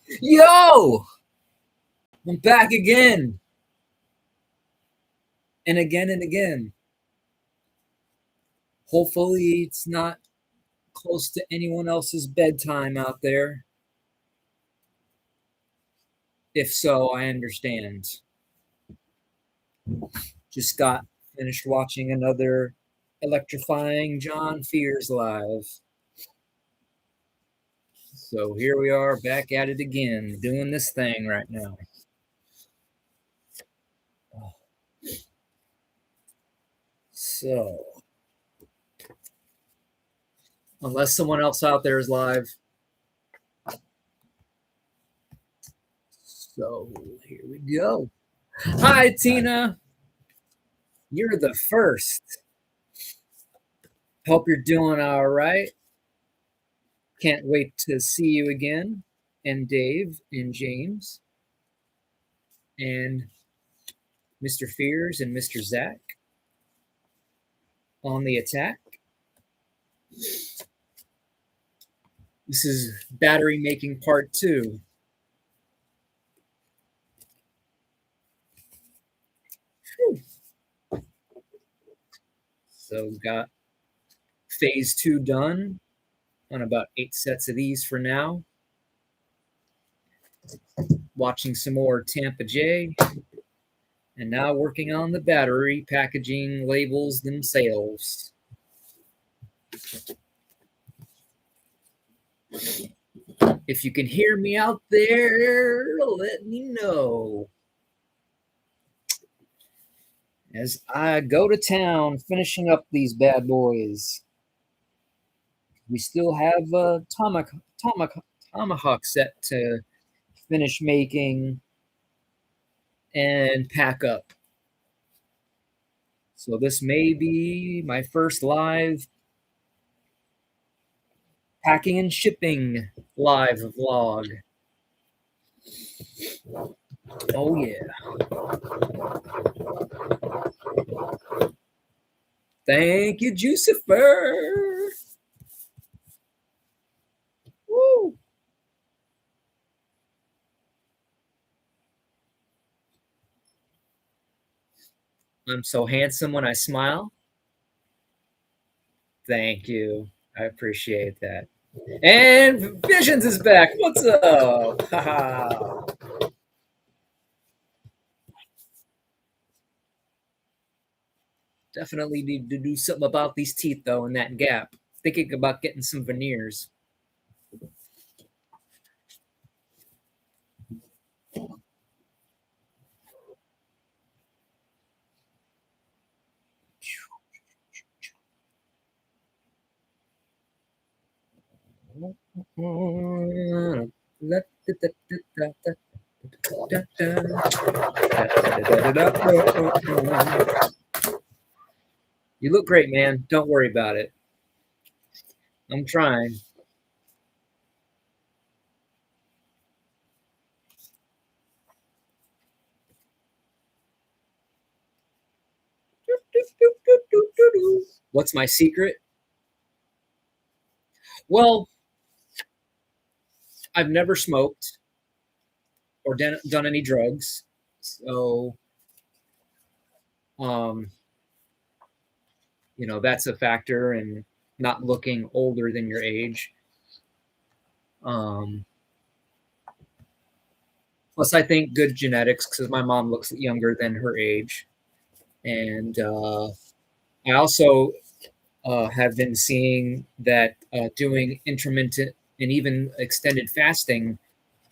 Yo, I'm back again and again and again. Hopefully, it's not close to anyone else's bedtime out there. If so, I understand. Just got finished watching another electrifying John Fears live. So here we are back at it again, doing this thing right now. So, unless someone else out there is live. So here we go. Hi, Tina. You're the first. Hope you're doing all right. Can't wait to see you again. And Dave and James and Mr. Fears and Mr. Zach on the attack. This is battery making part 2. So got phase 2 done on about 8 sets of these for now. Watching some more Tampa J. And now working on the battery packaging labels themselves. If you can hear me out there, let me know. As I go to town finishing up these bad boys. We still have a tomahawk set to finish making and pack up. So this may be my first live packing and shipping live vlog. Oh yeah. Thank you, Jucifer. Woo. I'm so handsome when I smile. Thank you. I appreciate that. And Visions is back. What's up? Definitely need to do something about these teeth, though, in that gap. Thinking about getting some veneers. You look great, man. Don't worry about it. I'm trying. What's my secret? Well, I've never smoked or done any drugs. So, um, that's a factor in not looking older than your age. Plus, I think good genetics because my mom looks younger than her age. And I also have been seeing that doing intermittent and even extended fasting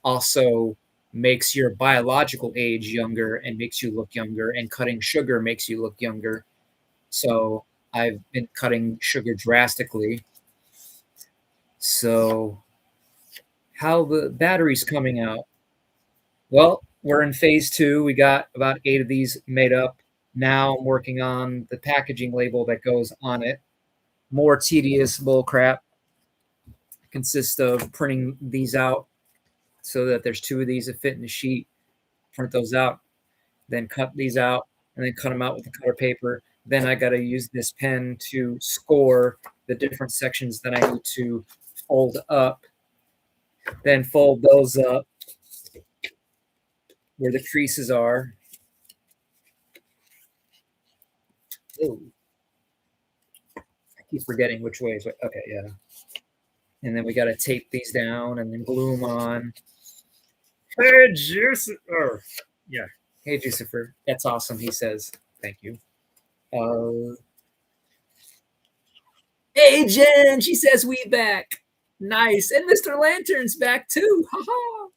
also makes your biological age younger and makes you look younger, and cutting sugar makes you look younger. So I've been cutting sugar drastically. So how the battery's coming out? Well, we're in phase 2. We got about 8 of these made up. Now I'm working on the packaging label that goes on it. More tedious bull crap. Consists of printing these out so that there's 2 of these that fit in the sheet. Print those out, then cut these out, and then cut them out with the cutter paper. Then I got to use this pen to score the different sections that I need to fold up. Then fold those up, where the creases are. Oh, I keep forgetting which way is what. Okay, yeah. And then we got to tape these down and then glue them on. Hey, Jucifer. Yeah. Hey, Jucifer. That's awesome, he says. Thank you. Uh, hey, Jen. She says we back. Nice. And Mr. Lantern's back too. Ha ha.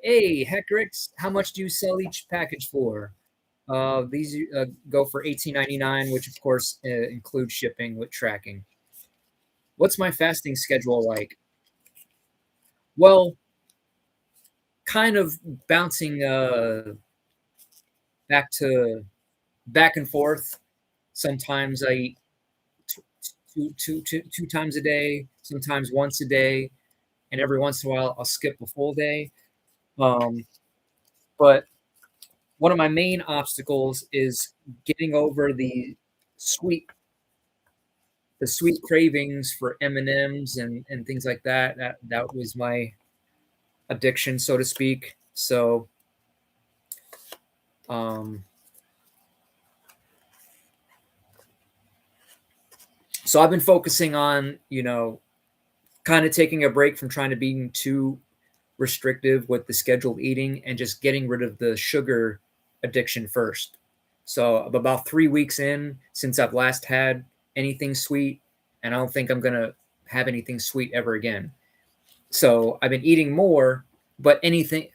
Hey, Heckrix, how much do you sell each package for? These go for $18.99, which of course includes shipping with tracking. What's my fasting schedule like? Well, kind of bouncing back to back and forth. Sometimes I eat two times a day, sometimes once a day, and every once in a while I'll skip a full day. Um, but one of my main obstacles is getting over sweet the sweet cravings for M&Ms and things like that. That was my addiction, so to speak. Um, so I've been focusing on, kind of taking a break from trying to being too restrictive with the scheduled eating and just getting rid of the sugar addiction first. So I'm about 3 weeks in since I've last had anything sweet, and I don't think I'm gonna have anything sweet ever again. So I've been eating more, but anything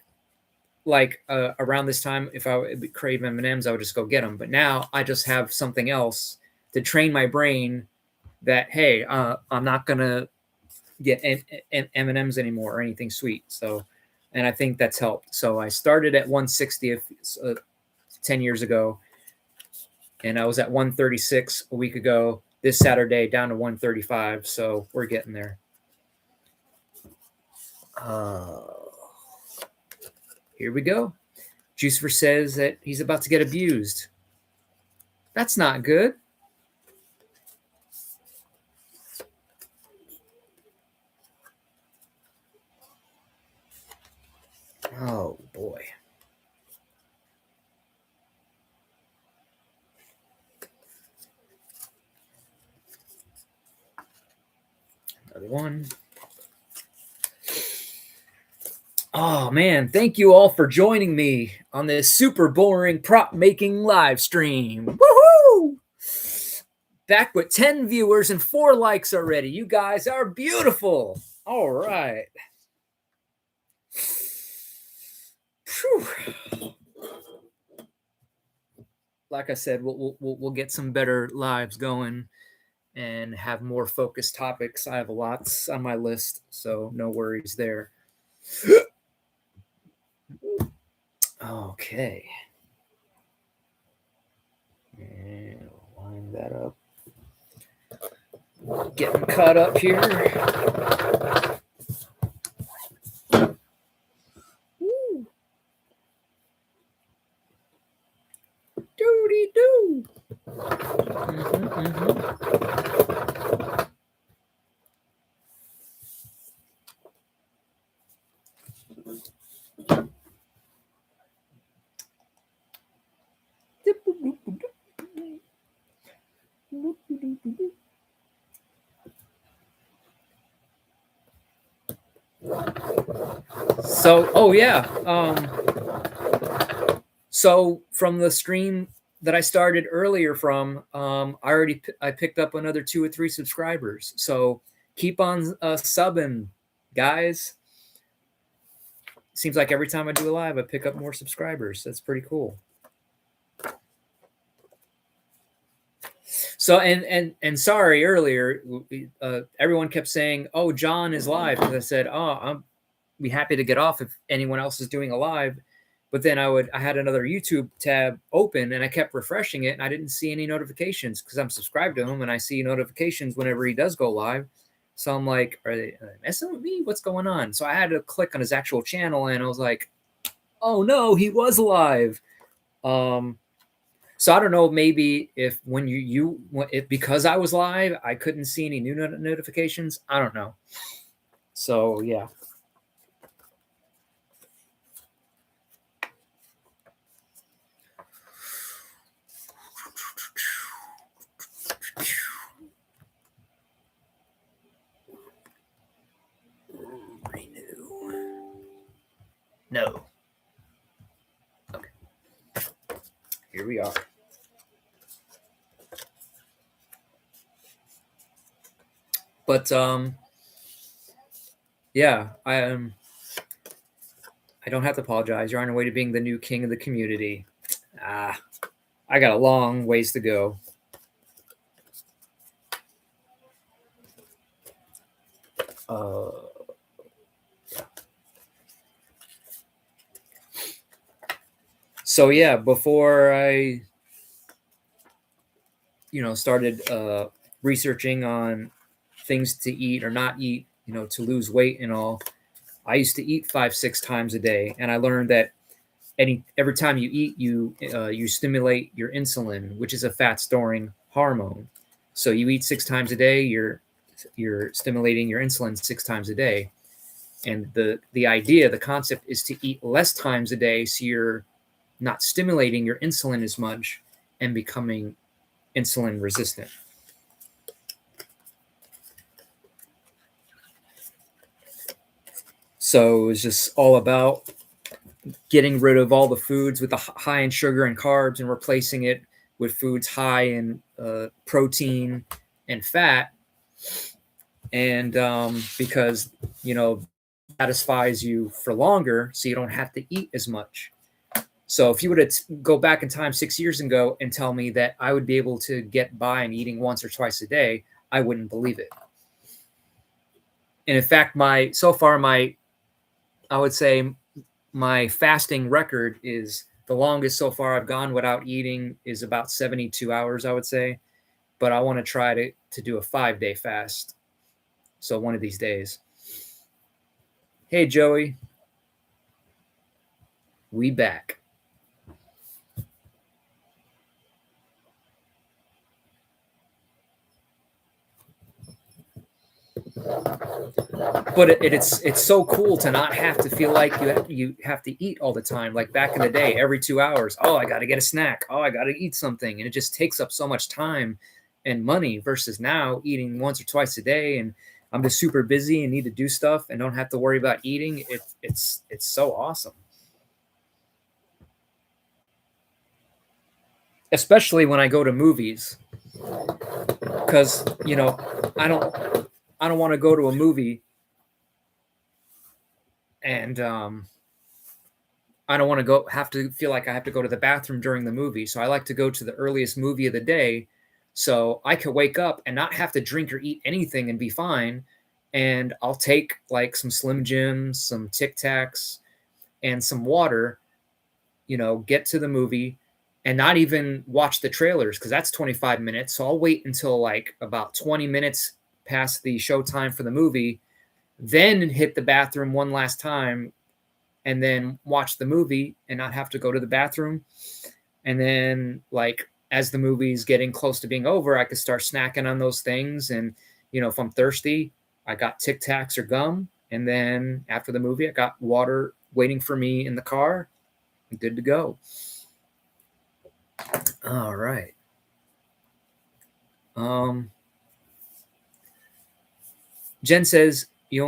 like around this time, if I would crave M&Ms, I would just go get them. But now I just have something else to train my brain that, hey, I'm not gonna get M&Ms anymore or anything sweet. So, and I think that's helped. So I started at 160 10 years ago, and I was at 136 a week ago. This Saturday down to 135. So we're getting there. Here we go. Jucifer says that he's about to get abused. That's not good. Oh, boy. Another one. Oh, man. Thank you all for joining me on this super boring prop making live stream. Woohoo! Back with 10 viewers and 4 likes already. You guys are beautiful. All right. Whew. Like I said, we'll get some better lives going and have more focused topics. I have lots on my list, so no worries there. Okay. And line that up. Getting caught up here. Woo. Doody doo. So, oh yeah. So from the stream that I started earlier from, I picked up another 2 or 3 subscribers. So keep on subbing, guys. Seems like every time I do a live, I pick up more subscribers. That's pretty cool. So and sorry earlier, everyone kept saying, "Oh, John is live," and I said, "Oh, I'm be happy to get off if anyone else is doing a live." But then I had another YouTube tab open and I kept refreshing it and I didn't see any notifications because I'm subscribed to him and I see notifications whenever he does go live. So I'm like, are they messing with me? What's going on? So I had to click on his actual channel and I was like, oh no, he was live. So I don't know, maybe if when if because I was live, I couldn't see any new notifications. I don't know. So yeah. No. Okay. Here we are. But yeah, I don't have to apologize. You're on your way to being the new king of the community. I got a long ways to go. So yeah, before I, started researching on things to eat or not eat, to lose weight and all, I used to eat 5, 6 times a day, and I learned that every time you eat, you stimulate your insulin, which is a fat storing hormone. So you eat 6 times a day, you're stimulating your insulin 6 times a day. And the concept is to eat less times a day, so you're not stimulating your insulin as much and becoming insulin resistant. So it's just all about getting rid of all the foods with the high in sugar and carbs and replacing it with foods high in protein and fat. And because, satisfies you for longer, so you don't have to eat as much. So if you were to go back in time 6 years ago and tell me that I would be able to get by and eating once or twice a day, I wouldn't believe it. And in fact, I would say my fasting record is the longest so far I've gone without eating is about 72 hours, I would say. But I want to try to do a 5-day fast. So one of these days. Hey, Joey. We back. But it's so cool to not have to feel like you have to eat all the time. Like back in the day, every 2 hours, oh, I got to get a snack. Oh, I got to eat something. And it just takes up so much time and money versus now eating once or twice a day. And I'm just super busy and need to do stuff and don't have to worry about eating. It's so awesome. Especially when I go to movies. Because, I don't want to go to a movie and I don't want to have to feel like I have to go to the bathroom during the movie. So I like to go to the earliest movie of the day so I could wake up and not have to drink or eat anything and be fine. And I'll take like some Slim Jims, some Tic Tacs, and some water, get to the movie and not even watch the trailers because that's 25 minutes. So I'll wait until like about 20 minutes past the show time for the movie, then hit the bathroom one last time and then watch the movie and not have to go to the bathroom. And then like as the movie's getting close to being over, I could start snacking on those things. And, if I'm thirsty, I got Tic Tacs or gum. And then after the movie, I got water waiting for me in the car. I'm good to go. All right. Jen says, I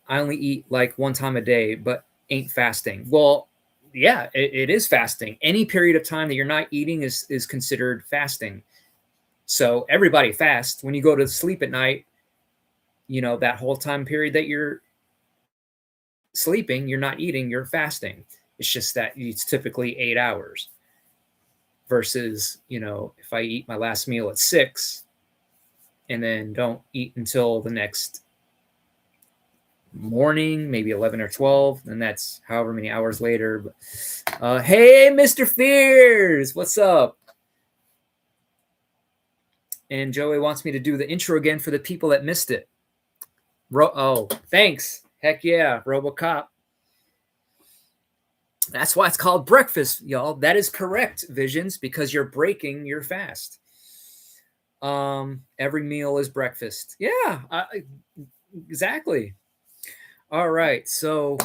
only eat like one time a day, but ain't fasting. Well, yeah, it is fasting. Any period of time that you're not eating is considered fasting. So everybody fasts. When you go to sleep at night, that whole time period that you're sleeping, you're not eating, you're fasting. It's just that it's typically 8 hours versus, if I eat my last meal at 6 and then don't eat until the next morning, maybe 11 or 12, and that's however many hours later. But, hey, Mr. Fears, what's up? And Joey wants me to do the intro again for the people that missed it. Oh, thanks. Heck yeah, RoboCop. That's why it's called breakfast, y'all. That is correct, Visions, because you're breaking your fast. Every meal is breakfast. Yeah, exactly. All right, so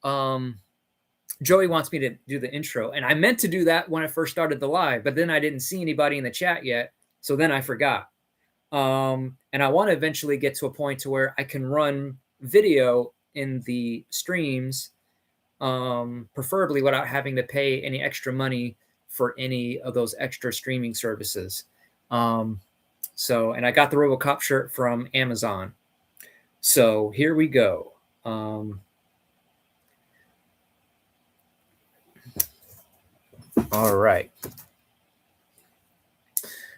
Joey wants me to do the intro, and I meant to do that when I first started the live, but then I didn't see anybody in the chat yet, so then I forgot. And I want to eventually get to a point to where I can run video in the streams preferably without having to pay any extra money for any of those extra streaming services. And I got the RoboCop shirt from Amazon. So here we go. All right.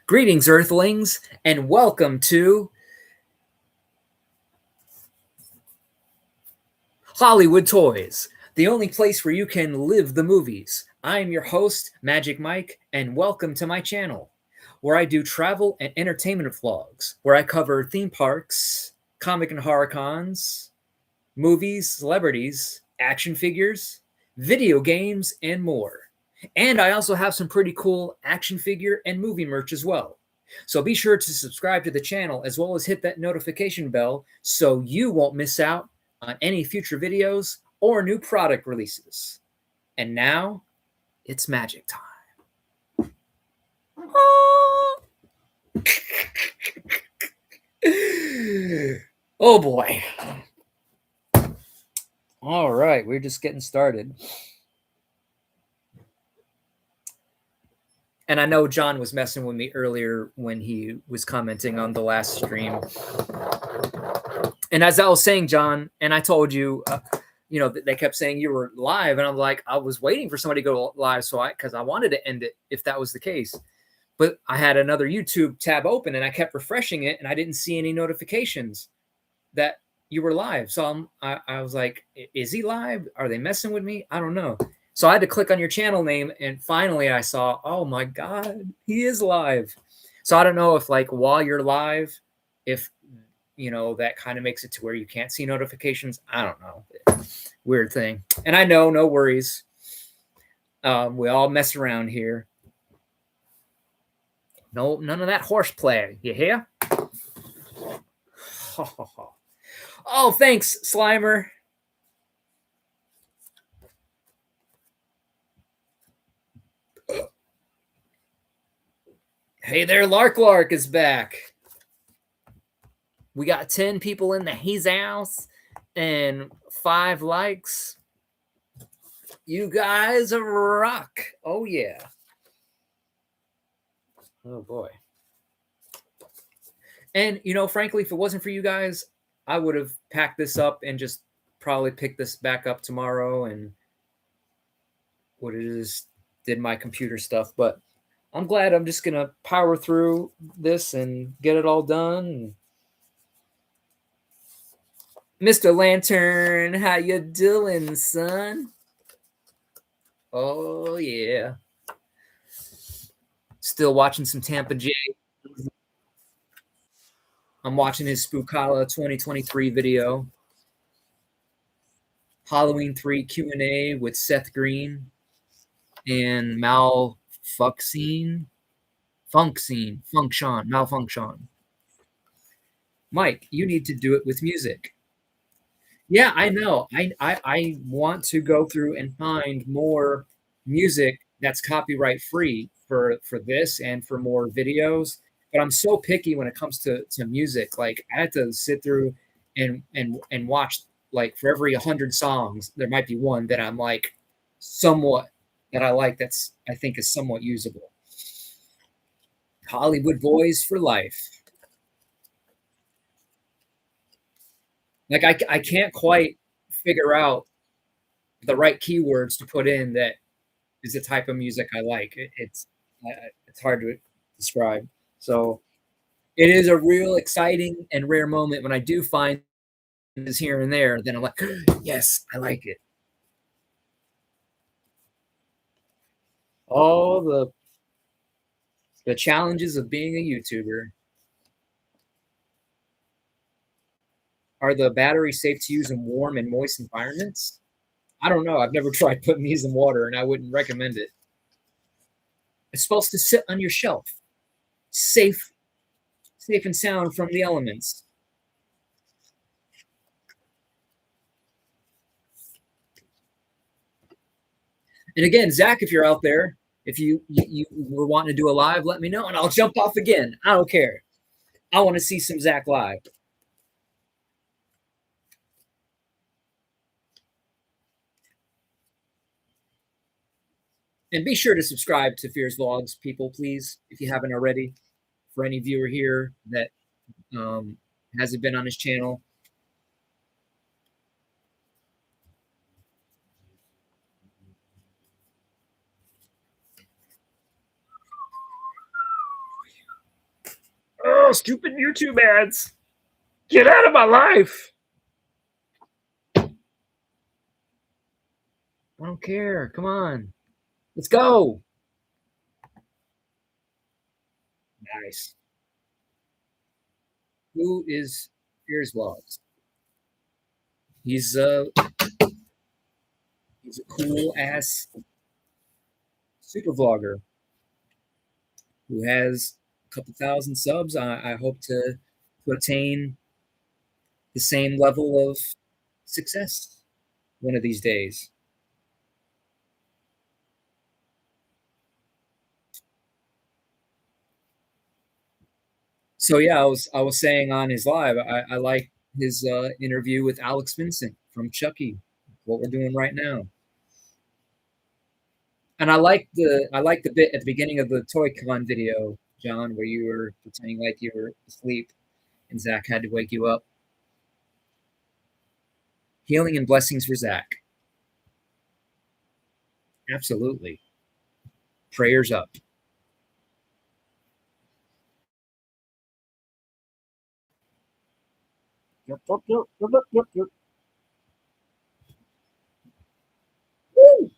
Greetings, Earthlings, and welcome to Hollywood Toys, the only place where you can live the movies. I'm your host, Magic Mike, and welcome to my channel, where I do travel and entertainment vlogs, where I cover theme parks, comic and horror cons, movies, celebrities, action figures, video games, and more. And I also have some pretty cool action figure and movie merch as well. So be sure to subscribe to the channel as well as hit that notification bell so you won't miss out on any future videos or new product releases. And now it's magic time. Oh boy. All right, we're just getting started. And I know John was messing with me earlier when he was commenting on the last stream. And as I was saying, John, and I told you, they kept saying you were live, and I'm like, I was waiting for somebody to go live, because I wanted to end it if that was the case. But I had another YouTube tab open, and I kept refreshing it, and I didn't see any notifications that you were live. So I was like, is he live? Are they messing with me? I don't know. So I had to click on your channel name, and finally I saw, oh my God, he is live. So I don't know if while you're live, if that kind of makes it to where you can't see notifications. I don't know. Weird thing. And I know, no worries. We all mess around here. No, none of that horseplay. You hear? Oh, thanks, Slimer. Hey there, Lark is back. We got 10 people in the his house and 5 likes. You guys rock. Oh, yeah. Oh, boy. And, frankly, if it wasn't for you guys, I would have packed this up and just probably picked this back up tomorrow and would have just did my computer stuff. But I'm glad I'm just going to power through this and get it all done. Mr. Lantern, how you doing, son? Oh, yeah. Still watching some Tampa J. I'm watching his Spookala 2023 video. Halloween 3 Q&A with Seth Green and Malfunction. Mike, you need to do it with music. Yeah, I know. I want to go through and find more music that's copyright free for this and for more videos. But I'm so picky when it comes to music. I had to sit through and watch for every 100 songs, there might be one that I'm somewhat that I like that's I think is somewhat usable. Hollywood boys for life. I can't quite figure out the right keywords to put in that is the type of music I like. It's hard to describe. So it is a real exciting and rare moment when I do find this here and there. Then I'm like, yes, I like it. All the challenges of being a YouTuber. Are the batteries safe to use in warm and moist environments? I don't know. I've never tried putting these in water, and I wouldn't recommend it. It's supposed to sit on your shelf, safe and sound from the elements. And again, Zach, if you're out there, if you were wanting to do a live, let me know, and I'll jump off again. I don't care. I want to see some Zach live. And be sure to subscribe to Fears Vlogs, people, please, if you haven't already. For any viewer here that um, hasn't been on his channel. Oh, stupid YouTube ads. Get out of my life. I don't care. Come on. Let's go. Nice. Who is Fears Vlogs? He's he's a cool ass super vlogger who has a couple thousand subs. I hope to attain the same level of success one of these days. So yeah, I was saying on his live, I like his interview with Alex Vincent from Chucky, what we're doing right now. And I like the bit at the beginning of the Toy Con video, John, where you were pretending like you were asleep and Zach had to wake you up. Healing and blessings for Zach. Absolutely. Prayers up. Yep, yep, yep, yep, yep, yep. Woo!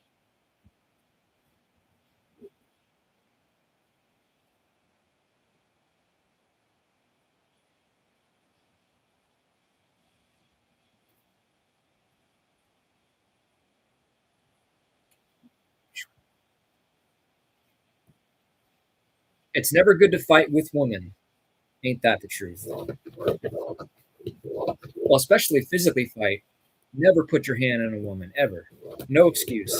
It's never good to fight with women. Ain't that the truth? Well, especially physically fight. Never put your hand on a woman, ever. No excuse.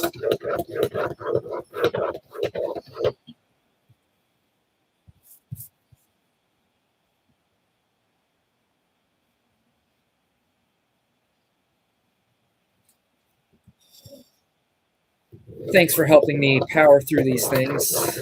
Thanks for helping me power through these things.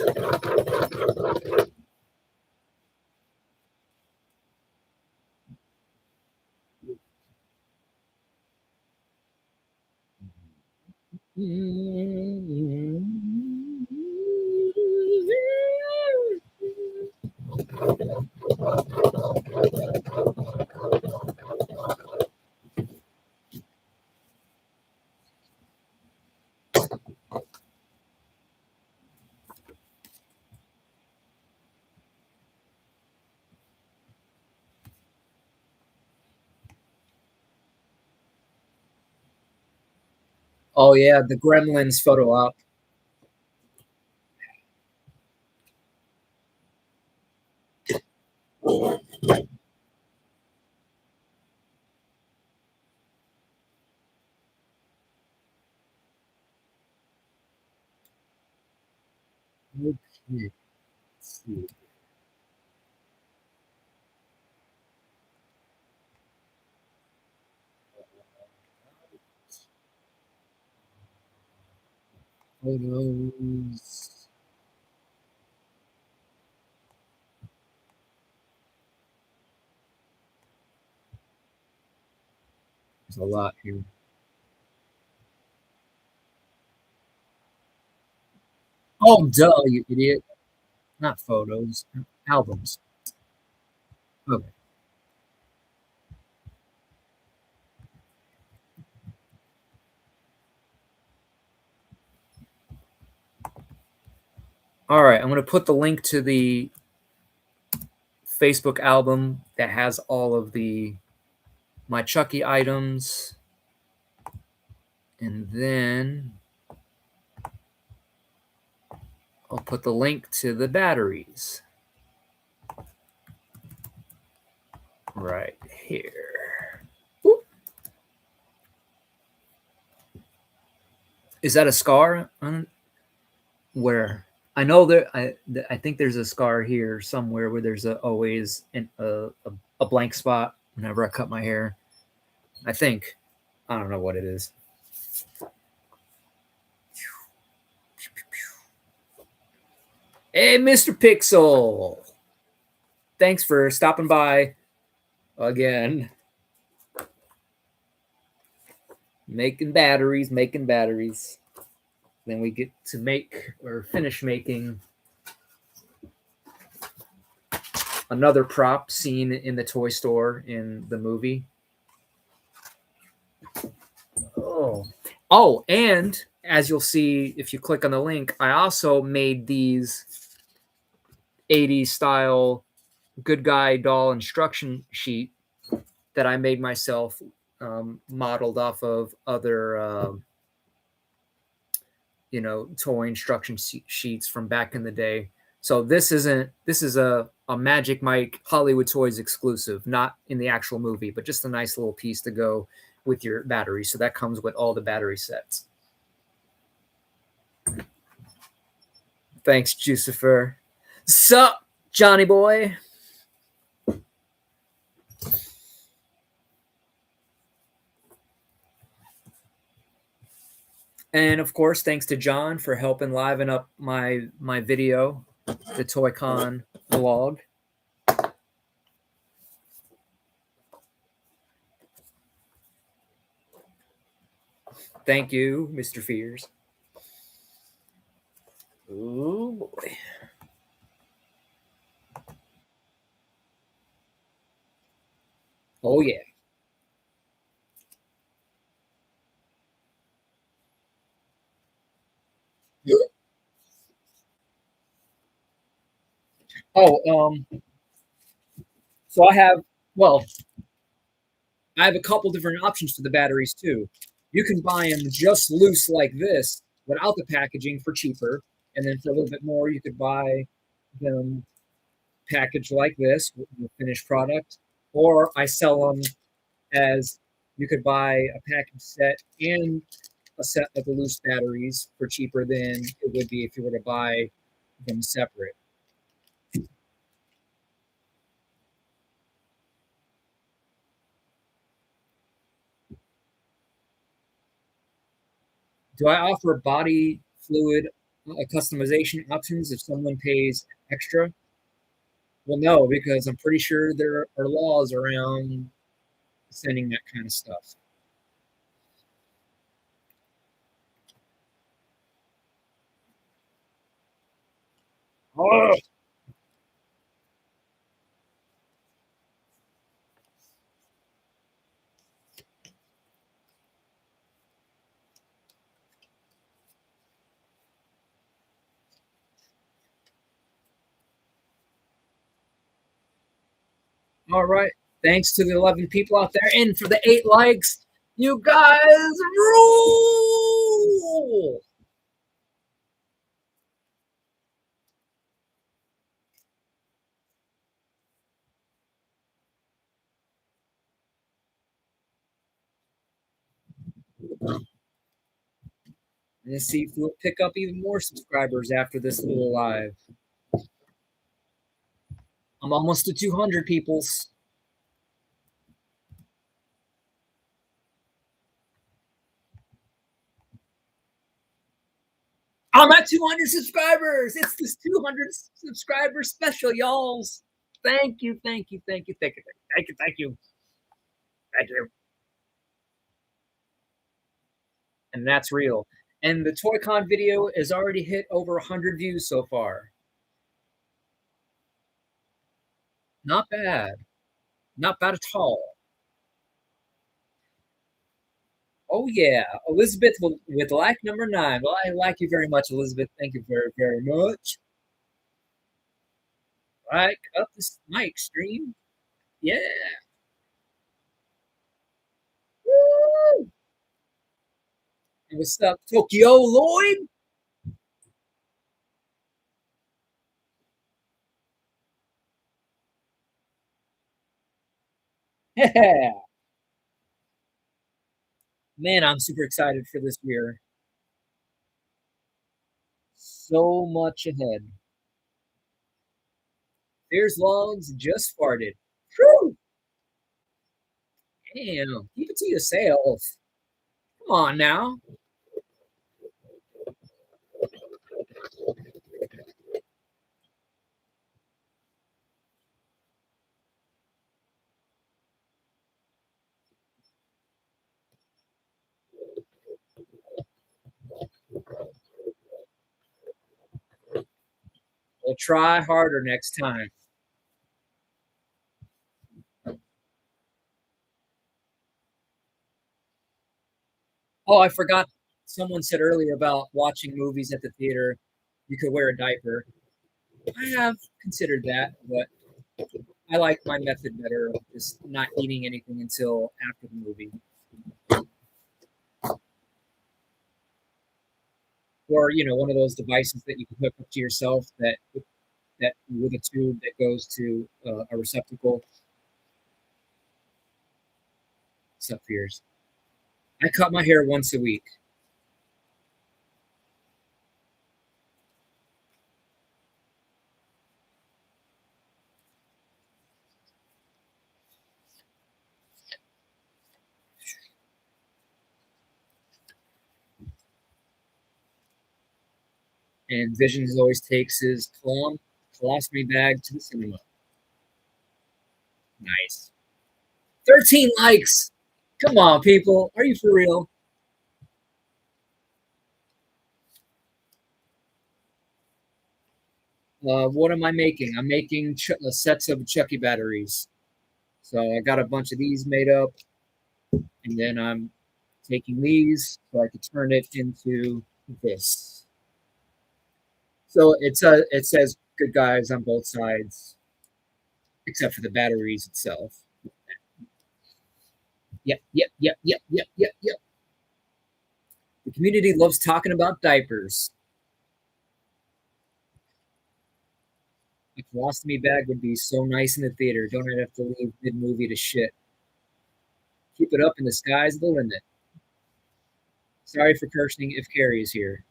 Oh yeah, the Gremlins photo op. Okay, let's see. Photos. There's a lot here. Oh, duh, you idiot. Not photos, albums. Okay. All right, I'm going to put the link to the Facebook album that has all of the my Chucky items. And then I'll put the link to the batteries right here. Whoop. Is that a scar on where? I know there. I think there's a scar here somewhere where there's always a blank spot whenever I cut my hair. I think. I don't know what it is. Hey, Mr. Pixel. Thanks for stopping by again. Making batteries, making batteries. Then we get to make or finish making another prop seen in the toy store in the movie. Oh. Oh, and as you'll see if you click on the link, I also made these 80s style good guy doll instruction sheet that I made myself, modeled off of other, toy instruction sheets from back in the day. So this is a Magic Mike Hollywood Toys exclusive, not in the actual movie, but just a nice little piece to go with your battery. So that comes with all the battery sets. Thanks, Jucifer. Sup, Johnny boy? And of course, thanks to John for helping liven up my video, the ToyCon vlog. Thank you, Mr. Fears. Oh boy. Oh yeah. Oh, so well, I have a couple different options for the batteries too. You can buy them just loose like this without the packaging for cheaper, and then for a little bit more, you could buy them packaged like this with the finished product. Or I sell them as you could buy a package set and a set of the loose batteries for cheaper than it would be if you were to buy them separate. Do I offer body fluid customization options if someone pays extra? Well, no, because I'm pretty sure there are laws around sending that kind of stuff. Oh. All right. Thanks to the 11 people out there and for the 8 likes. You guys rule. Let's see if we'll pick up even more subscribers after this little live. I'm almost to 200 peoples. I'm at 200 subscribers. It's this 200 subscriber special, y'all. Thank you, thank you, thank you, thank you, thank you, thank you, thank you. And that's real. And the ToyCon video has already hit over 100 views so far. Not bad. Not bad at all. Oh yeah, Elizabeth with like number 9. Well, I like you very much, Elizabeth. Thank you very, very much. Like up this mic stream. Yeah. Woo! And what's up, Tokyo Lloyd? Yeah. Man, I'm super excited for this year. So much ahead. There's logs just farted. Whew! Damn, keep it to yourself. Come on now. We'll try harder next time. Oh, I forgot. Someone said earlier about watching movies at the theater. You could wear a diaper. I have considered that, but I like my method better of just not eating anything until after the movie. Or, one of those devices that you can hook up to yourself that with a tube that goes to a receptacle. Except for yours. I cut my hair once a week. And Visions always takes his colostomy bag to the cinema. Nice. 13 likes. Come on, people. Are you for real? What am I making? I'm making sets of Chucky batteries. So I got a bunch of these made up, and then I'm taking these so I could turn it into this. So it says good guys on both sides, except for the batteries itself. Yep, yep, yep, yep, yep, yep, yep. The community loves talking about diapers. A colostomy bag would be so nice in the theater. Don't have to leave mid movie to shit. Keep it up, and the sky's the limit. Sorry for cursing if Carrie is here.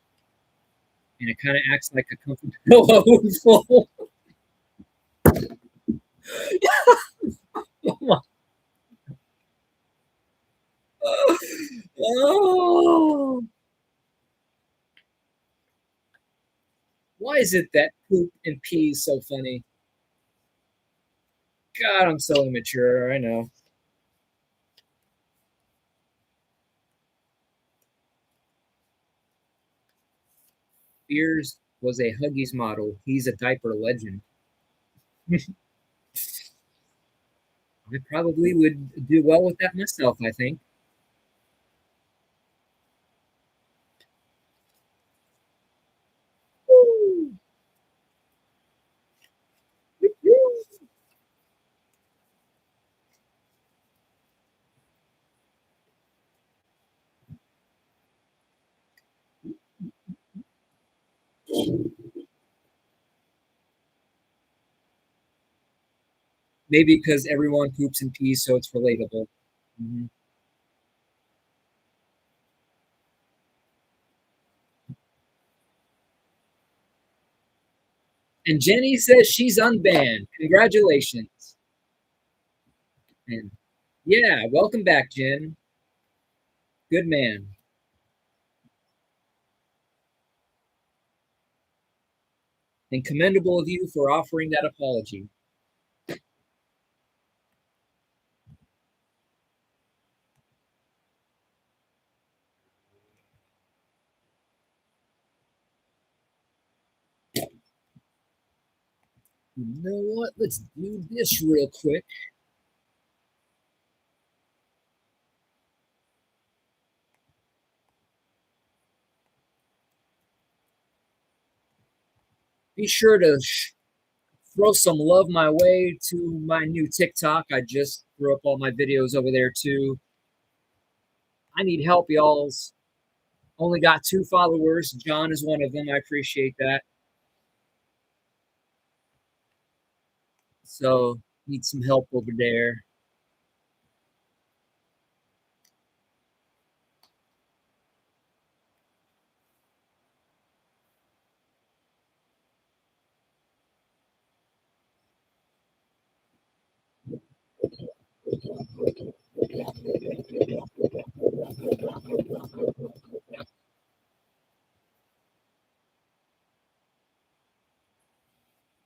And it kind of acts like a comfy pillow full. Oh, why is it that poop and pee is so funny? God, I'm so immature. I know. Spears was a Huggies model. He's a diaper legend. I probably would do well with that myself, I think. Maybe because everyone poops and pees, so it's relatable. Mhm. And Jenny says she's unbanned. Congratulations. And yeah, welcome back, Jen. Good man. And commendable of you for offering that apology. You know what? Let's do this real quick. Be sure to throw some love my way to my new TikTok. I just threw up all my videos over there too. I need help, y'all's. Only got 2 followers. John is one of them. I appreciate that. So need some help over there.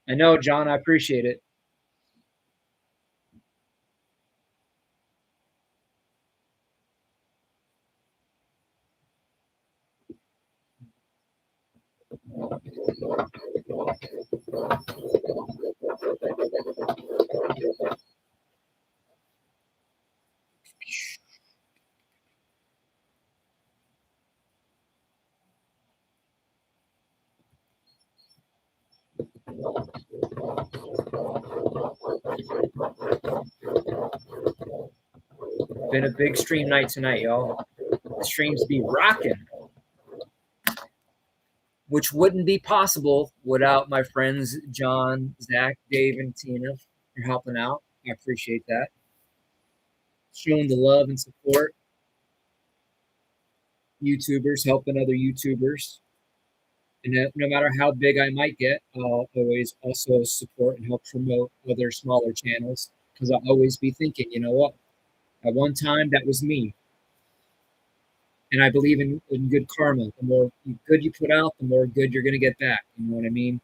I know, John. I appreciate it. Been a big stream night tonight, y'all. The streams be rocking, which wouldn't be possible without my friends John, Zach, Dave, and Tina for helping out. I appreciate that. Showing the love and support. YouTubers helping other YouTubers. And no matter how big I might get, I'll always also support and help promote other smaller channels because I'll always be thinking, you know what? At one time, that was me. And I believe in good karma. The more good you put out, the more good you're going to get back. You know what I mean?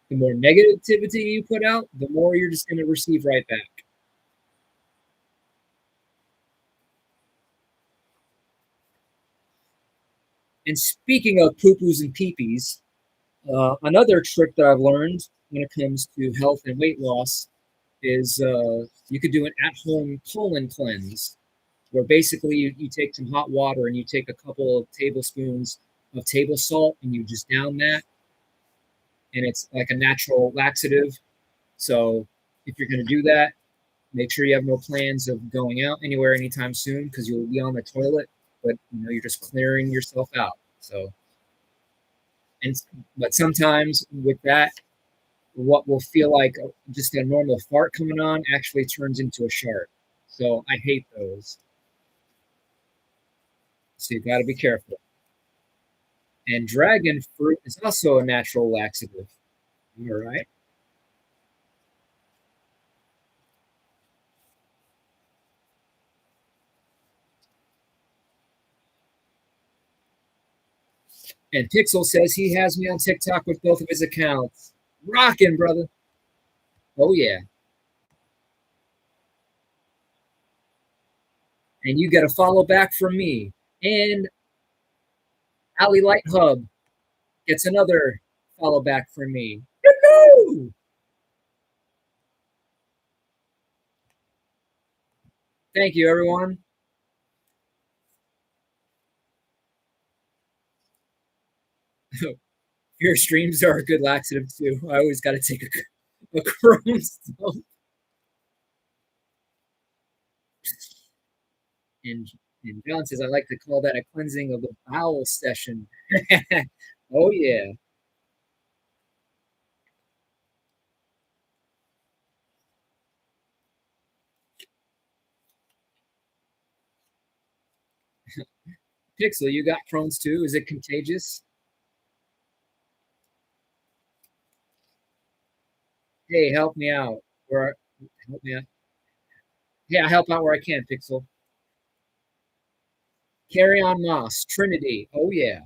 The more negativity you put out, the more you're just going to receive right back. And speaking of poo-poos and pee-pees, another trick that I've learned when it comes to health and weight loss is you could do an at-home colon cleanse, where basically you take some hot water and you take a couple of tablespoons of table salt and you just down that, and it's like a natural laxative. So if you're going to do that, make sure you have no plans of going out anywhere anytime soon because you'll be on the toilet, but you're just clearing yourself out. So, and but sometimes with that, what will feel like just a normal fart coming on actually turns into a shark. So I hate those. So you got to be careful. And dragon fruit is also a natural laxative. All right. And Pixel says he has me on TikTok with both of his accounts. Rockin', brother. Oh, yeah. And you get a follow back from me. And Ali Light Hub gets another follow back from me. Woo-hoo! Thank you, everyone. Your streams are a good laxative, too. I always got to take a Chrome stuff. And, and John says, I like to call that a cleansing of the bowel session. Oh, yeah. Pixel, you got Crohn's too? Is it contagious? Hey, help me out. Or help me out. Yeah, I help out where I can, Pixel. Carry on Moss, Trinity. Oh yeah.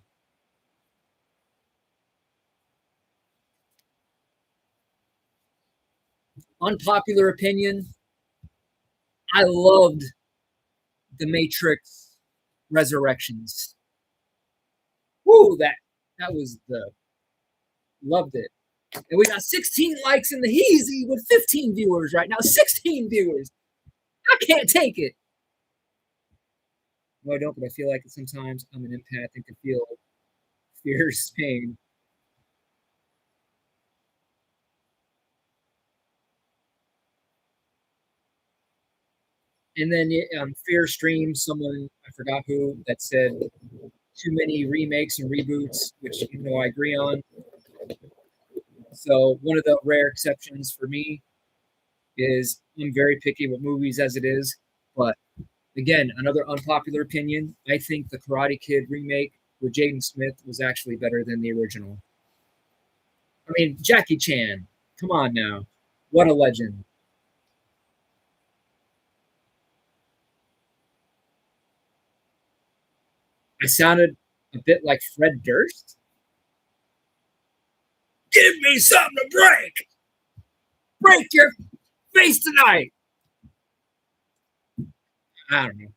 Unpopular opinion. I loved the Matrix Resurrections. Woo, that was the loved it. And we got 16 likes in the Heezy with 15 viewers right now. 16 viewers. I can't take it. No, I don't, but I feel like sometimes I'm an empath and can feel fear's pain. And then Fear Stream, someone I forgot who that said too many remakes and reboots, which I agree on. So one of the rare exceptions for me is I'm very picky with movies as it is, but again, another unpopular opinion. I think the Karate Kid remake with Jaden Smith was actually better than the original. I mean, Jackie Chan, come on now, what a legend! I sounded a bit like Fred Durst. Give me something to break. Break your face tonight. I don't know.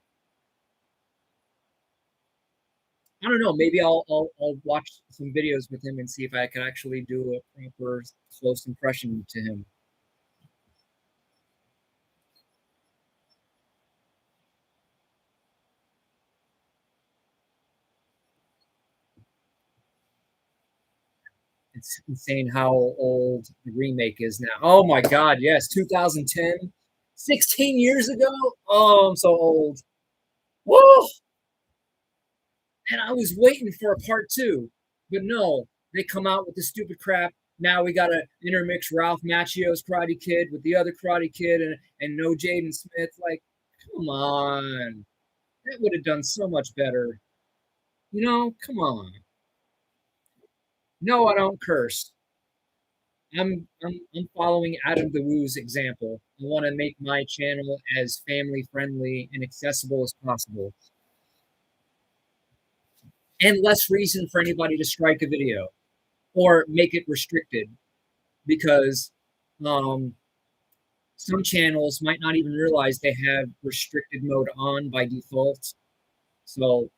I don't know. Maybe I'll watch some videos with him and see if I can actually do a proper close impression to him. It's insane how old the remake is now. Oh my God, yes, 2010, 16 years ago. Oh, I'm so old. Whoa! And I was waiting for a part two, but no, they come out with the stupid crap. Now we got to intermix Ralph Macchio's Karate Kid with the other Karate Kid and no Jaden Smith. Like, come on. That would have done so much better. Come on. No, I don't curse. I'm following Adam the Woo's example. I want to make my channel as family friendly and accessible as possible, and less reason for anybody to strike a video or make it restricted because um, some channels might not even realize they have restricted mode on by default. So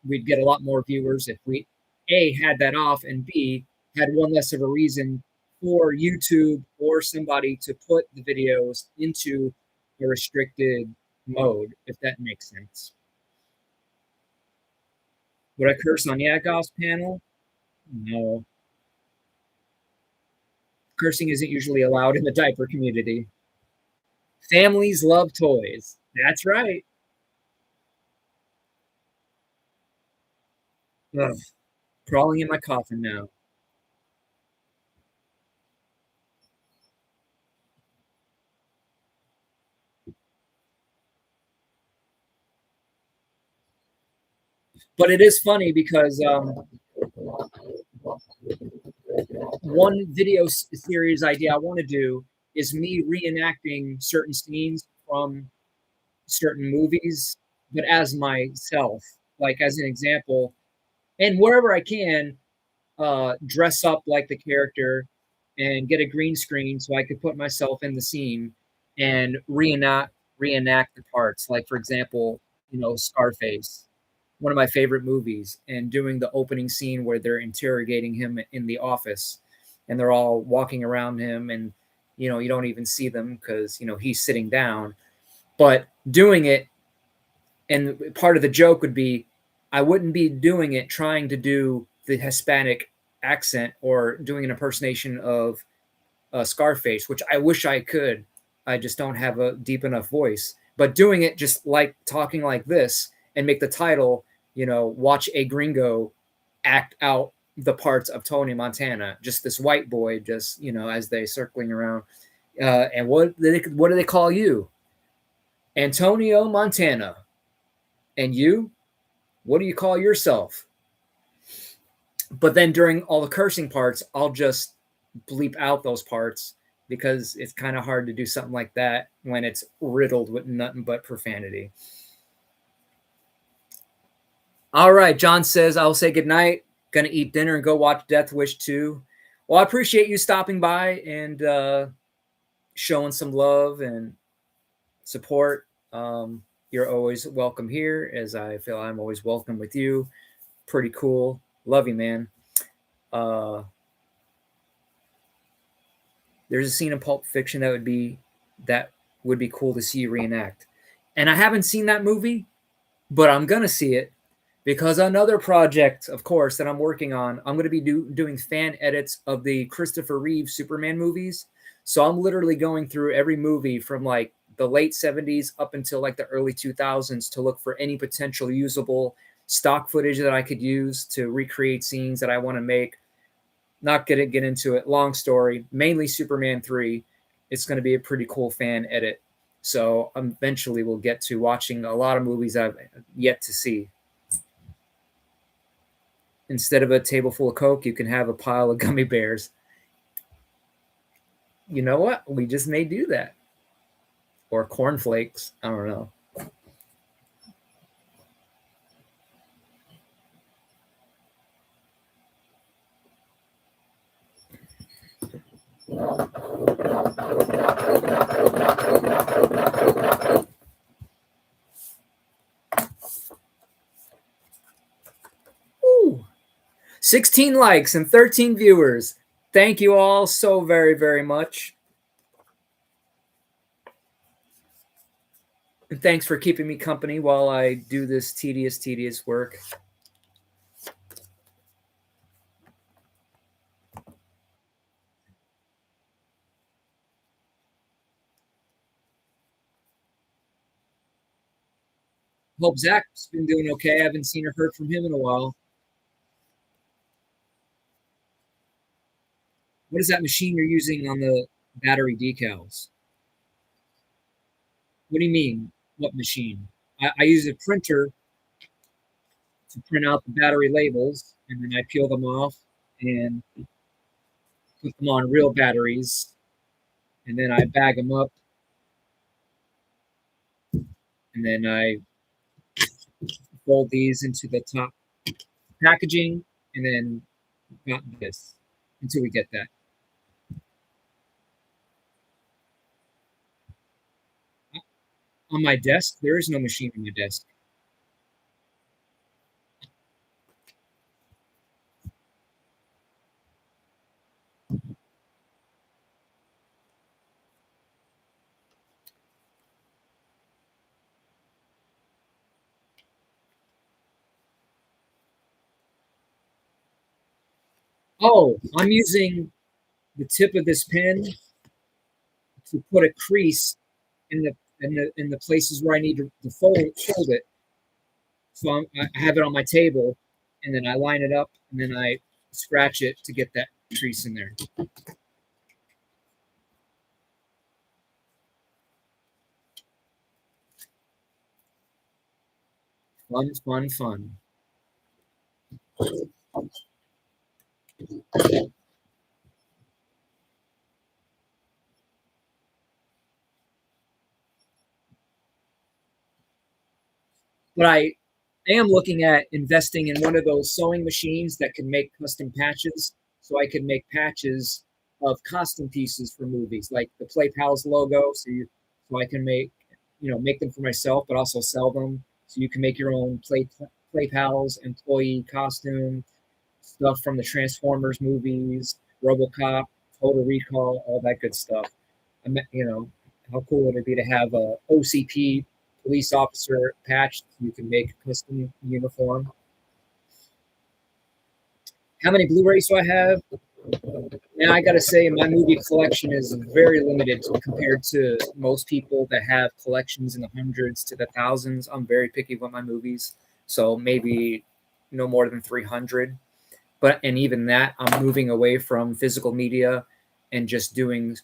we'd get a lot more viewers if we A had that off and B had one less of a reason for YouTube or somebody to put the videos into a restricted mode, if that makes sense. Would I curse on Yakov's panel? No. Cursing isn't usually allowed in the diaper community. Families love toys. That's right. Ugh, crawling in my coffin now. But it is funny because one video series idea I want to do is me reenacting certain scenes from certain movies, but as myself. Like as an example, and wherever I can, dress up like the character and get a green screen so I could put myself in the scene and reenact the parts. Like for example, Scarface, one of my favorite movies, and doing the opening scene where they're interrogating him in the office and they're all walking around him and you don't even see them because he's sitting down, but doing it. And part of the joke would be I wouldn't be doing it trying to do the Hispanic accent or doing an impersonation of Scarface, which I wish I could. I just don't have a deep enough voice. But doing it just like talking like this and make the title, watch a gringo act out the parts of Tony Montana, just this white boy, just as they circling around. And what do they call you? Antonio Montana. And you? What do you call yourself? But then during all the cursing parts, I'll just bleep out those parts because it's kind of hard to do something like that when it's riddled with nothing but profanity. All right, John says, I'll say goodnight. Gonna eat dinner and go watch Death Wish 2. Well, I appreciate you stopping by and showing some love and support. You're always welcome here, as I feel I'm always welcome with you. Pretty cool. Love you, man. There's a scene in Pulp Fiction that would be cool to see you reenact. And I haven't seen that movie, but I'm gonna see it because another project, of course, that I'm working on, I'm gonna be doing fan edits of the Christopher Reeve Superman movies. So I'm literally going through every movie from like the late 70s up until like the early 2000s to look for any potential usable stock footage that I could use to recreate scenes that I want to make. Not gonna get into it. Long story. Mainly Superman 3. It's going to be a pretty cool fan edit. So eventually we'll get to watching a lot of movies I've yet to see. Instead of a table full of Coke, you can have a pile of gummy bears. You know what? We just may do that. Or cornflakes. I don't know. 16 likes and 13 viewers. Thank you all so very, very much. And thanks for keeping me company while I do this tedious, tedious work. Hope Zach's been doing okay. I haven't seen or heard from him in a while. What is that machine you're using on the battery decals? What do you mean? What machine? I use a printer to print out the battery labels, and then I peel them off and put them on real batteries, and then I bag them up, and then I fold these into the top packaging, and then got this until we get that. On my desk, there is no machine on my desk. Oh, I'm using the tip of this pen to put a crease in the places where I need to fold it. So I have it on my table, and then I line it up, and then I scratch it to get that crease in there. Fun, fun, fun. But I am looking at investing in one of those sewing machines that can make custom patches, so I can make patches of costume pieces for movies, like the Play Pals logo. So I can make them for myself, but also sell them. So you can make your own Play Pals employee costume stuff from the Transformers movies, RoboCop, Total Recall, all that good stuff. How cool would it be to have a OCP police officer patch you can make a custom uniform? How many Blu-rays do I have? Now I gotta say my movie collection is very limited compared to most people that have collections in the hundreds to the thousands. I'm very picky with my movies, so maybe no more than 300. And even that, I'm moving away from physical media and just doing,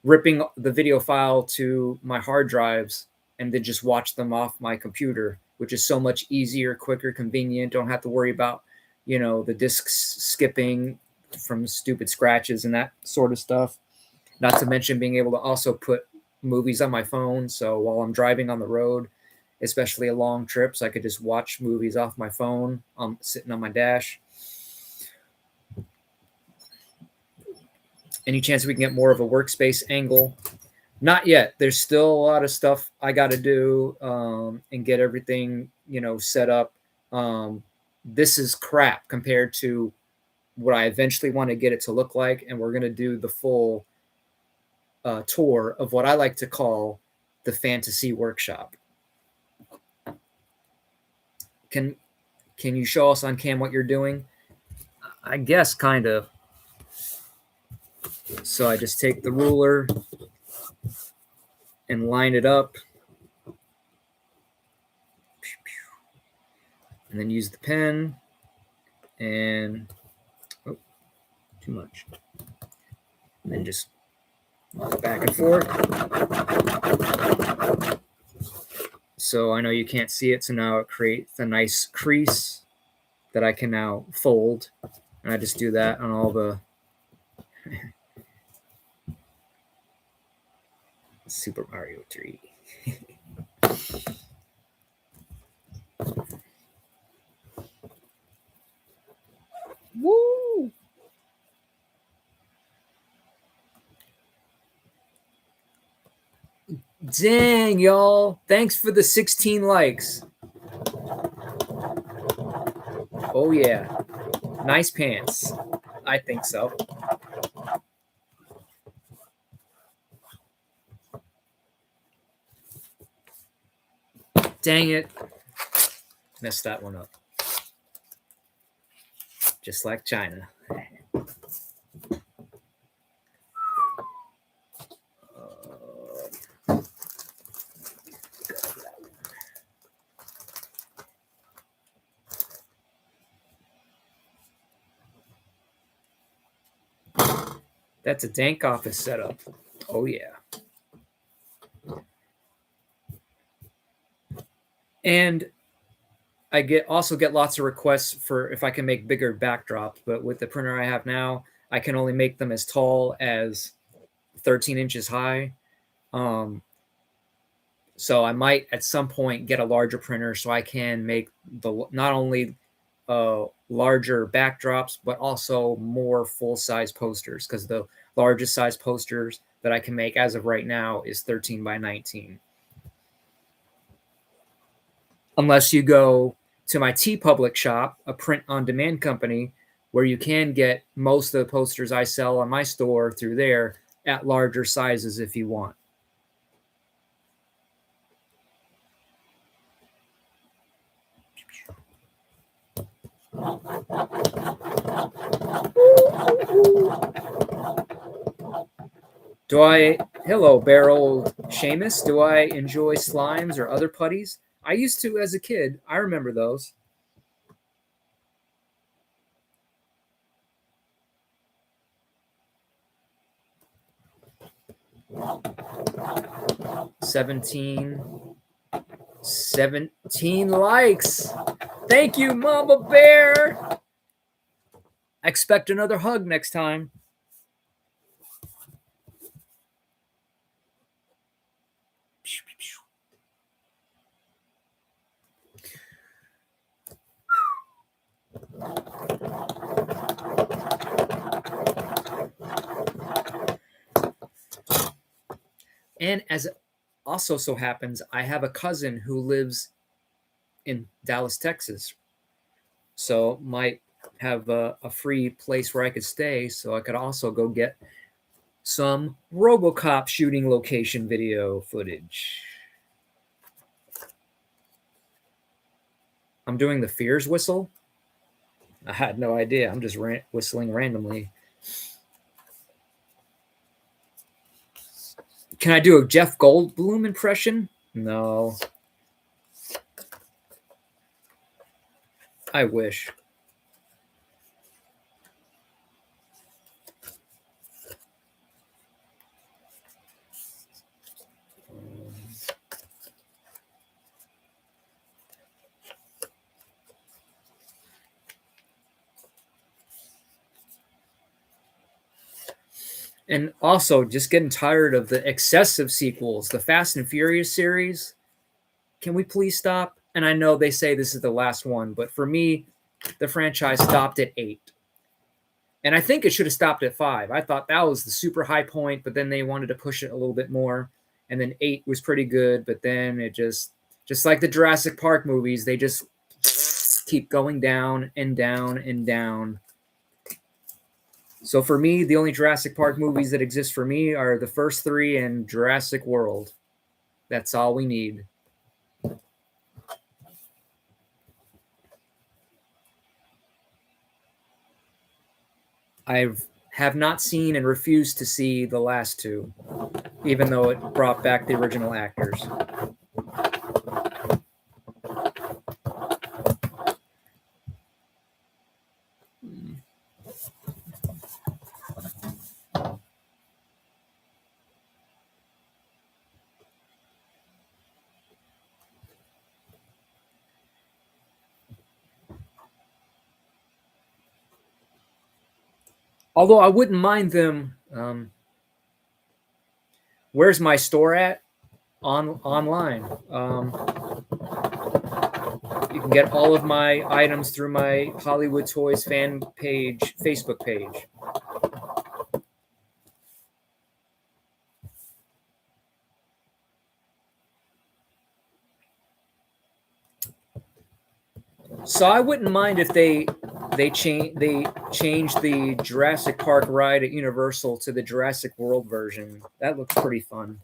ripping the video file to my hard drives and then just watch them off my computer, which is so much easier, quicker, convenient. Don't have to worry about, the discs skipping from stupid scratches and that sort of stuff. Not to mention being able to also put movies on my phone. So while I'm driving on the road, especially a long trips, I could just watch movies off my phone, sitting on my dash. Any chance we can get more of a workspace angle? Not yet. There's still a lot of stuff I got to do and get everything, set up. This is crap compared to what I eventually want to get it to look like. And we're going to do the full tour of what I like to call the fantasy workshop. Can you show us on cam what you're doing? I guess kind of. So I just take the ruler and line it up. And then use the pen and too much. And then just back and forth. So I know you can't see it, so now it creates a nice crease that I can now fold. And I just do that on all the Super Mario 3. Woo! Dang, y'all. Thanks for the 16 likes. Oh, yeah. Nice pants. I think so. Dang it. Messed that one up. Just like China. That's a dank office setup. Oh, yeah. And I also get lots of requests for if I can make bigger backdrops, but with the printer I have now, I can only make them as tall as 13 inches high. So I might at some point get a larger printer so I can make not only larger backdrops, but also more full-size posters, because the largest size posters that I can make as of right now is 13 by 19. Unless you go to my TeePublic shop, a print-on-demand company, where you can get most of the posters I sell on my store through there at larger sizes if you want. Hello, Barrel Seamus. Do I enjoy slimes or other putties? I used to as a kid. I remember those. Seventeen 17 likes. Thank you, Mama Bear. I expect another hug next time. And as it also so happens, I have a cousin who lives in Dallas, Texas. So might have a free place where I could stay, so I could also go get some RoboCop shooting location video footage. I'm doing the Fears whistle. I had no idea. I'm just whistling randomly. Can I do a Jeff Goldblum impression? No. I wish. And also, just getting tired of the excessive sequels, the Fast and Furious series. Can we please stop? And I know they say this is the last one, but for me, the franchise stopped at 8. And I think it should have stopped at 5. I thought that was the super high point, but then they wanted to push it a little bit more. And then 8 was pretty good, but then it just like the Jurassic Park movies, they just keep going down and down and down. So for me, the only Jurassic Park movies that exist for me are the first 3 and Jurassic World. That's all we need. I have not seen and refused to see the last 2, even though it brought back the original actors. Although I wouldn't mind them. Where's my store at? Online. You can get all of my items through my Hollywood Toys fan page, Facebook page. So I wouldn't mind if they they changed the Jurassic Park ride at Universal to the Jurassic World version. That looks pretty fun.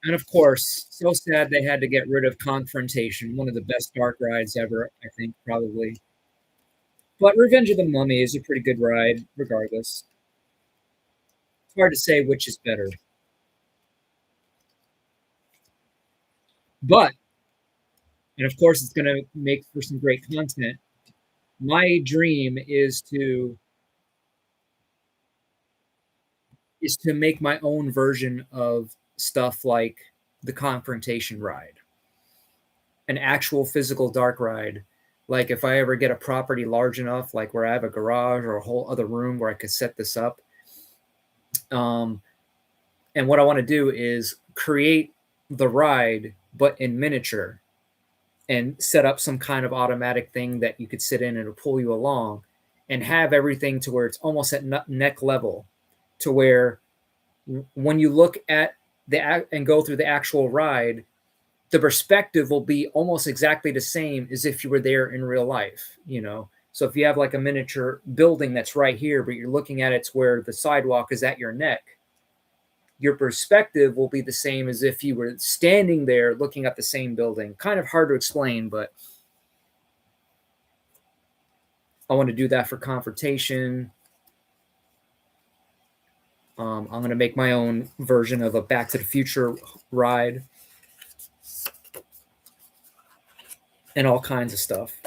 And of course, so sad they had to get rid of Confrontation, one of the best dark rides ever, I think, probably. But Revenge of the Mummy is a pretty good ride, regardless. It's hard to say which is better. But, and of course, it's going to make for some great content. My dream is to make my own version of stuff like the Confrontation ride, an actual physical dark ride. Like if I ever get a property large enough, like where I have a garage or a whole other room where I could set this up. Um, and what I want to do is create the ride, but in miniature, and set up some kind of automatic thing that you could sit in and it'll pull you along, and have everything to where it's almost at neck level, to where when you look at and go through the actual ride, the perspective will be almost exactly the same as if you were there in real life, you know. So if you have like a miniature building that's right here, but you're looking at it where the sidewalk is at your neck, your perspective will be the same as if you were standing there looking at the same building. Kind of hard to explain, but I want to do that for Confrontation. I'm going to make my own version of a Back to the Future ride and all kinds of stuff.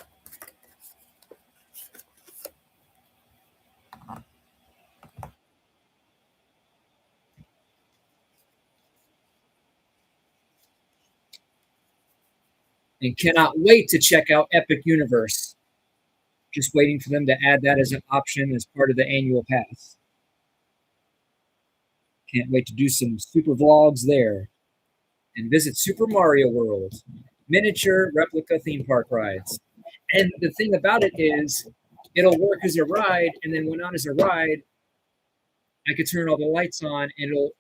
And cannot wait to check out Epic Universe. Just waiting for them to add that as an option as part of the annual pass. Can't wait to do some super vlogs there and visit Super Mario World, miniature replica theme park rides. And the thing about it is, it'll work as a ride, and then when not as a ride, I could turn all the lights on, and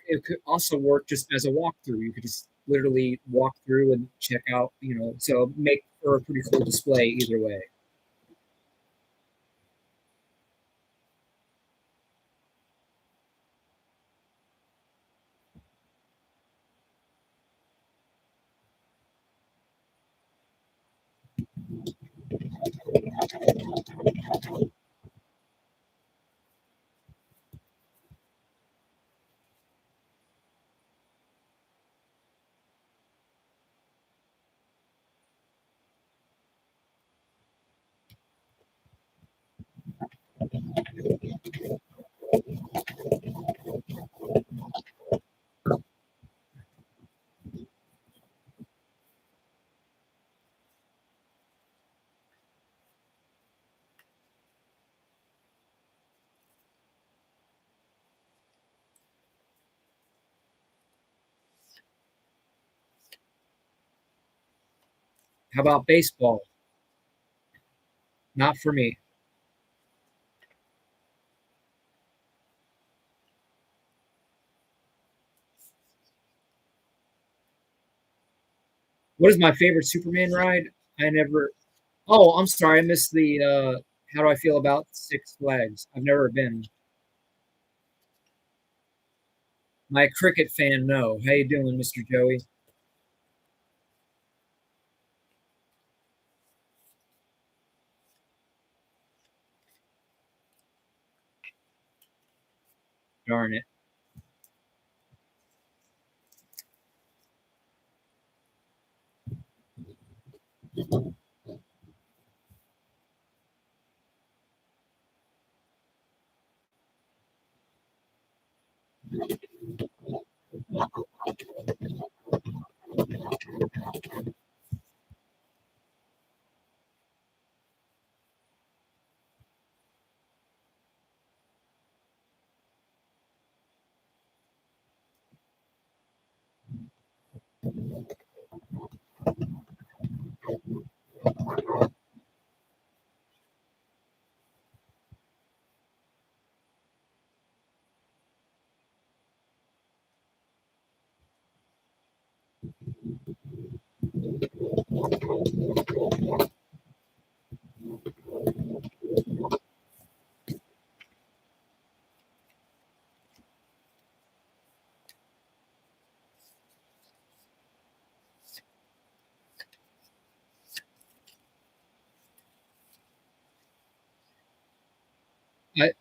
it could also work just as a walkthrough. You could just literally walk through and check out, you know, so make for a pretty cool display either way. How about baseball? Not for me. What is my favorite Superman ride? I never. Oh, I'm sorry. I missed the. How do I feel about Six Flags? I've never been. My cricket fan, no. How you doing, Mr. Joey? Darn it. I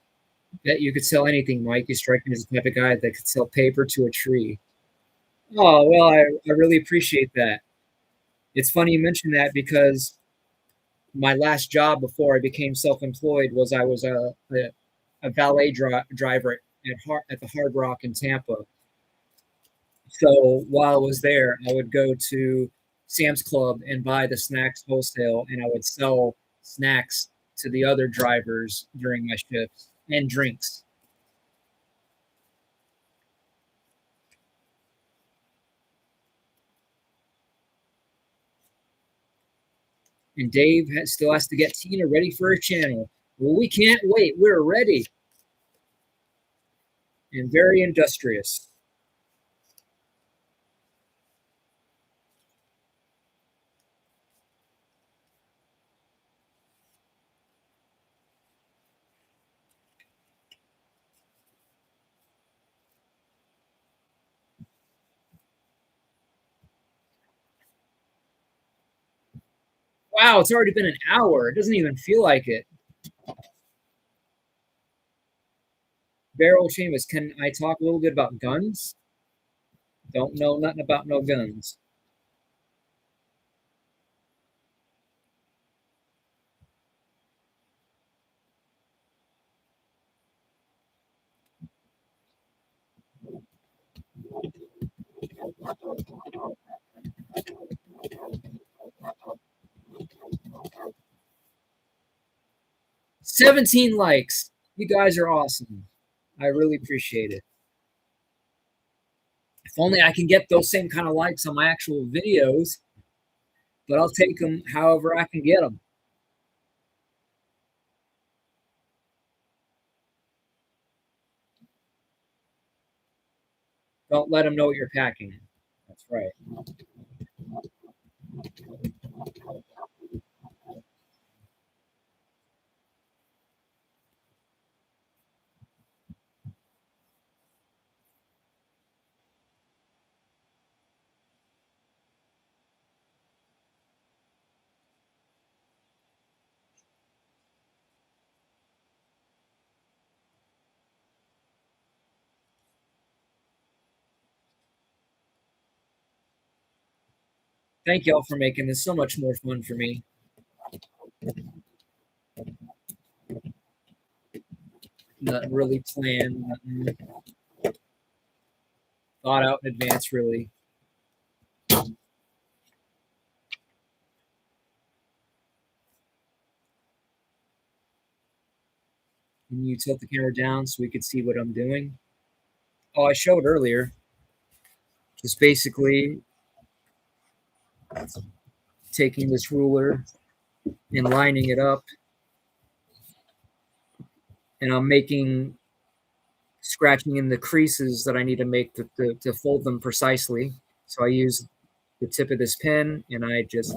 bet you could sell anything, Mike. You strike me as the type of guy that could sell paper to a tree. Oh, well, I really appreciate that. It's funny you mentioned that because my last job before I became self-employed was I was a valet driver at the Hard Rock in Tampa. So while I was there, I would go to Sam's Club and buy the snacks wholesale, and I would sell snacks to the other drivers during my shifts and drinks. And still has to get Tina ready for her channel. Well, we can't wait. We're ready and very industrious. Wow, it's already been an hour. It doesn't even feel like it. Barrel Chambers, can I talk a little bit about guns? Don't know nothing about no guns. 17 likes. You guys are awesome. I really appreciate it. If only I can get those same kind of likes on my actual videos, but I'll take them however I can get them. Don't let them know what you're packing. That's right. Thank y'all for making this so much more fun for me. Nothing really planned, nothing thought out in advance, really. Can you tilt the camera down so we could see what I'm doing? Oh, I showed earlier. Just basically taking this ruler and lining it up, and I'm making scratching in the creases that I need to make to fold them precisely. So I use the tip of this pen and I just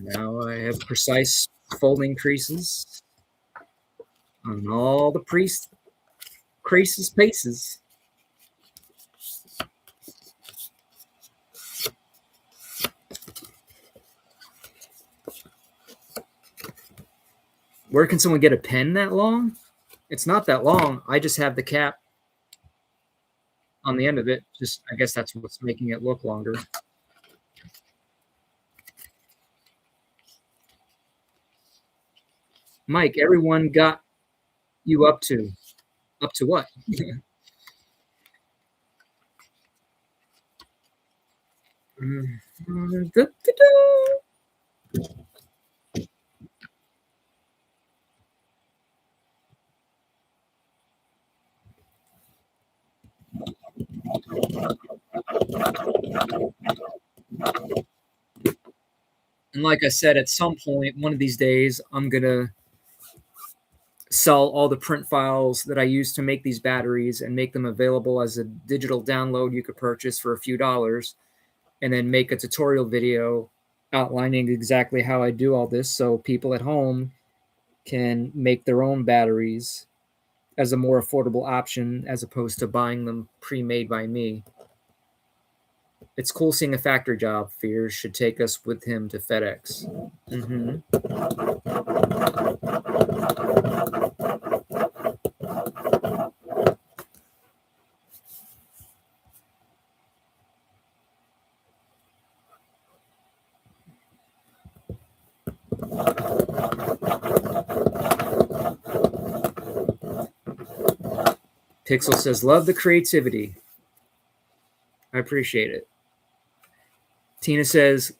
now I have precise folding creases on all the creases paces. Where can someone get a pen that long? It's not that long. I just have the cap on the end of it. Just I guess that's what's making it look longer. Mike, everyone got you up to what? And like I said, at some point, one of these days, I'm gonna sell all the print files that I used to make these batteries and make them available as a digital download you could purchase for a few dollars, and then make a tutorial video outlining exactly how I do all this so people at home can make their own batteries as a more affordable option as opposed to buying them pre-made by me. It's cool seeing a factory job. Fears should take us with him to FedEx. Mm-hmm. Pixel says, love the creativity. I appreciate it. Tina says,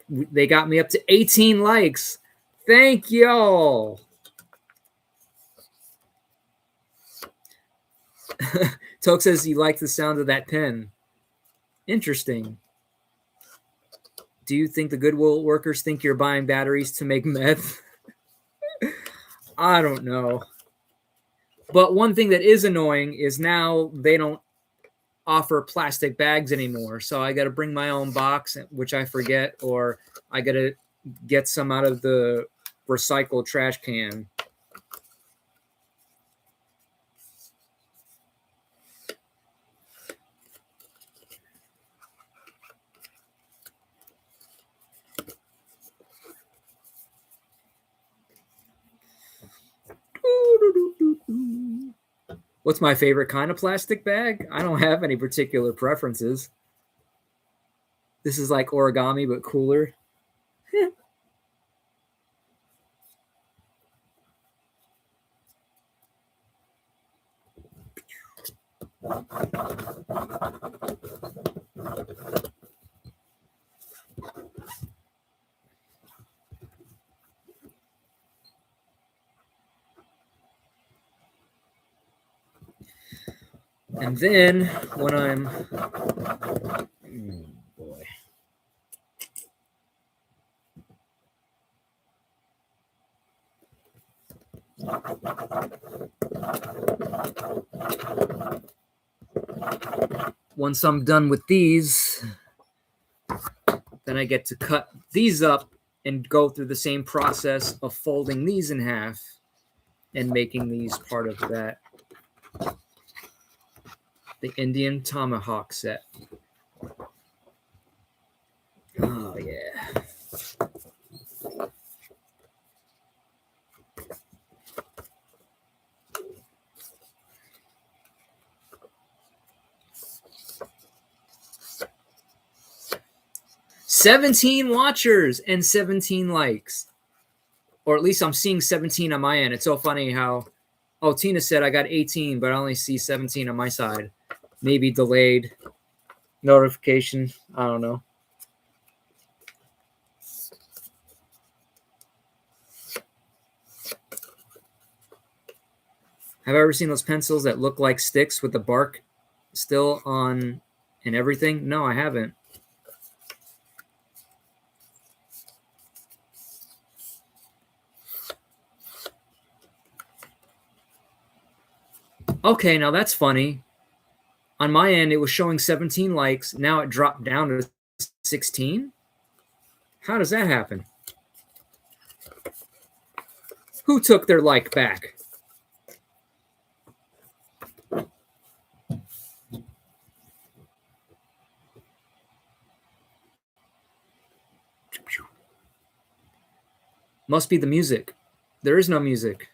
they got me up to 18 likes. Thank y'all. Toke says you like the sound of that pen. Interesting. Do you think the Goodwill workers think you're buying batteries to make meth? I don't know. But one thing that is annoying is now they don't offer plastic bags anymore. So I got to bring my own box, which I forget, or I got to get some out of the recycled trash can. What's my favorite kind of plastic bag? I don't have any particular preferences. This is like origami, but cooler. And then when I'm, boy. Once I'm done with these, then I get to cut these up and go through the same process of folding these in half and making these part of that. The Indian tomahawk set. Oh, yeah. "17 watchers and 17 likes." Or at least I'm seeing 17 on my end. It's so funny how, oh, Tina said I got 18, but I only see 17 on my side. Maybe delayed notification. I don't know. Have I ever seen those pencils that look like sticks with the bark still on and everything? No, I haven't. Okay, now that's funny. On my end, it was showing 17 likes. Now it dropped down to 16. How does that happen? Who took their like back? Must be the music. There is no music.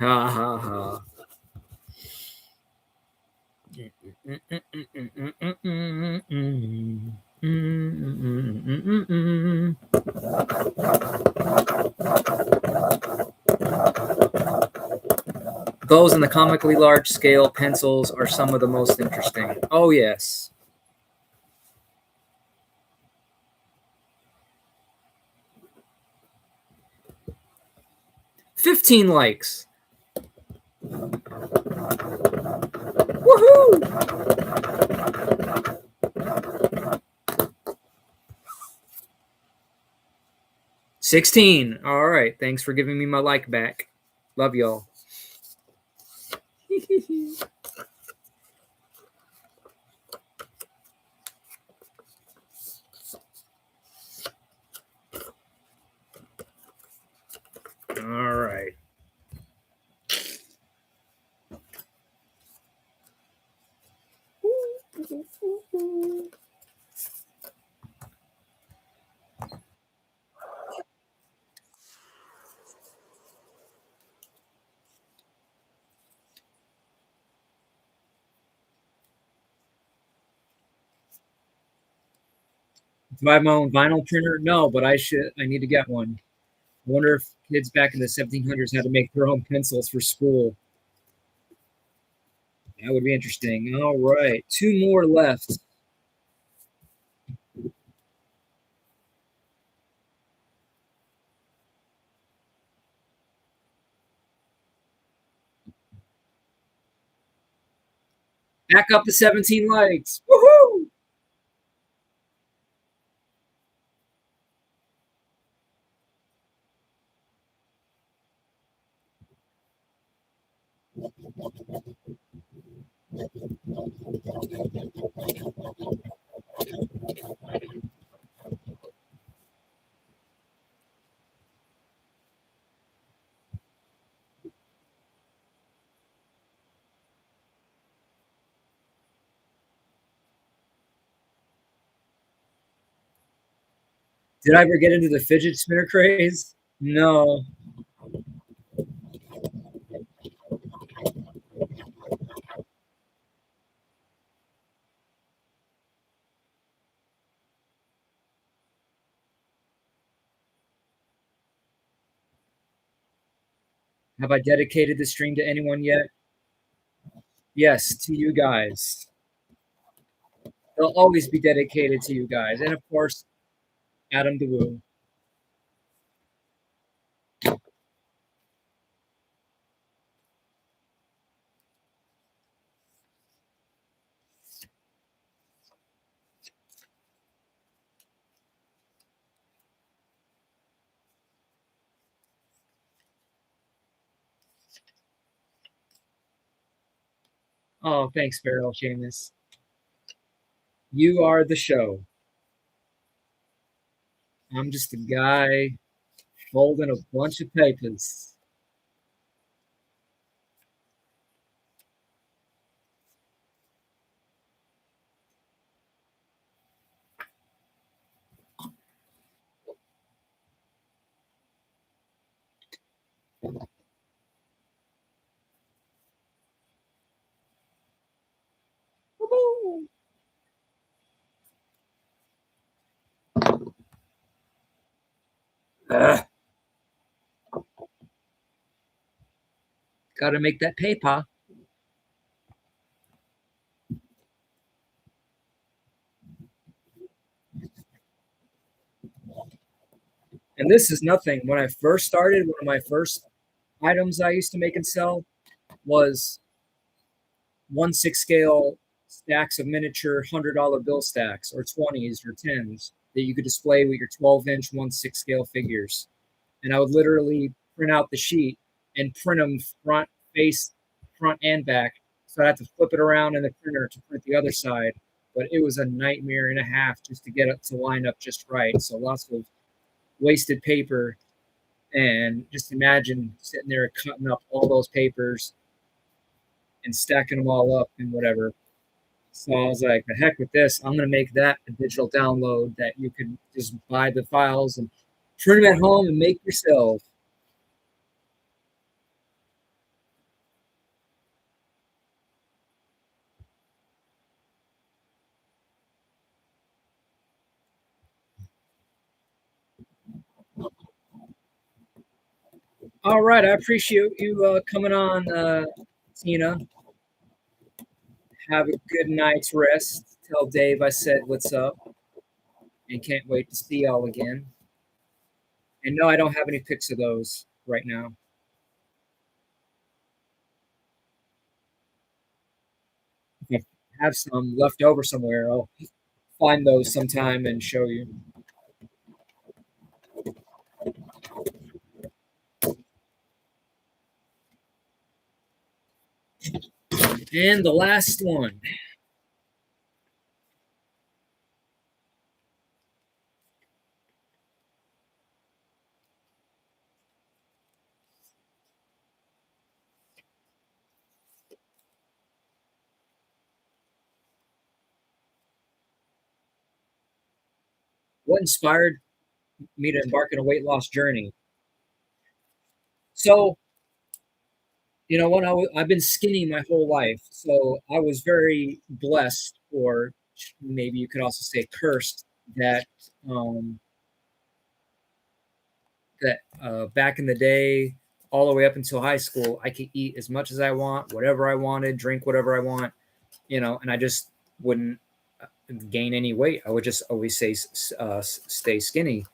Ha ha ha. Those in the comically large scale pencils are some of the most interesting. Oh, yes. 15 likes. Woohoo! 16. All right. Thanks for giving me my like back. Love y'all. All right. Do I have my own vinyl printer? No, but I should. I need to get one. I wonder if kids back in the 1700s had to make their own pencils for school. That would be interesting. All right. Two more left. Back up to 17 likes. Woohoo! Did I ever get into the fidget spinner craze? No. Have I dedicated the stream to anyone yet? Yes, to you guys. They'll always be dedicated to you guys. And of course, Adam DeWoo. Oh, thanks, Farrell Seamus. You are the show. I'm just a guy folding a bunch of papers. Ugh, gotta make that paper. And this is nothing. When I first started, one of my first items I used to make and sell was 1/6 scale stacks of miniature $100 bill stacks or 20s or 10s that you could display with your 12-inch 1/6 scale figures. And I would literally print out the sheet and print them front and back. So I had to flip it around in the printer to print the other side. But it was a nightmare and a half just to get it to line up just right. So lots of wasted paper. And just imagine sitting there cutting up all those papers and stacking them all up and whatever. So I was like, the heck with this. I'm going to make that a digital download that you can just buy the files and print them at home and make yourself. All right, I appreciate you coming on, Tina. Have a good night's rest. Tell Dave I said what's up and can't wait to see y'all again. And no, I don't have any pics of those right now. If I have some left over somewhere, I'll find those sometime and show you. And the last one. What inspired me to embark on a weight loss journey? So, when I've been skinny my whole life, so I was very blessed, or maybe you could also say cursed, that um, back in the day, all the way up until high school, I could eat as much as I want, whatever I wanted, drink whatever I want, and I just wouldn't gain any weight. I would just always stay skinny.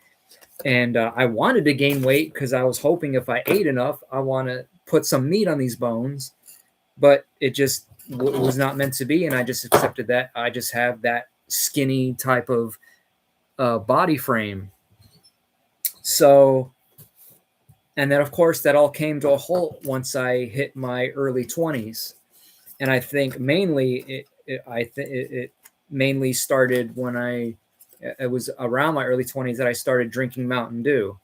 And I wanted to gain weight because I was hoping if I ate enough, I want to put some meat on these bones. But it just was not meant to be. And I just accepted that. I just have that skinny type of body frame. So, and then of course, that all came to a halt once I hit my early 20s. And I think mainly it mainly started when it was around my early 20s that I started drinking Mountain Dew.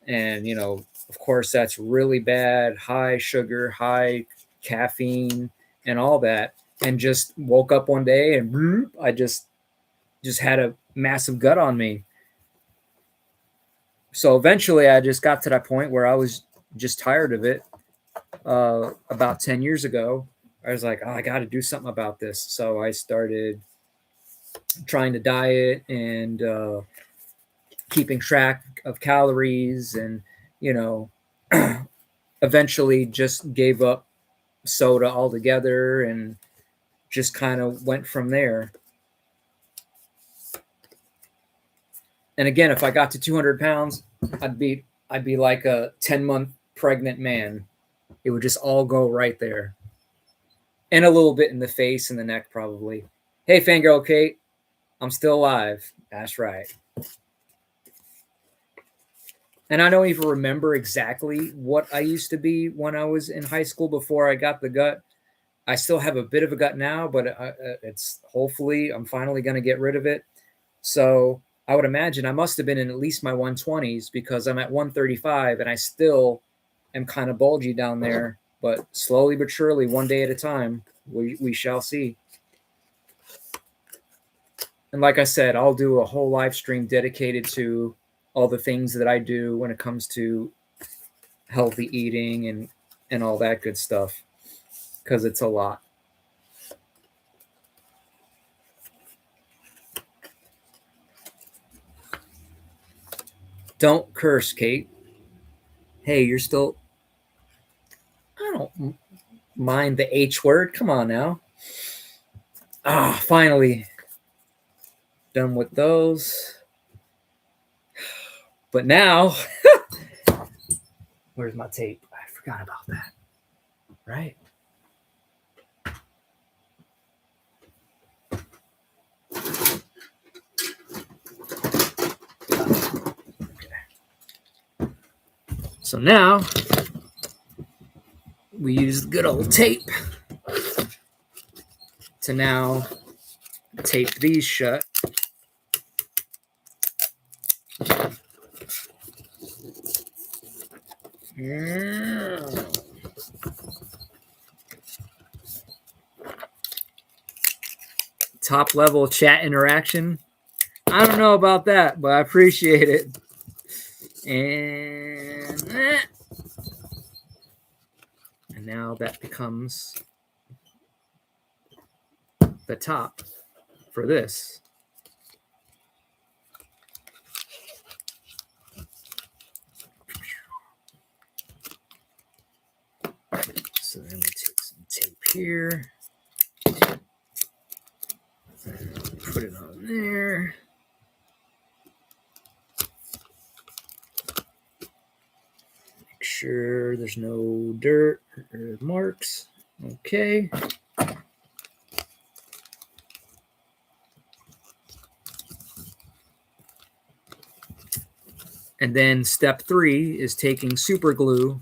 And of course that's really bad, high sugar, high caffeine and all that. And just woke up one day and I just had a massive gut on me. So eventually I just got to that point where I was just tired of it. About 10 years ago, I was like, oh, I got to do something about this. So I started trying to diet and keeping track of calories, and you know eventually just gave up soda altogether and just kind of went from there. And again, if I got to 200 pounds, I'd be like a 10-month pregnant man. It would just all go right there, and a little bit in the face and the neck probably. Hey, fangirl Kate, I'm still alive. That's right. And I don't even remember exactly what I used to be when I was in high school before I got the gut. I still have a bit of a gut now, but it's hopefully I'm finally going to get rid of it. So I would imagine I must have been in at least my 120s because I'm at 135 and I still am kind of bulgy down there. But slowly but surely, one day at a time, we shall see. And like I said, I'll do a whole live stream dedicated to all the things that I do when it comes to healthy eating and all that good stuff, because it's a lot. Don't curse, Kate. Hey, you're still. I don't mind the H word. Come on now. Ah, finally done with those. But now, where's my tape? I forgot about that. Right. So now we use the good old tape to now tape these shut. Top level chat interaction. I don't know about that, but I appreciate it. And now that becomes the top for this. here. Put it on there. Make sure there's no dirt or marks. Okay. And then step 3 is taking super glue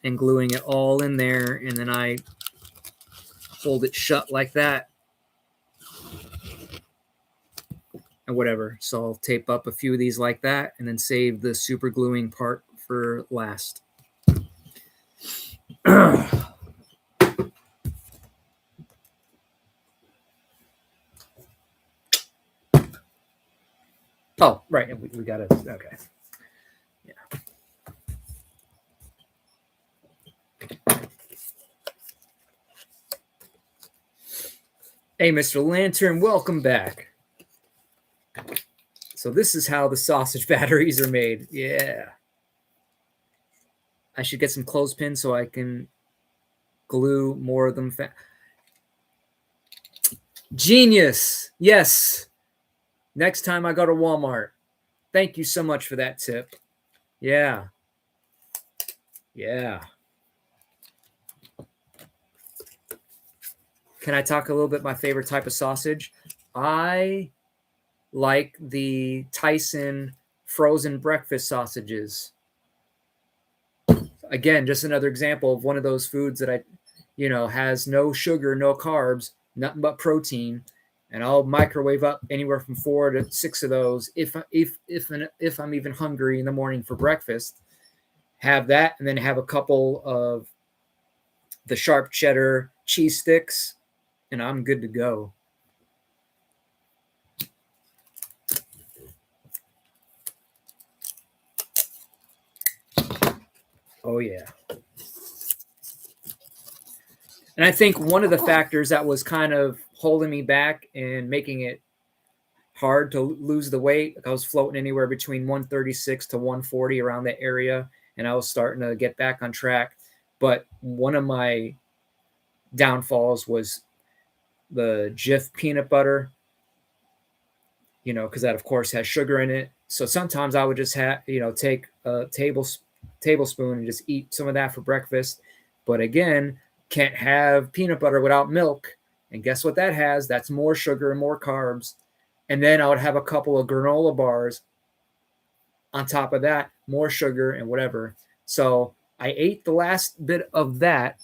and gluing it all in there, and then I hold it shut like that. And whatever. So I'll tape up a few of these like that and then save the super gluing part for last. Oh, right. We got it. Okay. Yeah. Hey, Mr. Lantern, welcome back. So this is how the sausage batteries are made. Yeah. I should get some clothespins so I can glue more of them. Genius. Yes. Next time I go to Walmart. Thank you so much for that tip. Yeah. Yeah. Can I talk a little bit my favorite type of sausage? I like the Tyson frozen breakfast sausages. Again, just another example of one of those foods that has no sugar, no carbs, nothing but protein, and I'll microwave up anywhere from 4 to 6 of those if I'm even hungry in the morning for breakfast. Have that, and then have a couple of the sharp cheddar cheese sticks, and I'm good to go. Oh, yeah. And I think one of the factors that was kind of holding me back and making it hard to lose the weight, I was floating anywhere between 136 to 140 around that area, and I was starting to get back on track. But one of my downfalls was the Jif peanut butter, because that, of course, has sugar in it. So sometimes I would just take a tablespoon and just eat some of that for breakfast. But again, can't have peanut butter without milk. And guess what that has? That's more sugar and more carbs. And then I would have a couple of granola bars on top of that, more sugar and whatever. So I ate the last bit of that.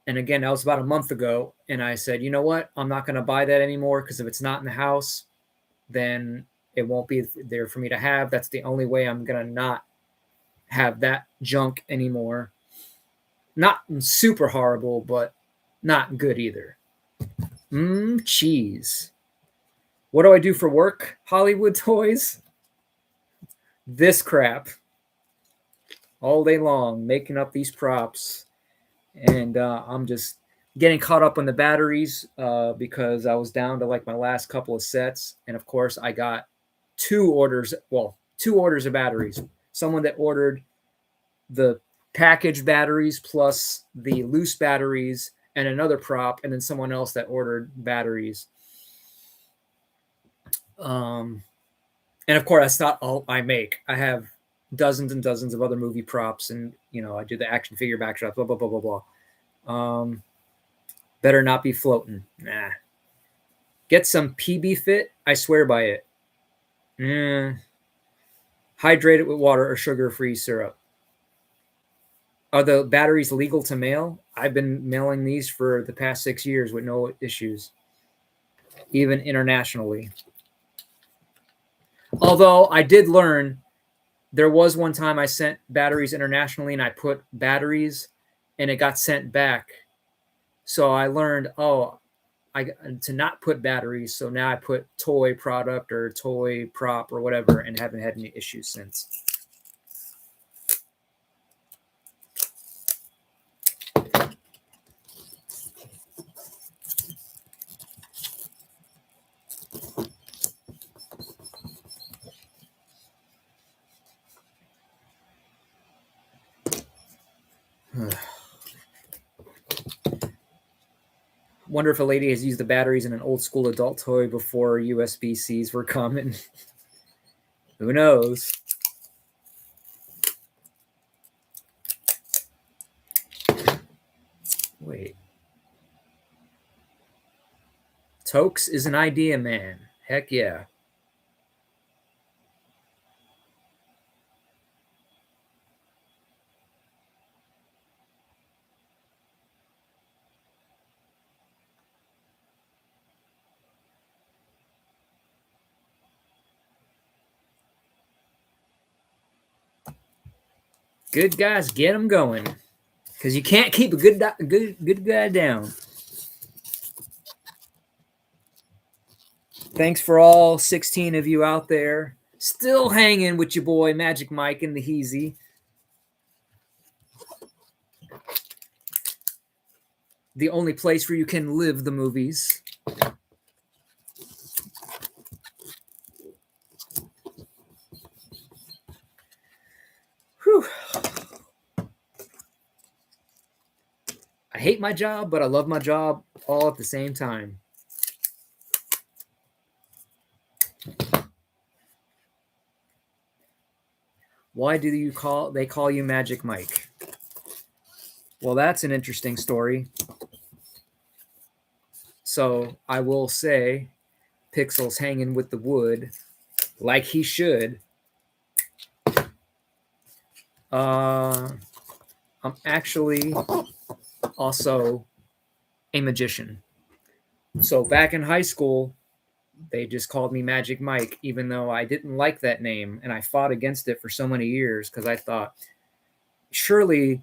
And again, that was about a month ago. And I said, you know what? I'm not going to buy that anymore, because if it's not in the house, then it won't be there for me to have. That's the only way I'm going to not have that junk anymore. Not super horrible, but not good either. Cheese. What do I do for work? Hollywood Toys. This crap. All day long, making up these props. And I'm just getting caught up on the batteries because I was down to like my last couple of sets. And of course, I got two orders of batteries. Someone that ordered the packaged batteries plus the loose batteries and another prop, and then someone else that ordered batteries. And of course, that's not all I make. I have dozens and dozens of other movie props, and I do the action figure backdrops, blah blah blah blah blah. Better not be floating. Nah. Get some PB Fit. I swear by it. Hydrate it with water or sugar-free syrup. Are the batteries legal to mail? I've been mailing these for the past 6 years with no issues, even internationally. Although I did learn, there was one time I sent batteries internationally and I put batteries and it got sent back. So I learned, to not put batteries. So now I put toy product or toy prop or whatever, and haven't had any issues since. Wonder if a lady has used the batteries in an old school adult toy before USB-Cs were common. Who knows? Wait. Tokes is an idea man. Heck yeah. Good guys, get them going. Because you can't keep a good guy down. Thanks for all 16 of you out there still hanging with your boy Magic Mike and the Heezy. The only place where you can live the movies. Whew. I hate my job, but I love my job all at the same time. Why do they call you Magic Mike? Well, that's an interesting story. So I will say Pixel's hanging with the wood like he should. I'm actually also a magician. So back in high school, they just called me Magic Mike, even though I didn't like that name. And I fought against it for so many years because I thought, surely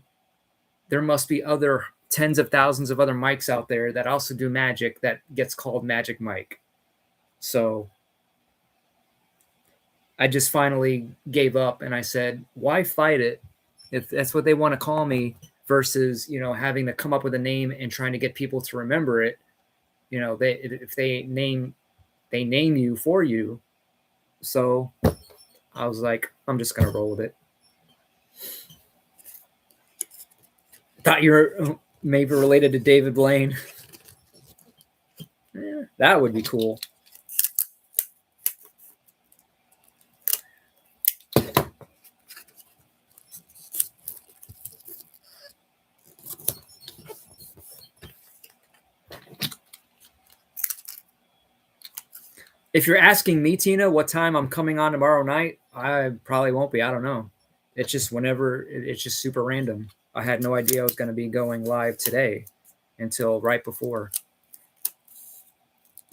there must be other tens of thousands of other Mikes out there that also do magic that gets called Magic Mike. So I just finally gave up and I said, why fight it if that's what they want to call me versus, having to come up with a name and trying to get people to remember it. If they name you for you. So I was like, I'm just going to roll with it. Thought you were maybe related to David Blaine. Yeah, that would be cool. If you're asking me, Tina, what time I'm coming on tomorrow night, I probably won't be. I don't know. It's just whenever. It's just super random. I had no idea I was going to be going live today until right before.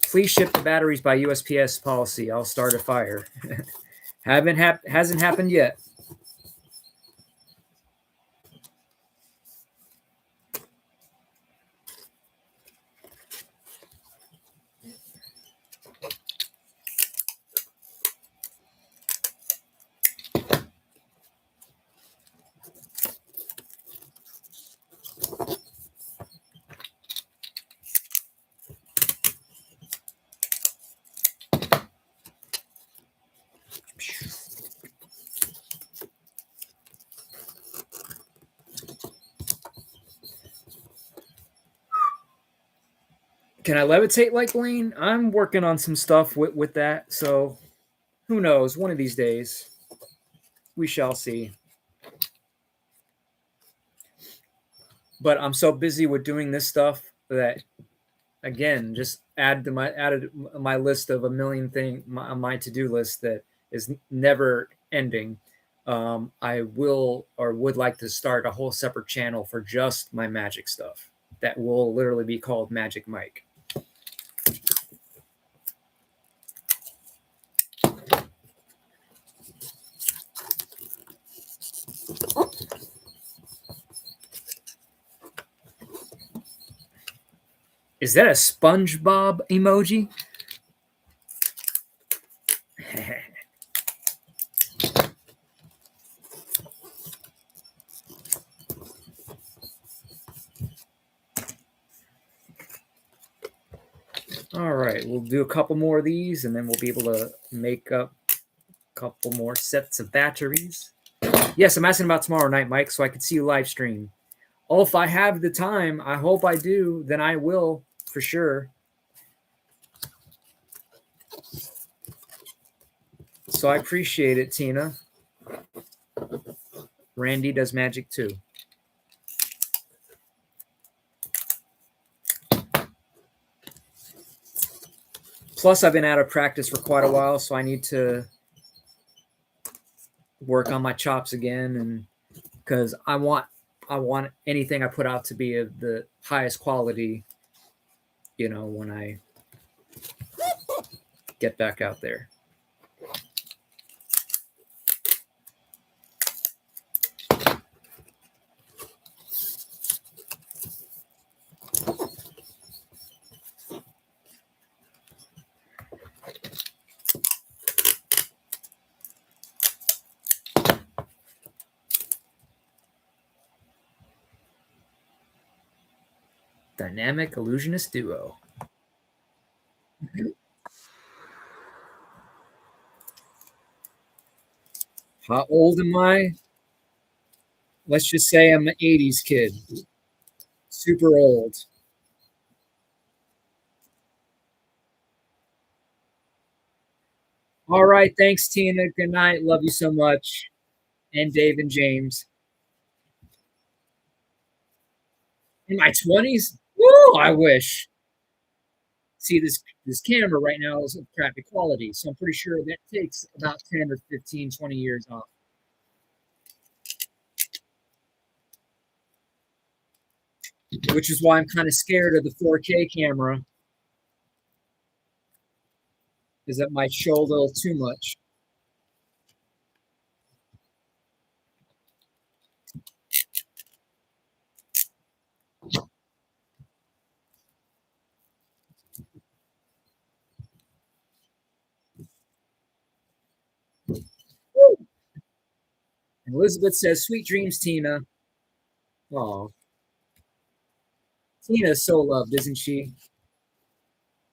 Please ship the batteries by USPS policy. I'll start a fire. Hasn't happened yet. Can I levitate like Blaine? I'm working on some stuff with that, so who knows? One of these days, we shall see. But I'm so busy with doing this stuff that, again, just added my list of a million things, my to-do list that is never ending. I will or would like to start a whole separate channel for just my magic stuff that will literally be called Magic Mike. Is that a SpongeBob emoji? All right, we'll do a couple more of these, and then we'll be able to make up a couple more sets of batteries. Yes, I'm asking about tomorrow night, Mike, so I can see you live stream. Oh, if I have the time, I hope I do, then I will for sure. So I appreciate it, Tina. Randy does magic too. Plus, I've been out of practice for quite a while, so I need to work on my chops again, and because I want anything I put out to be of the highest quality. You know, when I get back out there. Dynamic illusionist duo. How old am I? Let's just say I'm an 80s kid. Super old. All right. Thanks, Tina. Good night. Love you so much. And Dave and James. In my 20s? Woo, I wish. See, this camera right now is of crappy quality, so I'm pretty sure that takes about 10 or 15, 20 years off. Which is why I'm kind of scared of the 4K camera, is that might show a little too much. Woo. And Elizabeth says, "Sweet dreams, Tina." Oh, Tina's so loved, isn't she?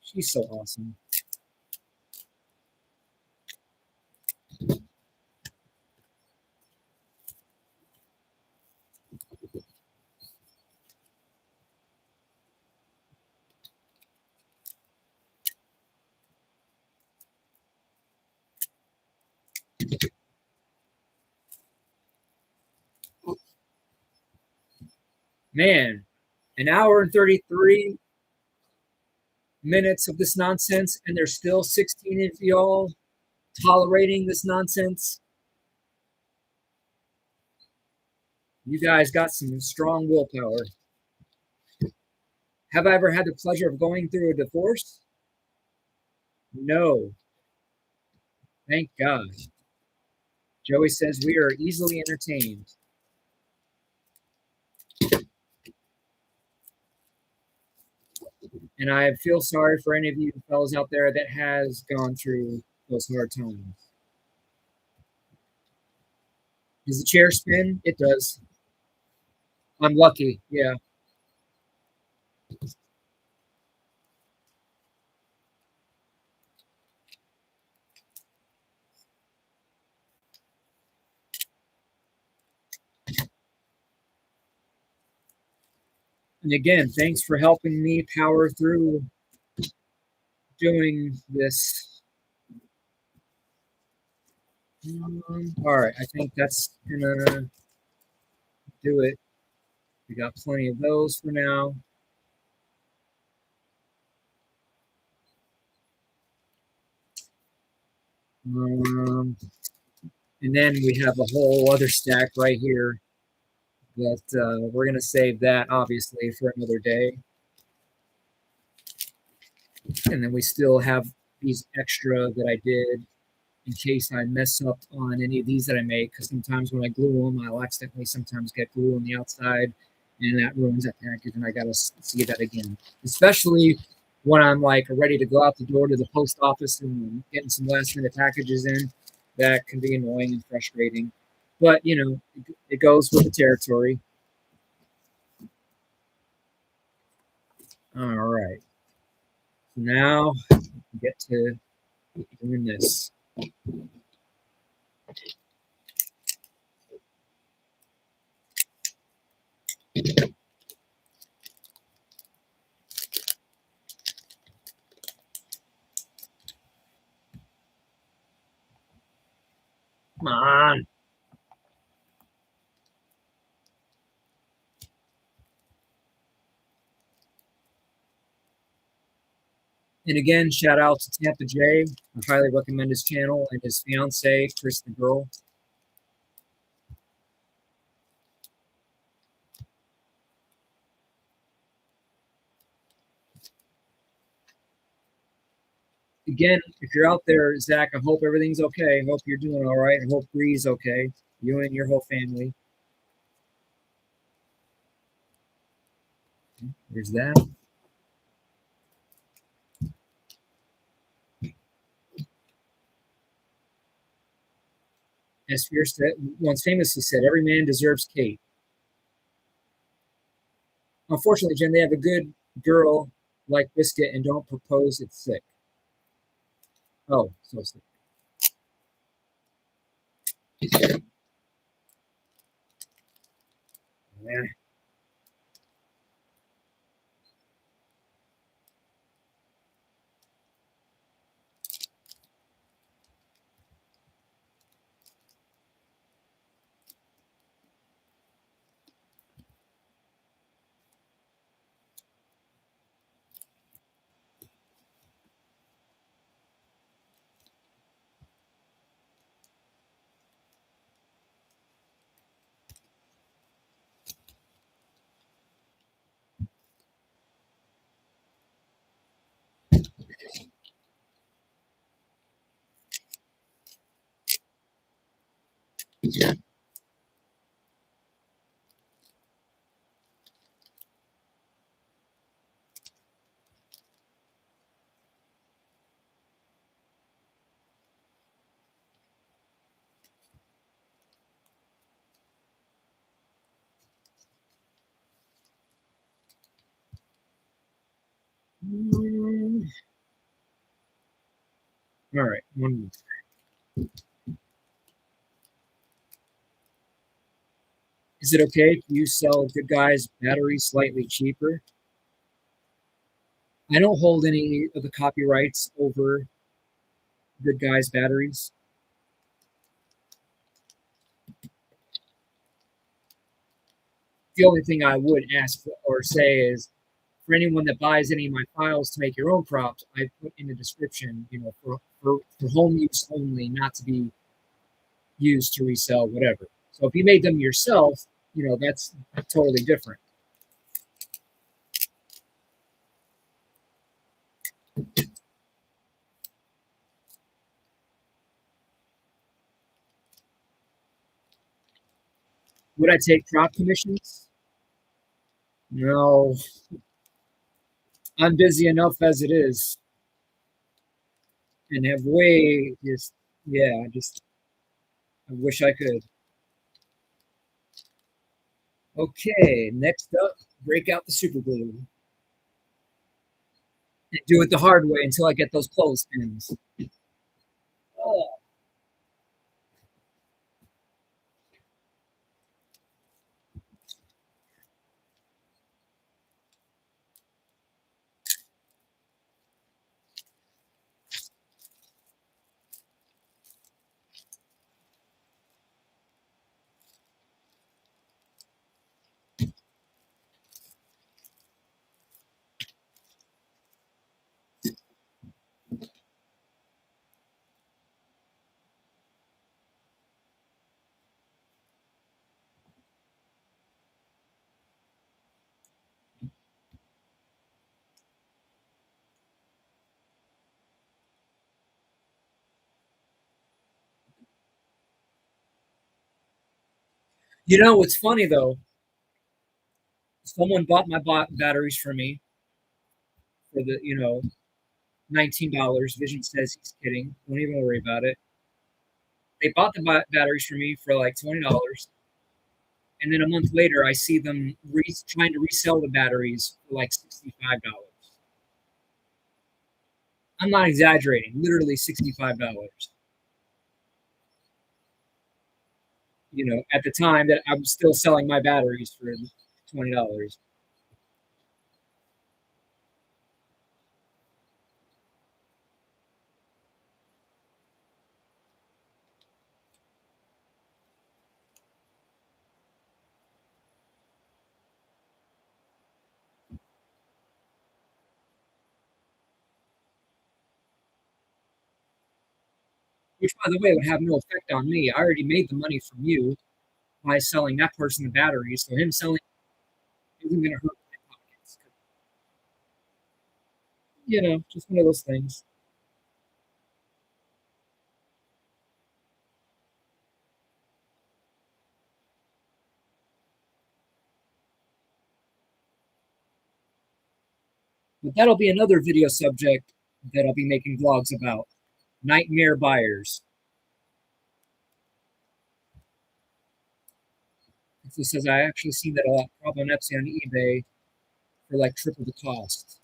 She's so awesome. Man, an hour and 33 minutes of this nonsense, and there's still 16 of y'all tolerating this nonsense. You guys got some strong willpower. Have I ever had the pleasure of going through a divorce? No. Thank God. Joey says we are easily entertained. And I feel sorry for any of you fellows out there that has gone through those hard times. Does the chair spin? It does. I'm lucky. Yeah. And again, thanks for helping me power through doing this. All right, I think that's gonna do it. We got plenty of those for now. Um, and then we have a whole other stack right here that we're gonna save that obviously for another day. And then we still have these extra that I did in case I mess up on any of these that I make, because sometimes when I glue them, I'll accidentally sometimes get glue on the outside, and that ruins that package, and I gotta see that again. Especially when I'm like ready to go out the door to the post office and getting some last minute packages in, that can be annoying and frustrating. But you know, it goes with the territory. All right. So now we get to doing this. Come on. And again, shout out to Tampa J. I highly recommend his channel and his fiance, Chris the Girl. Again, if you're out there, Zach, I hope everything's okay. I hope you're doing all right. I hope Bree's okay. You and your whole family. There's that. As Fierce said, once famously said, every man deserves Kate. Unfortunately, Jen, they have a good girl like Biscuit and don't propose it's sick. Oh, so sick. Yeah. All right. Is it okay if you sell Good Guys batteries slightly cheaper? I don't hold any of the copyrights over Good Guys batteries. The only thing I would ask or say is for anyone that buys any of my files to make your own props, I put in the description, for home use only, not to be used to resell, whatever. So if you made them yourself, that's totally different. Would I take prop commissions? No, I'm busy enough as it is and have way just, yeah, just, I wish I could. Okay, next up, break out the super glue and do it the hard way until I get those clothespins. Oh, what's funny though? Someone bought my batteries for me for the, $19. Vision says he's kidding. Don't even worry about it. They bought the batteries for me for like $20. And then a month later, I see them trying to resell the batteries for like $65. I'm not exaggerating, literally $65. At the time that I was still selling my batteries for $20. which, by the way, would have no effect on me. I already made the money from you by selling that person the batteries, so him selling isn't going to hurt my pockets. Just one of those things. But that'll be another video subject that I'll be making vlogs about. Nightmare buyers. It says I actually see that a lot, probably on Etsy and eBay for like triple the cost.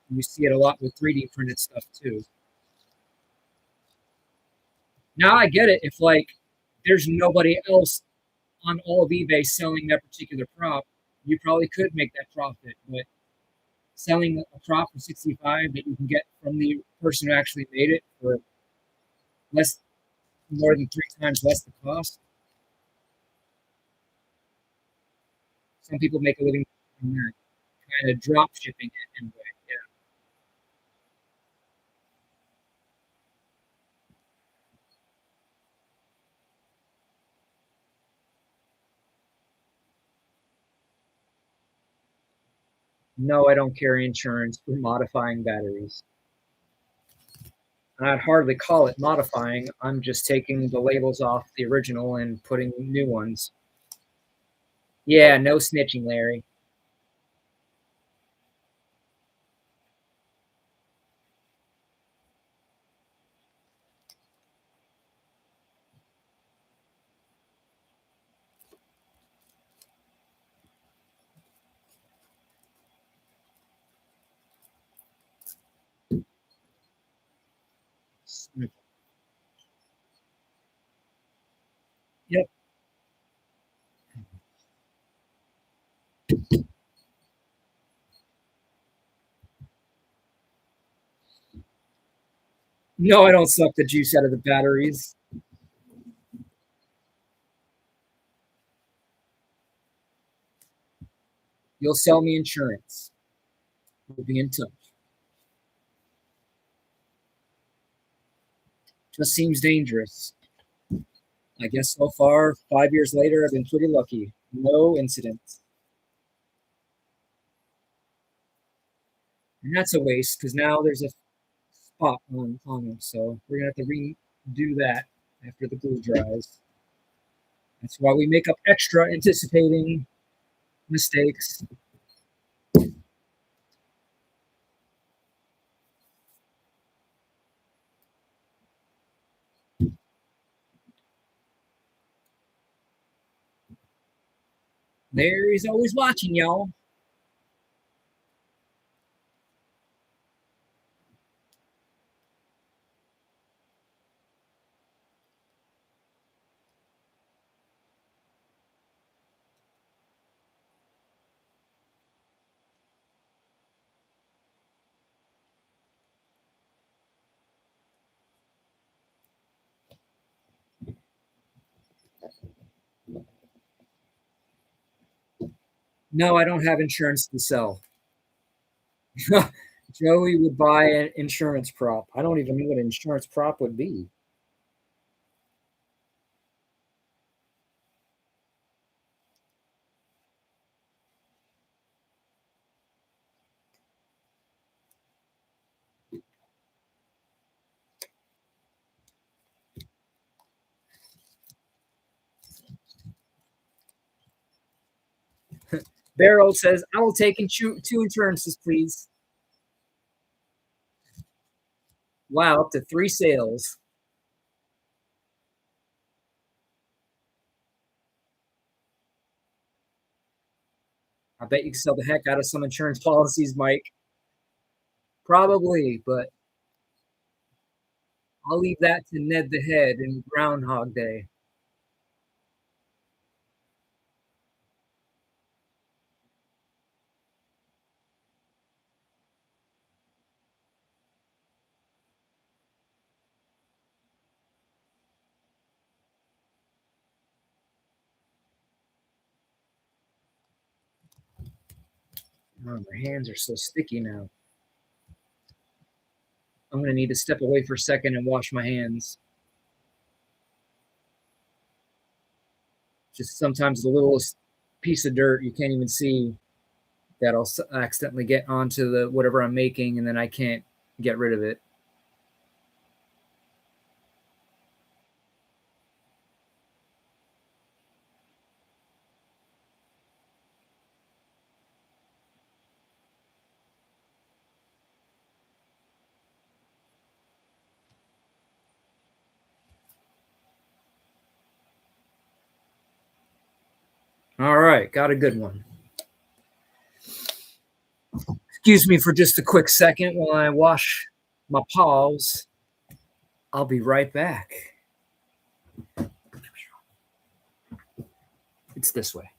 And you see it a lot with 3D printed stuff too. Now I get it. If like there's nobody else on all of eBay selling that particular prop, you probably could make that profit. But selling a prop for 65 that you can get from the person who actually made it for less, more than 3 times less the cost. Some people make a living from that, kind of drop shipping it in a way. Yeah. No, I don't carry insurance for modifying batteries. And I'd hardly call it modifying. I'm just taking the labels off the original and putting new ones. Yeah, no snitching, Larry. Yep. No, I don't suck the juice out of the batteries. You'll sell me insurance. We'll be in touch. Just seems dangerous. I guess so far, 5 years later, I've been pretty lucky. No incidents. And that's a waste because now there's a spot on them. So we're going to have to redo that after the glue dries. That's why we make up extra anticipating mistakes. There he's always watching, y'all. No, I don't have insurance to sell. Joey would buy an insurance prop. I don't even know what an insurance prop would be. Beryl says, I will take two insurances, please. Wow, up to 3 sales. I bet you can sell the heck out of some insurance policies, Mike. Probably, but I'll leave that to Ned the Head and Groundhog Day. Oh, my hands are so sticky now. I'm going to need to step away for a second and wash my hands. Just sometimes the littlest piece of dirt you can't even see that I'll accidentally get onto the whatever I'm making, and then I can't get rid of it. All right, got a good one. Excuse me for just a quick second while I wash my paws. I'll be right back. It's this way.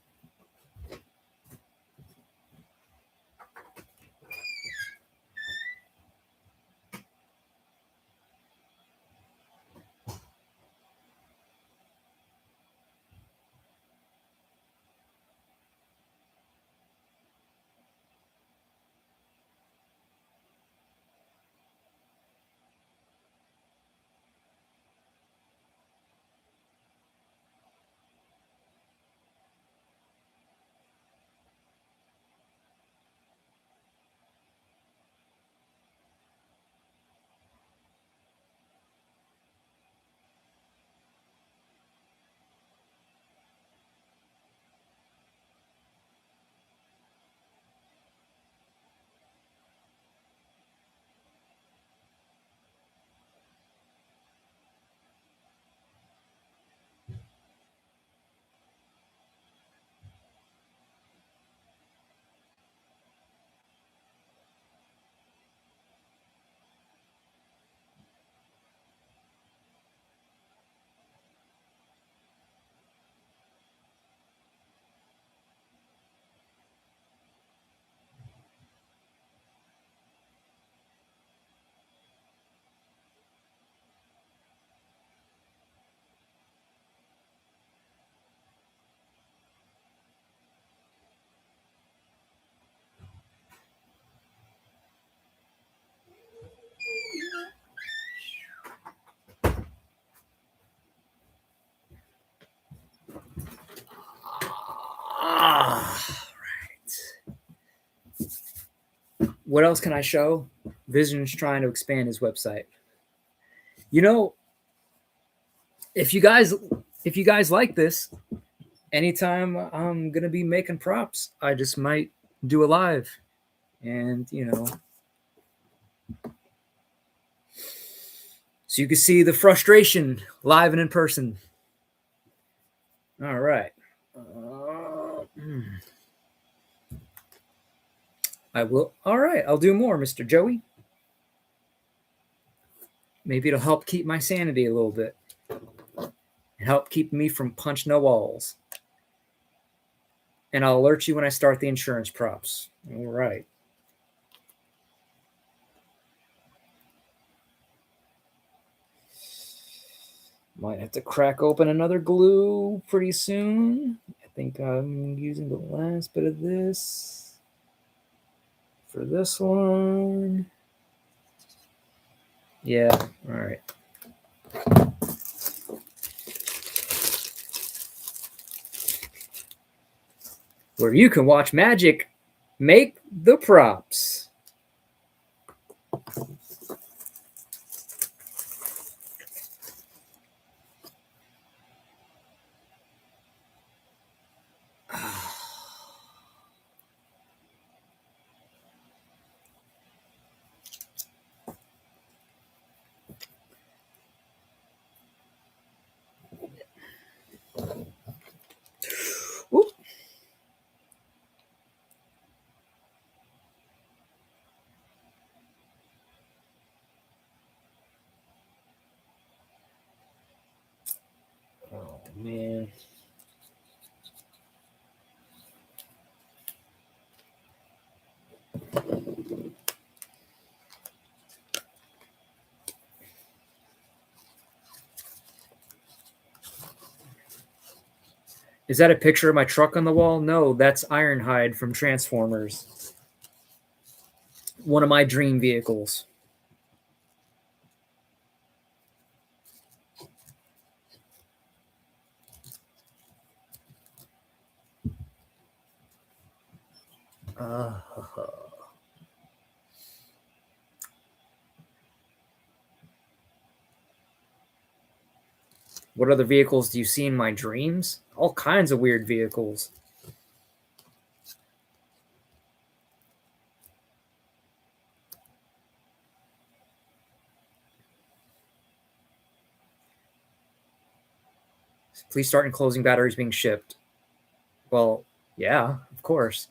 What else can I show? Vision's trying to expand his website. You know, if you guys like this, anytime I'm gonna be making props, I just might do a live, and so you can see the frustration live and in person. All right. I will. All right, I'll do more, Mr. Joey. Maybe it'll help keep my sanity a little bit and help keep me from punch no walls. And I'll alert you when I start the insurance props. All right. Might have to crack open another glue pretty soon. I think I'm using the last bit of this for this one. Yeah, all right. Where you can watch magic make the props. Ooh. Oh, man. Is that a picture of my truck on the wall? No, that's Ironhide from Transformers. One of my dream vehicles. Uh, what other vehicles do you see in my dreams? All kinds of weird vehicles. Please start enclosing batteries being shipped. Well, yeah, of course.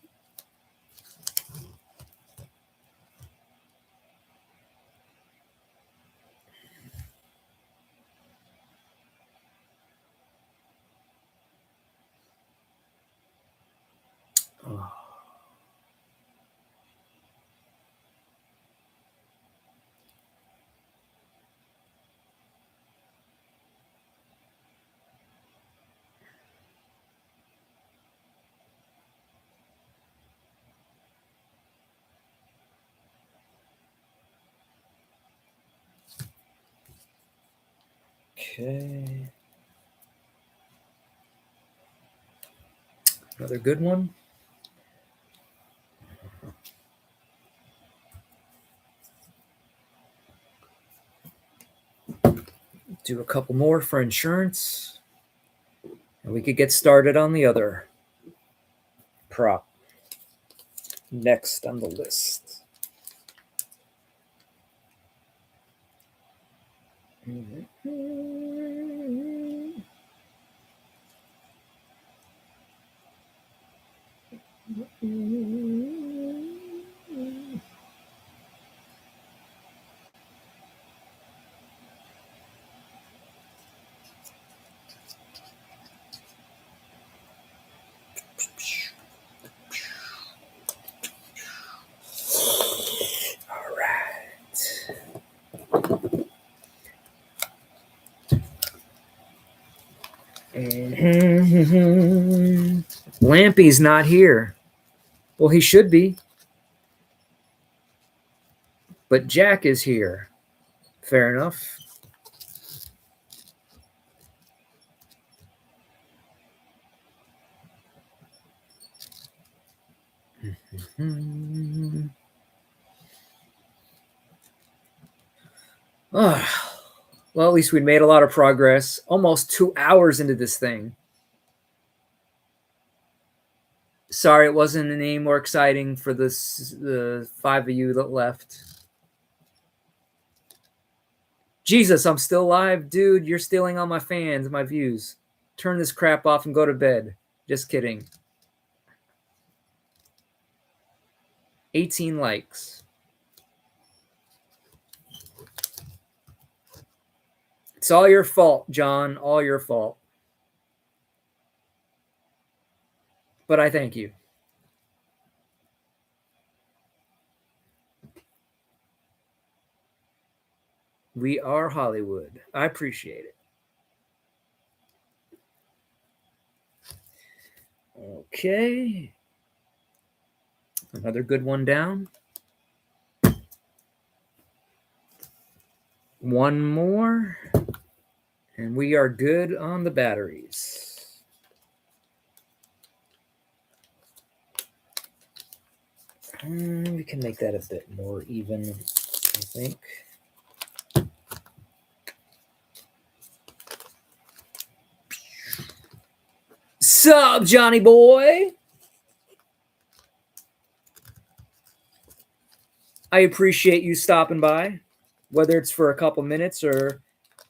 Oh. Okay. Another good one. Do a couple more for insurance. And we could get started on the other prop. Next on the list. All right. Lampy's not here. Well, he should be. But Jack is here. Fair enough. Oh, well, at least we made a lot of progress. Almost 2 hours into this thing. Sorry, it wasn't any more exciting for the 5 of you that left. Jesus, I'm still live. Dude, you're stealing all my fans, my views. Turn this crap off and go to bed. Just kidding. 18 likes. It's all your fault, John. All your fault. But I thank you. We are Hollywood. I appreciate it. Okay. Another good one down. One more. And we are good on the batteries. We can make that a bit more even, I think. Sup, Johnny boy? I appreciate you stopping by, whether it's for a couple minutes or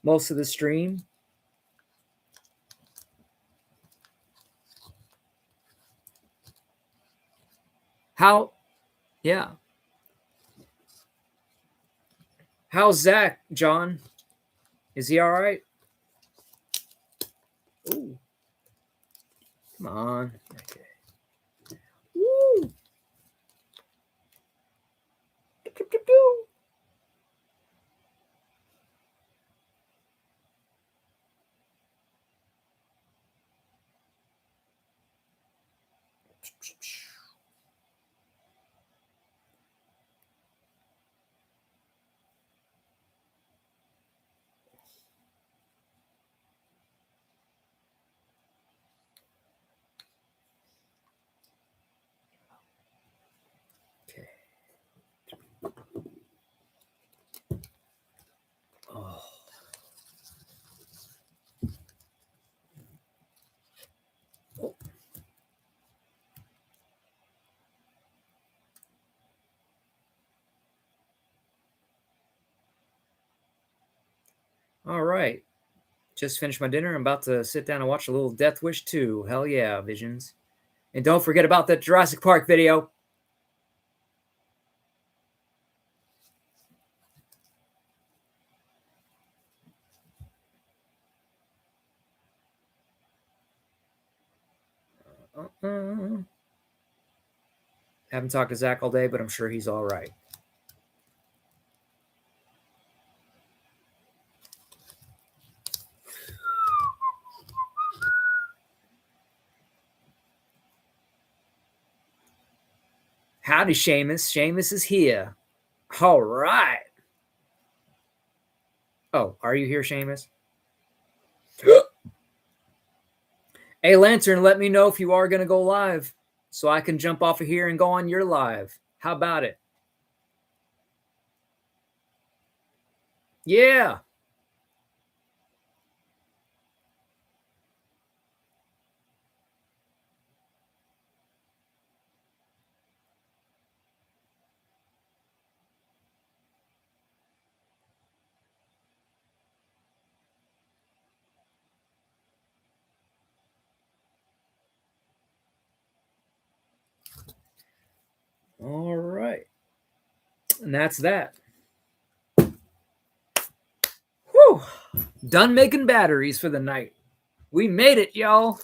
most of the stream. How? Yeah. How's Zach, John? Is he all right? Ooh. Come on. Okay. Woo. All right. Just finished my dinner. I'm about to sit down and watch a little Death Wish 2. Hell yeah, Visions. And don't forget about that Jurassic Park video. Haven't talked to Zach all day, but I'm sure he's all right. Howdy, Seamus. Seamus is here. All right. Oh, are you here, Seamus? Hey, Lantern, let me know if you are going to go live so I can jump off of here and go on your live. How about it? Yeah. All right. And that's that. Whew. Done making batteries for the night. We made it, y'all.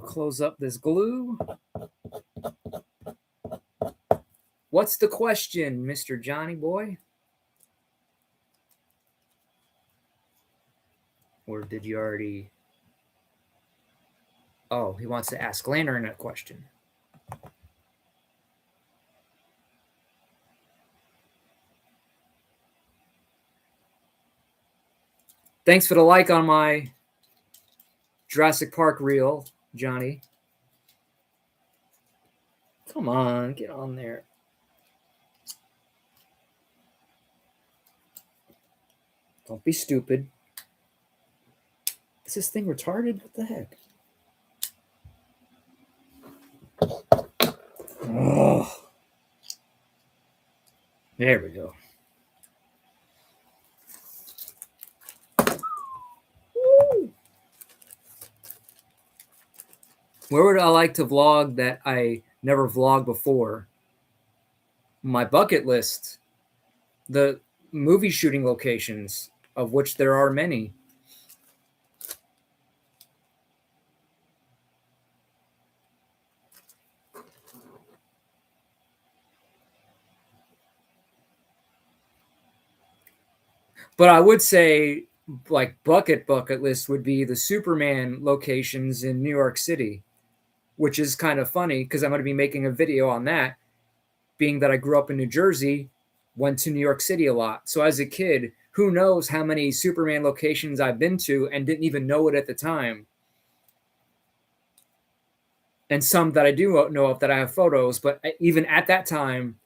Close up this glue. What's the question, Mr. Johnny Boy? Or did you already... Oh, he wants to ask Lantern a question. Thanks for the like on my Jurassic Park reel, Johnny. Come on, get on there. Don't be stupid. Is this thing retarded? What the heck? Oh. There we go. Woo. Where would I like to vlog that I never vlogged before? My bucket list. The movie shooting locations, of which there are many. But I would say, like, bucket list would be the Superman locations in New York City, which is kind of funny because I'm going to be making a video on that, being that I grew up in New Jersey, went to New York City a lot. So as a kid, who knows how many Superman locations I've been to and didn't even know it at the time. And some that I do know of that I have photos, but even at that time,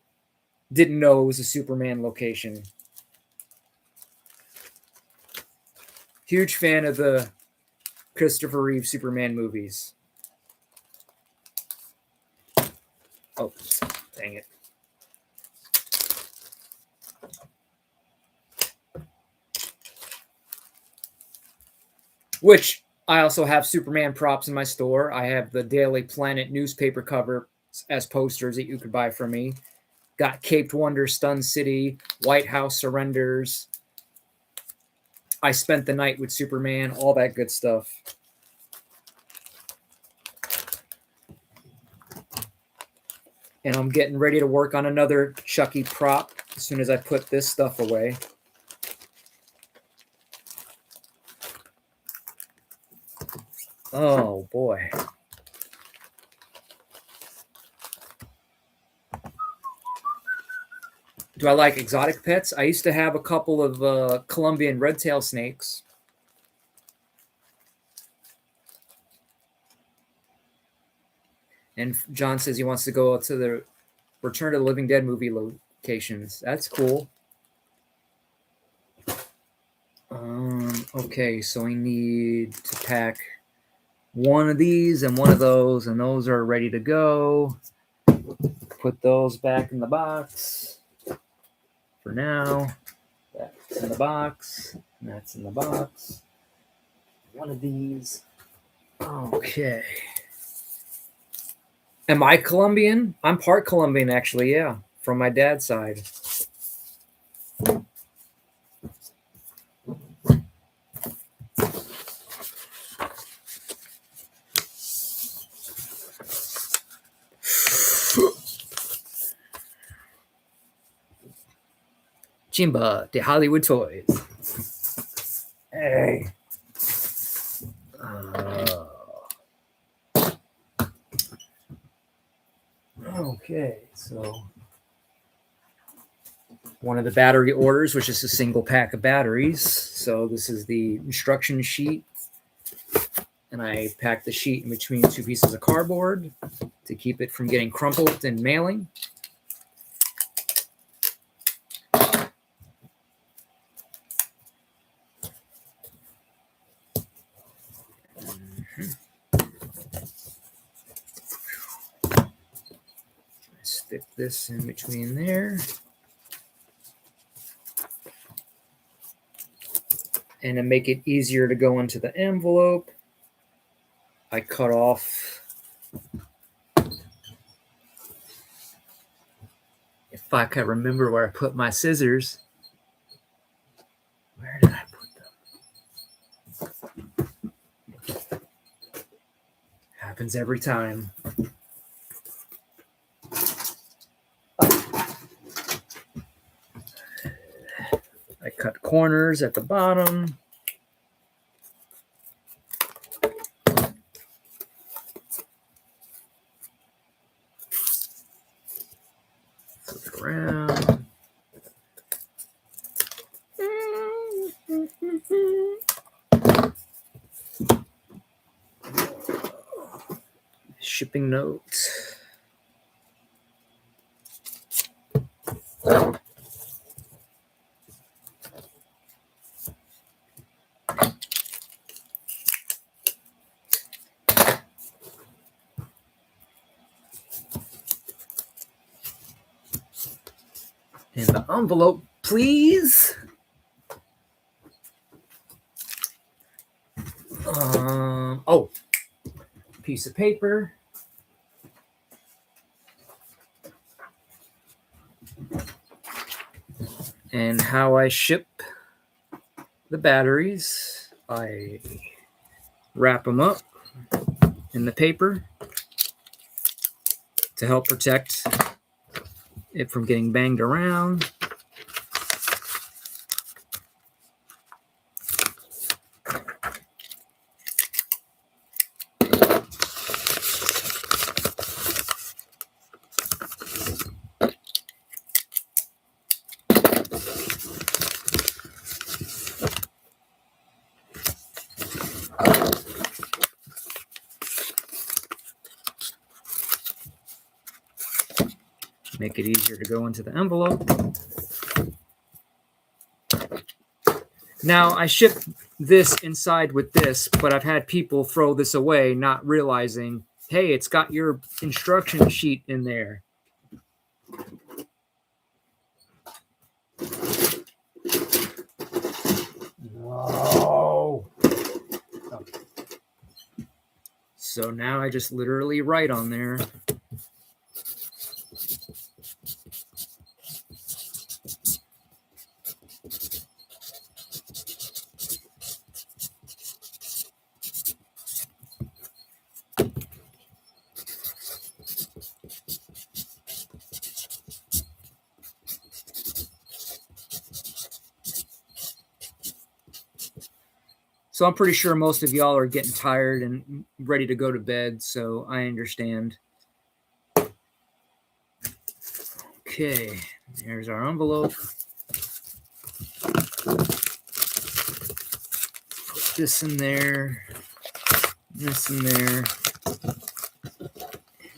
didn't know it was a Superman location. Huge fan of the Christopher Reeve Superman movies. Oh, dang it. Which I also have Superman props in my store. I have the Daily Planet newspaper cover as posters that you could buy from me. Got Caped Wonder, Stun City, White House Surrenders. I Spent the Night with Superman, all that good stuff. And I'm getting ready to work on another Chucky prop as soon as I put this stuff away. Oh, boy. Do I like exotic pets? I used to have a couple of Colombian red-tailed snakes. And John says he wants to go to the Return to the Living Dead movie locations. That's cool. Okay, so I need to pack one of these and one of those, and those are ready to go. Put those back in the box for now. That's in the box. And that's in the box. One of these. Okay. Am I Colombian? I'm part Colombian, actually, yeah, from my dad's side. Chimba, the Hollywood Toys. Hey. Okay, so one of the battery orders, which is a single pack of batteries. So this is the instruction sheet. And I packed the sheet in between two pieces of cardboard to keep it from getting crumpled in mailing. Stick this in between there. And to make it easier to go into the envelope, I cut off, if I can remember where I put my scissors. Where did I put them? Happens every time. I cut corners at the bottom. Flip it around. Shipping note. In the envelope, please. Oh, piece of paper. And how I ship the batteries, I wrap them up in the paper to help protect it from getting banged around. Make it easier to go into the envelope. Now, I ship this inside with this, but I've had people throw this away, not realizing, hey, it's got your instruction sheet in there. No. So now I just literally write on there. So I'm pretty sure most of y'all are getting tired and ready to go to bed, so I understand. Okay, there's our envelope. Put this in there, this in there,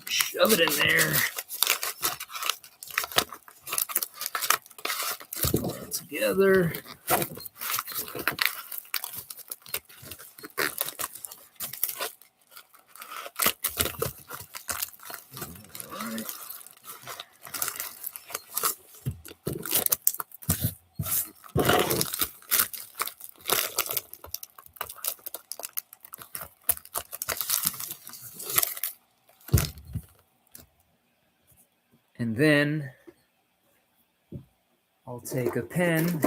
shove it in there. Pull it together. then I'll take a pen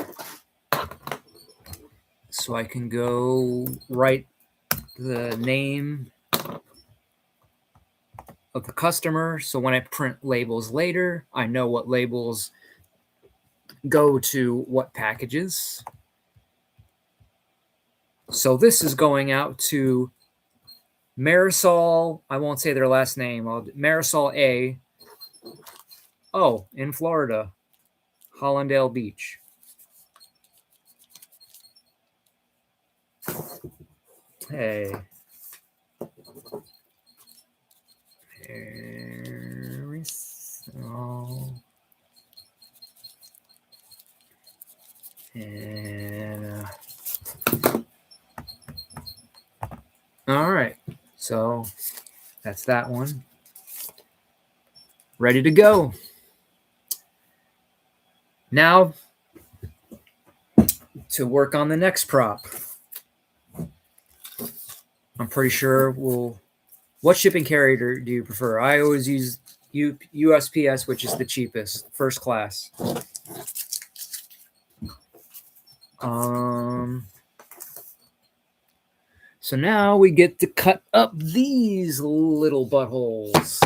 so I can go write the name of the customer. So when I print labels later, I know what labels go to what packages. So this is going out to Marisol. I won't say their last name. Marisol A. Oh, in Florida, Hollandale Beach. Hey. Marisol. And all right, so that's that one. Ready to go. Now to work on the next prop. I'm pretty sure what shipping carrier do you prefer? I always use USPS, which is the cheapest, first class. So now we get to cut up these little buttholes.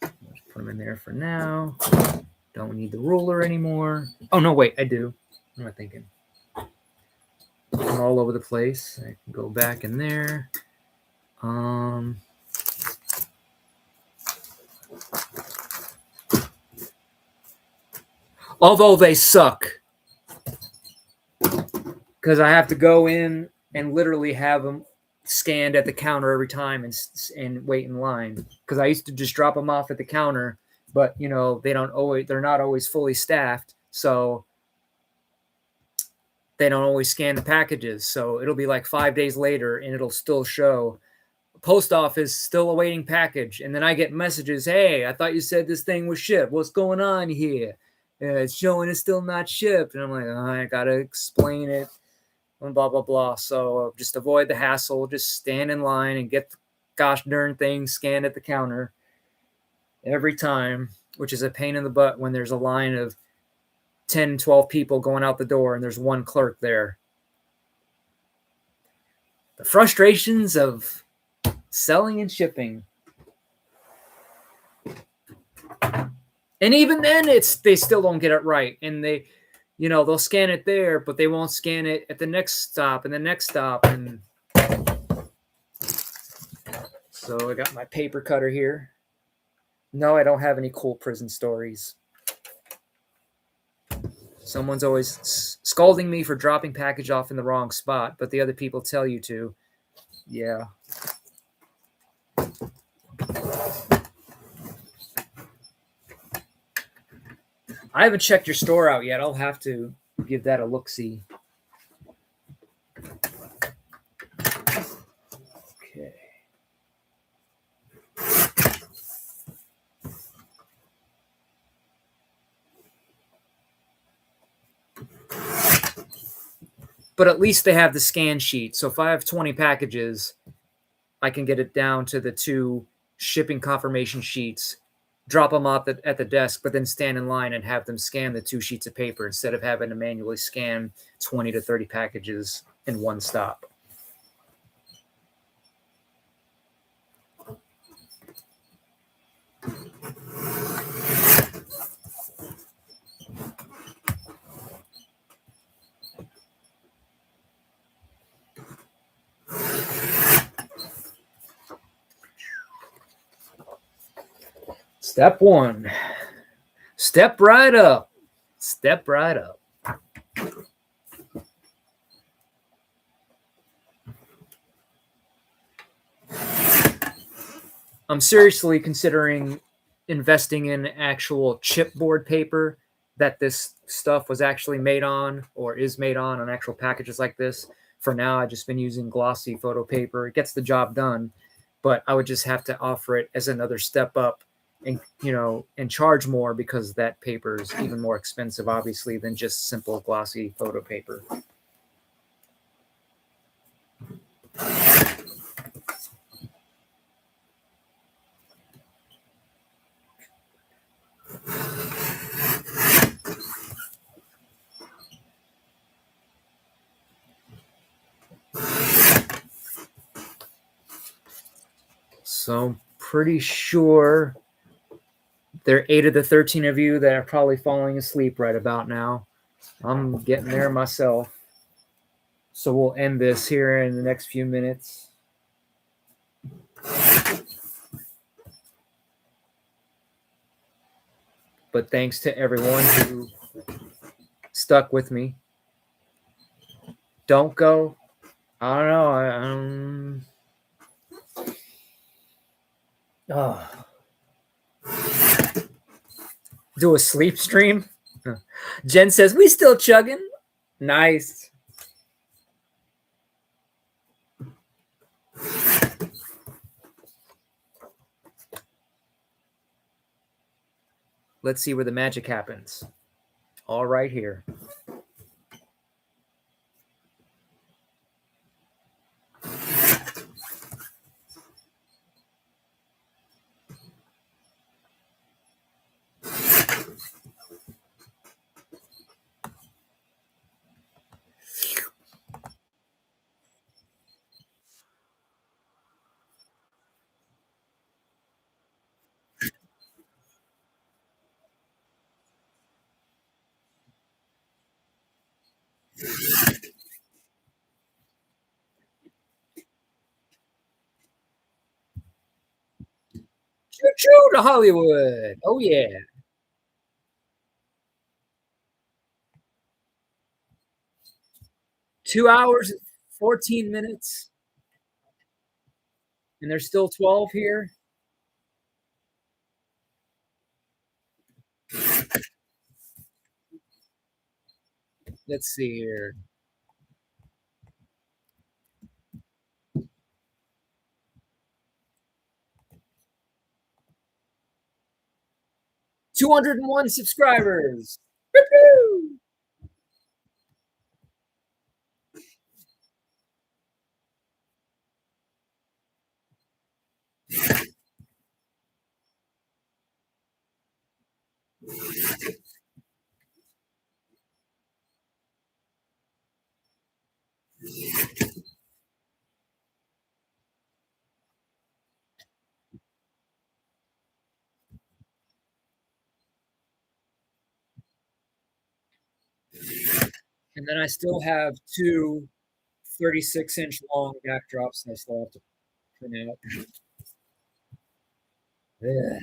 Let's put them in there for now. Don't need the ruler anymore. Oh, no, wait, I do. What am I thinking? I'm all over the place. I can go back in there. Although they suck. Because I have to go in and literally have them scanned at the counter every time and wait in line. Because I used to just drop them off at the counter, but you know they're not always fully staffed, so they don't always scan the packages. So it'll be like 5 days later, and it'll still show post office still awaiting package, and then I get messages, "Hey, I thought you said this thing was shipped. What's going on here? It's showing it's still not shipped." And I'm like, "Oh, I gotta explain it." And blah, blah, blah. So just avoid the hassle. Just stand in line and get the gosh darn thing scanned at the counter every time, which is a pain in the butt when there's a line of 10, 12 people going out the door and there's one clerk there. The frustrations of selling and shipping. And even then, they still don't get it right. And they'll scan it there, but they won't scan it at the next stop and the next stop. And so I got my paper cutter here. No, I don't have any cool prison stories. Someone's always scolding me for dropping package off in the wrong spot, but the other people tell you to. Yeah. I haven't checked your store out yet. I'll have to give that a look-see. Okay. But at least they have the scan sheet. So if I have 20 packages, I can get it down to the 2 shipping confirmation sheets, drop them off at the desk, but then stand in line and have them scan the 2 sheets of paper instead of having to manually scan 20 to 30 packages in one stop. Step 1. Step right up. Step right up. I'm seriously considering investing in actual chipboard paper that this stuff was actually made on or is made on actual packages like this. For now, I've just been using glossy photo paper. It gets the job done, but I would just have to offer it as another step up and charge more because that paper is even more expensive, obviously, than just simple glossy photo paper. So I'm pretty sure there are 8 of the 13 of you that are probably falling asleep right about now. I'm getting there myself. So we'll end this here in the next few minutes. But thanks to everyone who stuck with me. Don't go. I don't know. Do a sleep stream. Jen says we still chugging. Nice. Let's see where the magic happens. All right here. Choo choo to Hollywood. Oh yeah. 2 hours and 14 minutes. And there's still 12 here. Let's see here. $201 subscribers. Woo-hoo! And then I still have two 36-inch long backdrops I still have to print out. Ugh.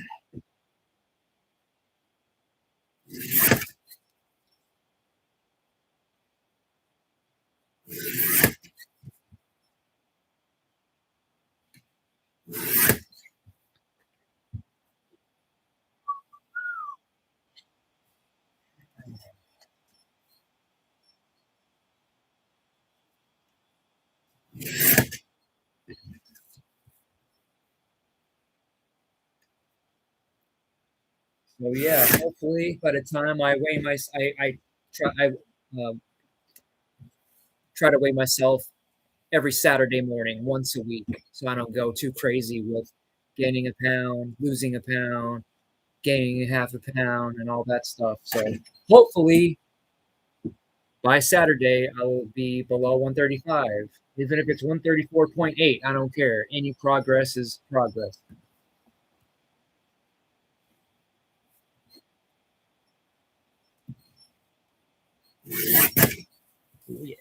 So yeah, hopefully by the time I weigh my, um, try to weigh myself every Saturday morning, once a week, so I don't go too crazy with gaining a pound, losing a pound, gaining half a pound, and all that stuff. So hopefully by Saturday I will be below 135, even if it's 134.8. I don't care. Any progress is progress. Yeah.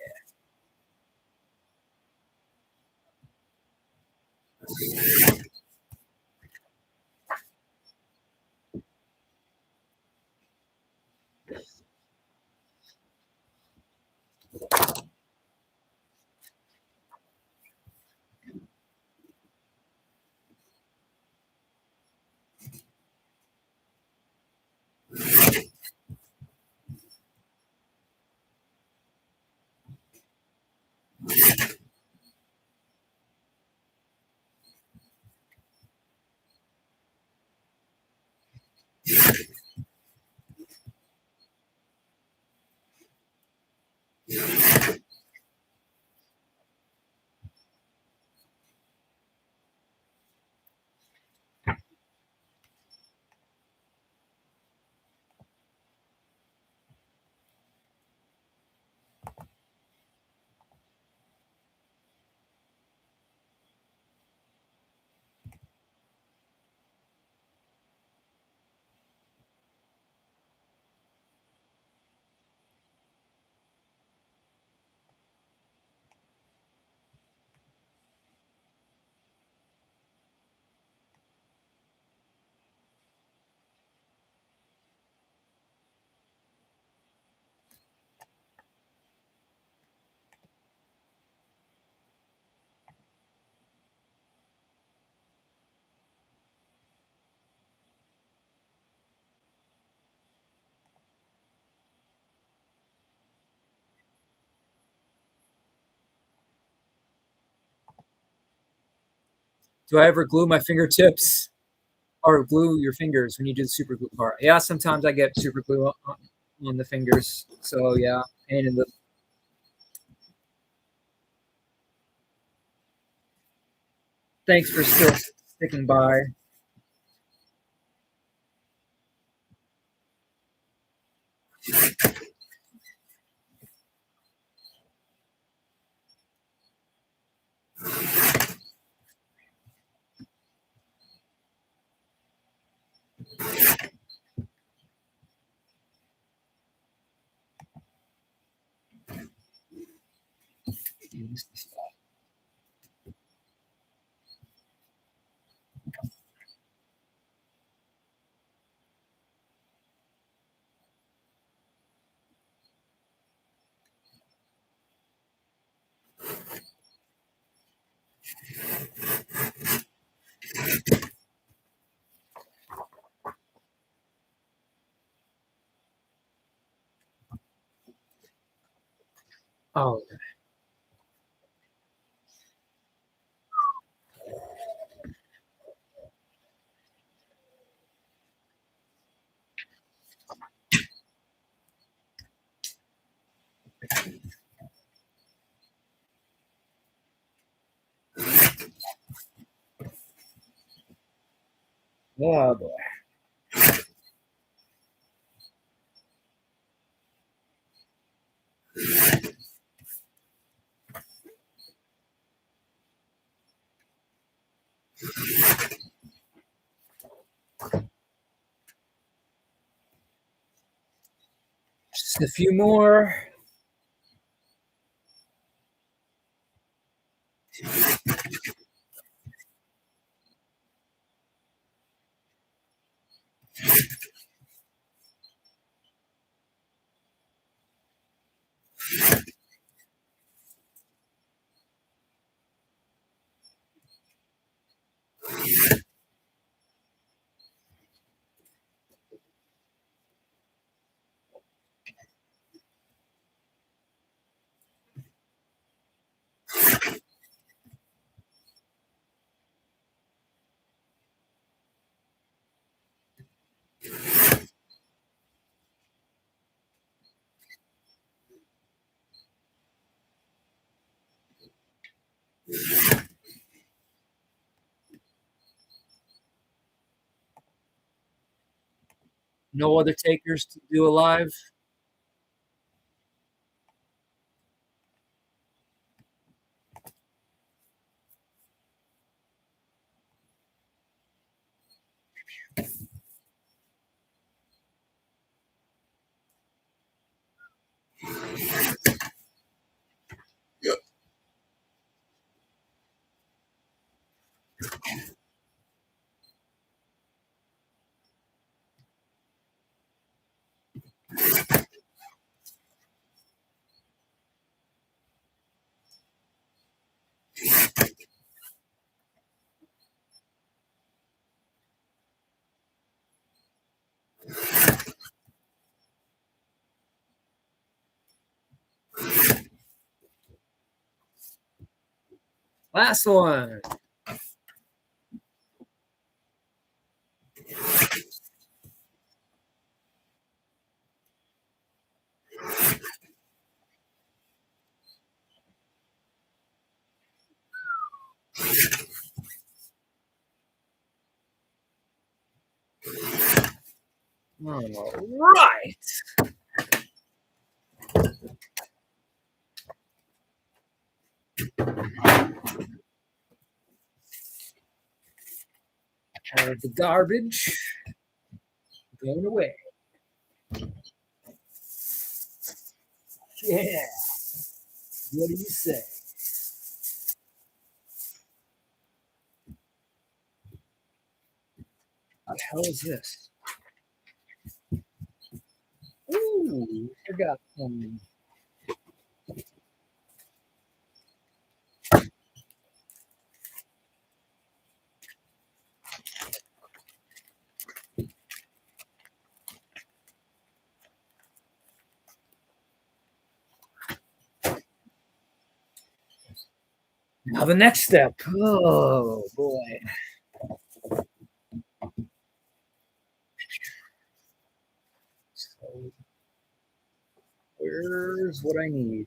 Do I ever glue my fingertips or glue your fingers when you do the super glue part? Yeah, sometimes I get super glue on the fingers. So yeah, pain in the. Thanks for still sticking by. Oh, oh boy. Just a few more. No other takers to do a live. Last one. All right. Out of the garbage. Going away. Yeah. What do you say? What the hell is this? Ooh, forgot some. Now the next step. Oh boy. So where's what I need?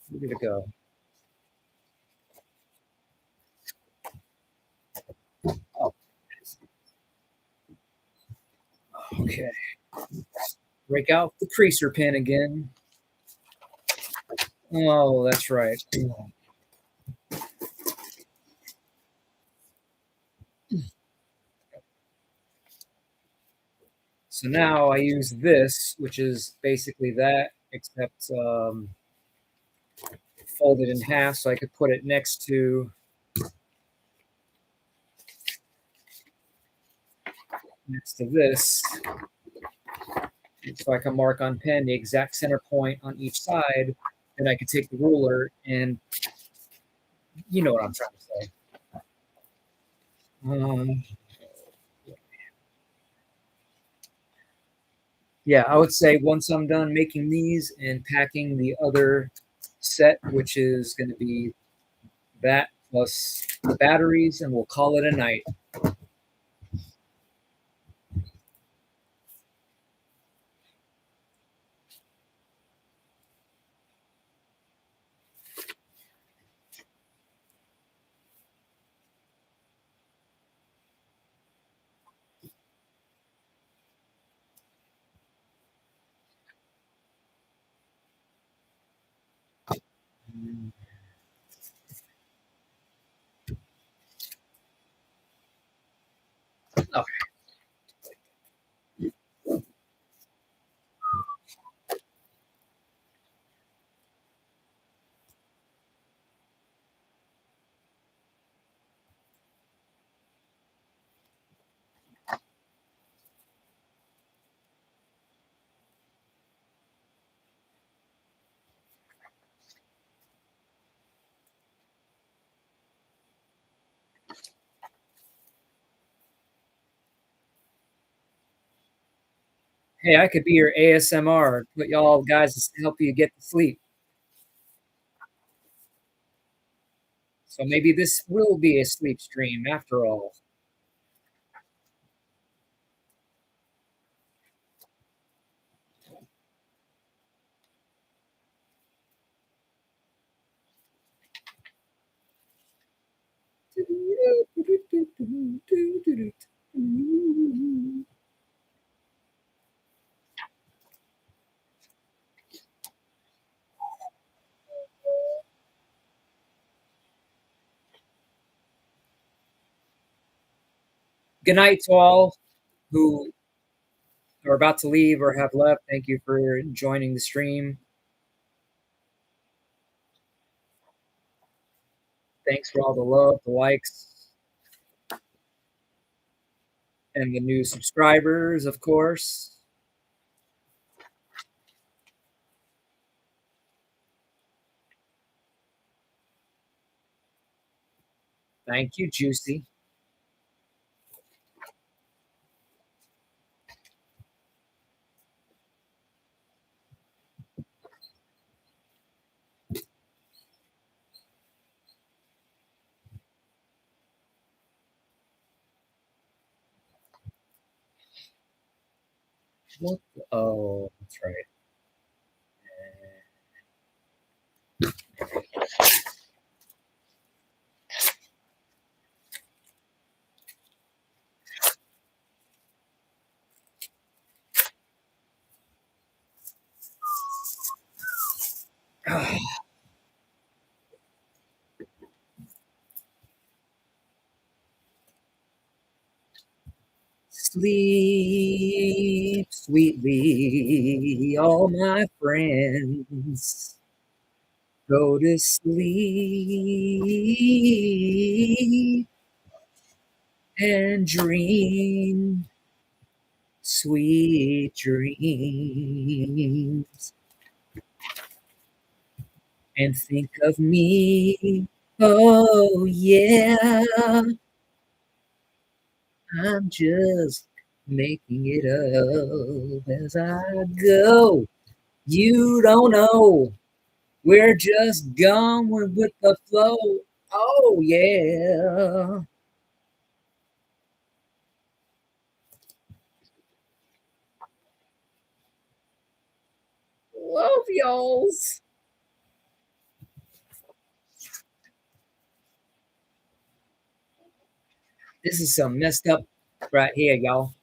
Where did it go? Oh, okay. Break out the creaser pin again. Oh, that's right. So now I use this, which is basically that, except folded in half, so I could put it next to this, so I can mark on pen the exact center point on each side. And I could take the ruler and you know what I'm trying to say. Um, yeah, I would say once I'm done making these and packing the other set, which is going to be that plus the batteries, and we'll call it a night. Okay. Hey, I could be your ASMR, put y'all guys to help you get to sleep. So maybe this will be a sleep stream after all. Good night to all who are about to leave or have left. Thank you for joining the stream. Thanks for all the love, the likes, and the new subscribers, of course. Thank you, Juicy. What? Oh, that's right. Sleep sweetly, all my friends. Go to sleep and dream sweet dreams. And think of me. Oh, yeah. I'm just making it up as I go. You don't know We're just going with the flow. Oh yeah. Love y'alls. This is some messed up right here, y'all.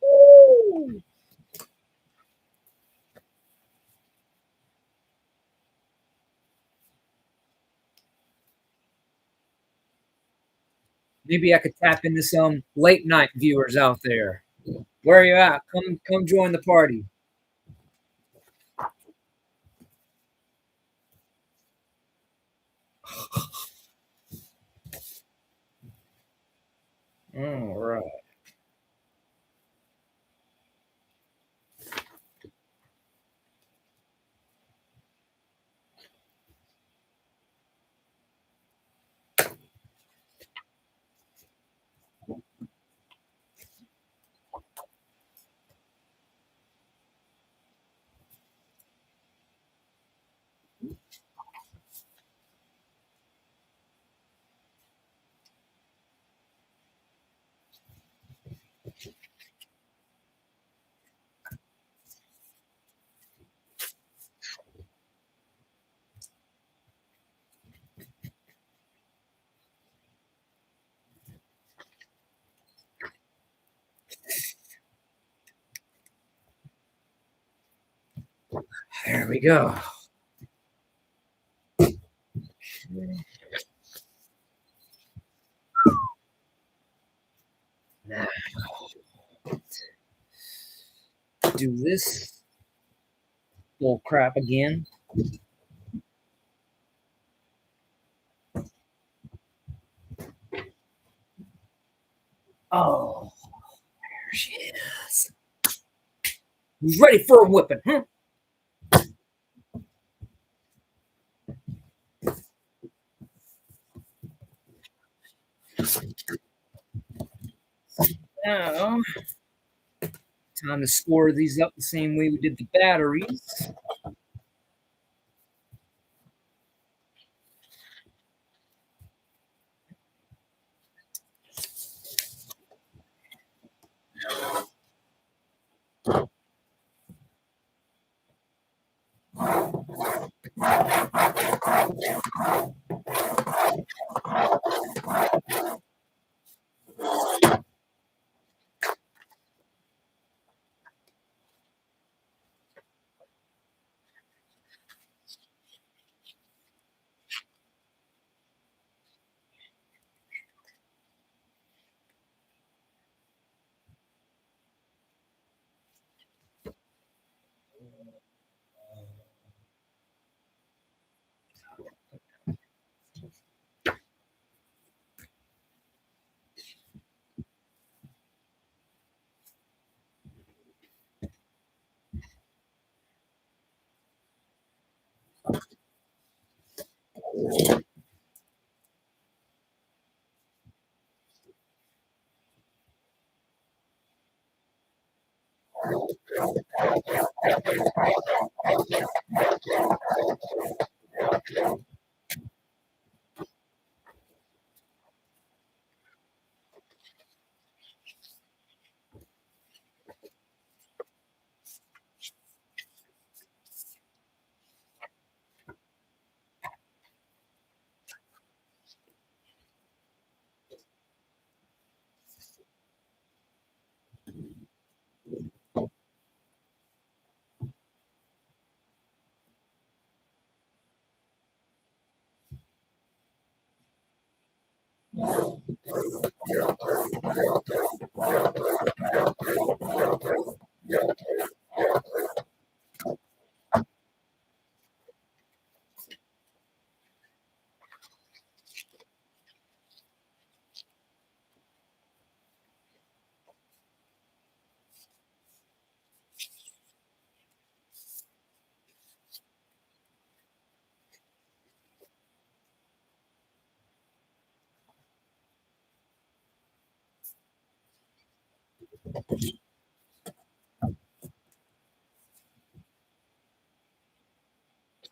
Woo! Maybe I could tap into some late night viewers out there. Where are you at? Come join the party. All right. There we go. Now do this bull crap again. Oh, there she is. Who's ready for a whipping? Huh? Now, time to score these up the same way we did the batteries.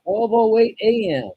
12:08 a.m.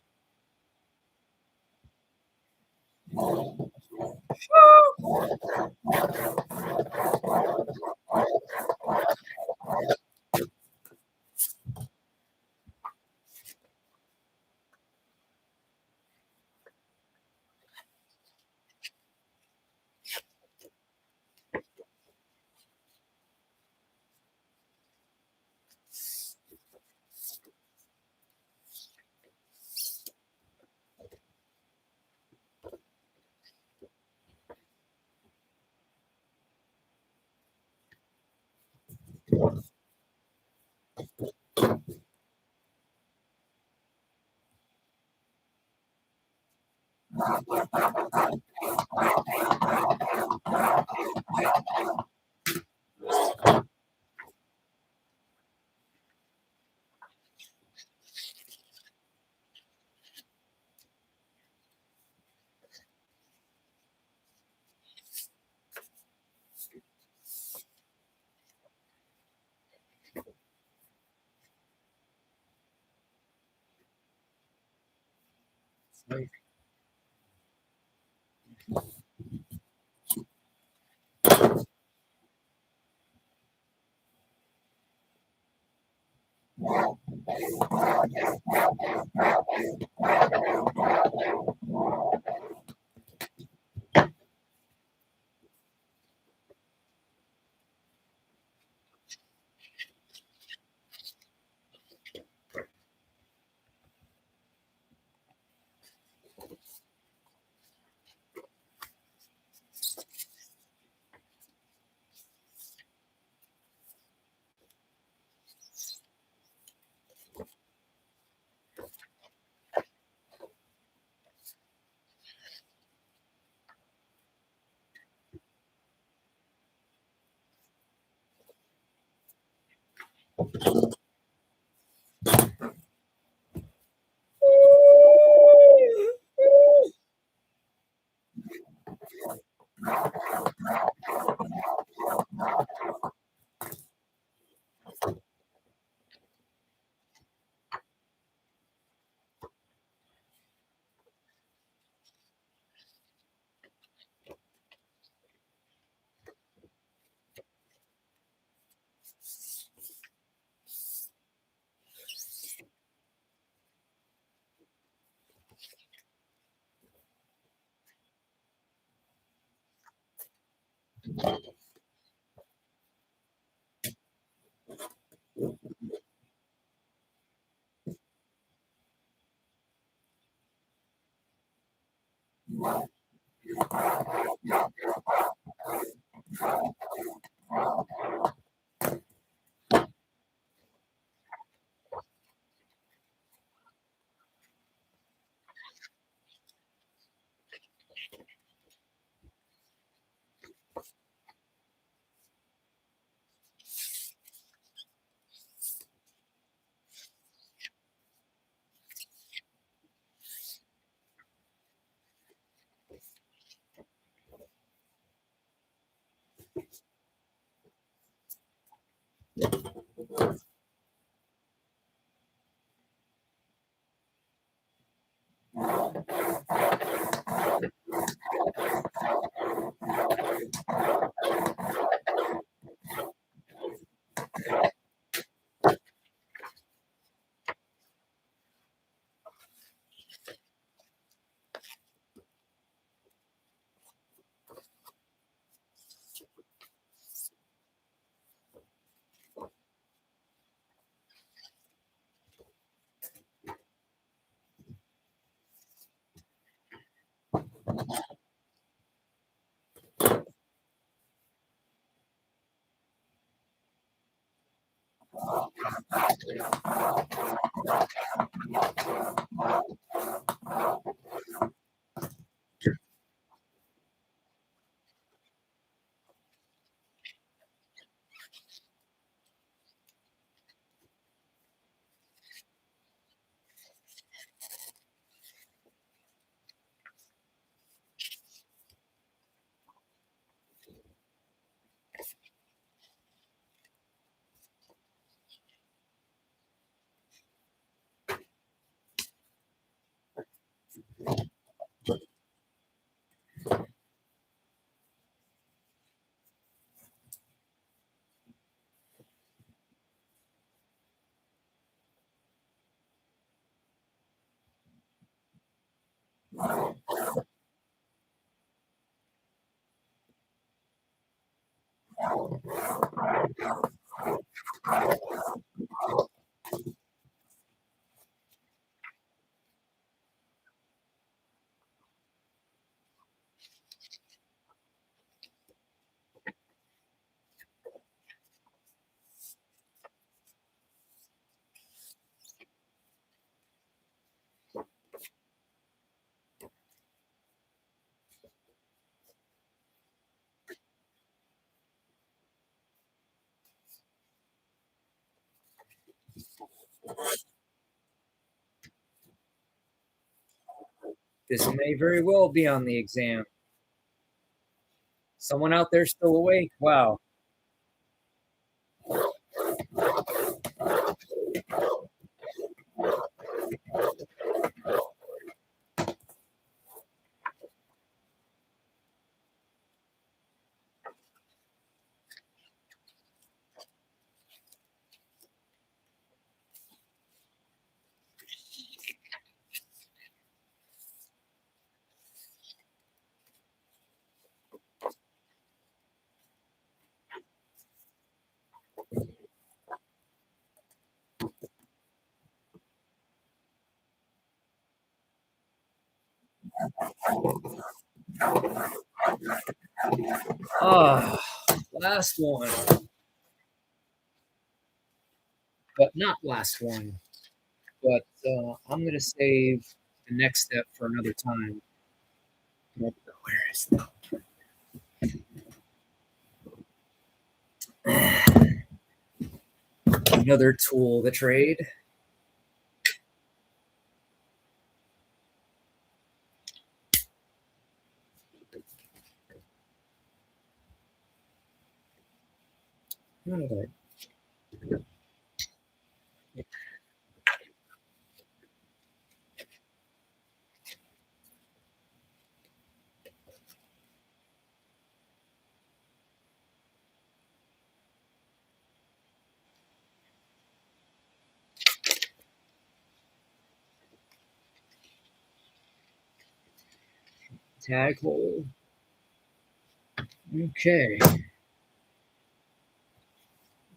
This may very well be on the exam. Someone out there still awake? Wow. Ah, last one, but not last one. But I'm gonna save the next step for another time. Where is another tool? The trade. Tag hole. Okay.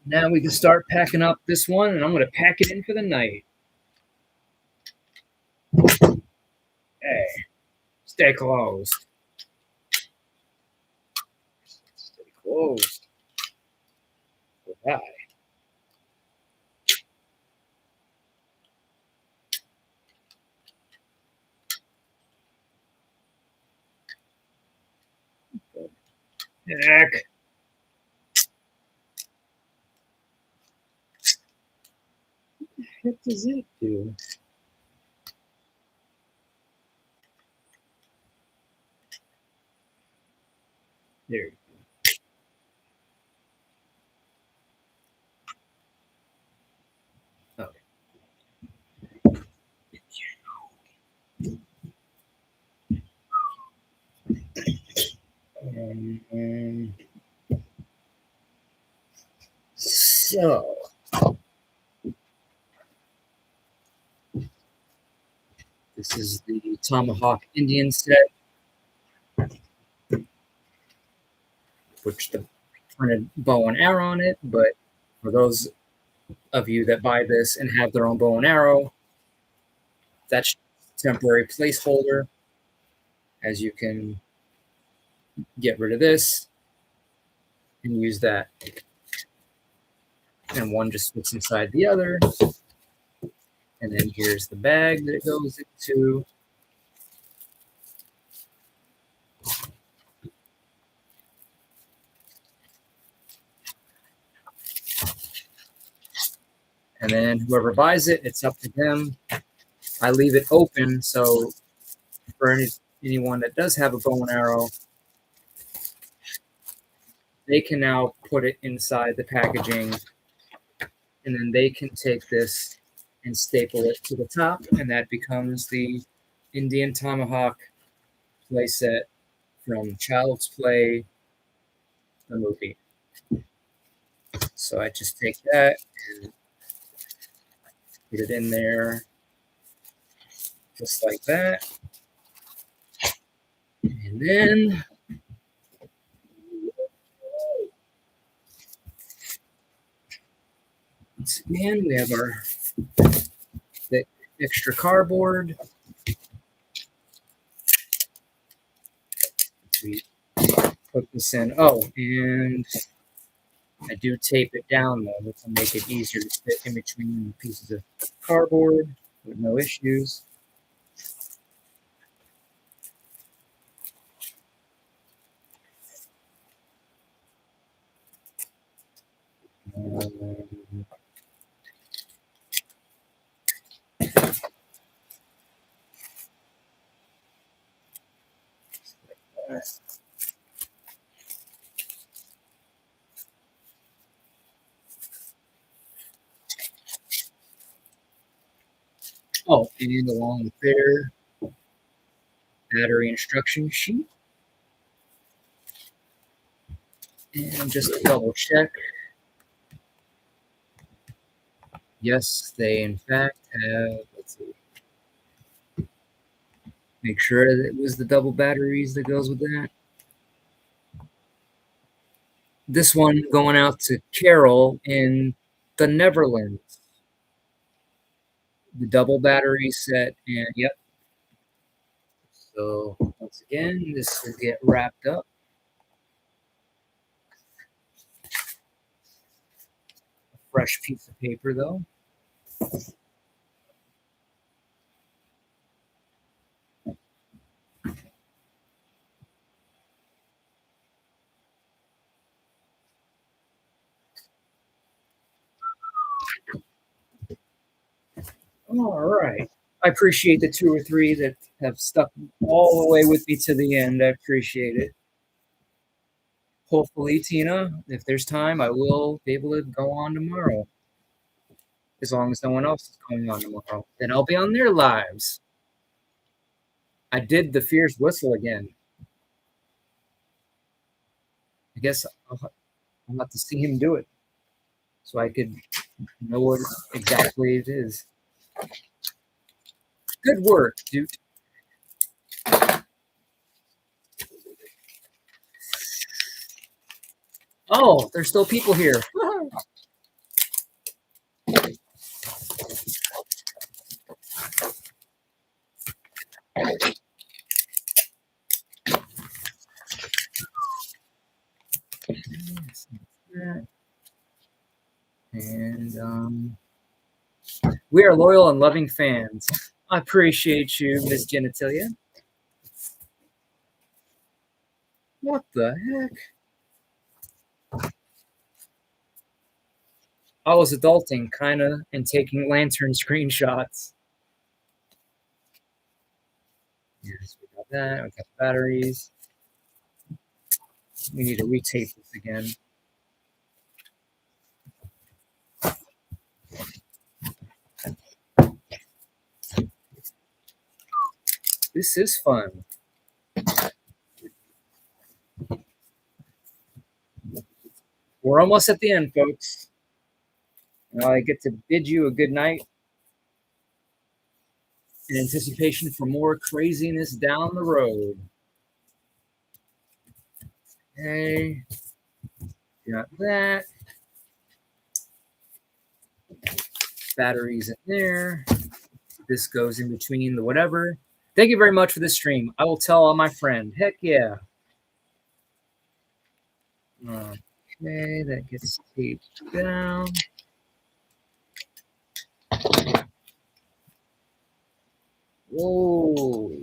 Now we can start packing up this one, and I'm going to pack it in for the night. Hey, stay closed. Stay closed. Goodbye. Heck. What does it do? There. Okay. Um, so this is the Tomahawk Indian set, which the printed bow and arrow on it. But for those of you that buy this and have their own bow and arrow, that's a temporary placeholder, as you can get rid of this and use that. And one just fits inside the other. And then here's the bag that it goes into. And then whoever buys it, it's up to them. I leave it open, so for anyone that does have a bow and arrow, they can now put it inside the packaging, and then they can take this and staple it to the top, and that becomes the Indian Tomahawk playset from Child's Play, the movie. So I just take that and put it in there, just like that. And then once again, we have our thick extra cardboard. We put this in. Oh, and I do tape it down though to make it easier to fit in between pieces of cardboard with no issues. Oh, and along with their battery instruction sheet. And just to double check, yes, they in fact have, let's see, make sure that it was the double batteries that goes with that. This one going out to Carol in the Netherlands. The double battery set, and yep. So once again, this will get wrapped up. A fresh piece of paper though. All right. I appreciate the 2 or 3 that have stuck all the way with me to the end. I appreciate it. Hopefully, Tina, if there's time, I will be able to go on tomorrow. As long as no one else is going on tomorrow. Then I'll be on their lives. I did the fierce whistle again. I guess I'll have to see him do it so I could know what exactly it is. Good work, dude. Oh, there's still people here. And we are loyal and loving fans. I appreciate you, Miss Genitalia. What the heck? I was adulting, kind of, and taking lantern screenshots. Yes, we got that. We got the batteries. We need to retape this again. This is fun. We're almost at the end, folks. Now I get to bid you a good night in anticipation for more craziness down the road. Okay. Got that. Batteries in there. This goes in between the whatever. Thank you very much for this stream. I will tell all my friend. Heck yeah. Okay, that gets taped down. Whoa.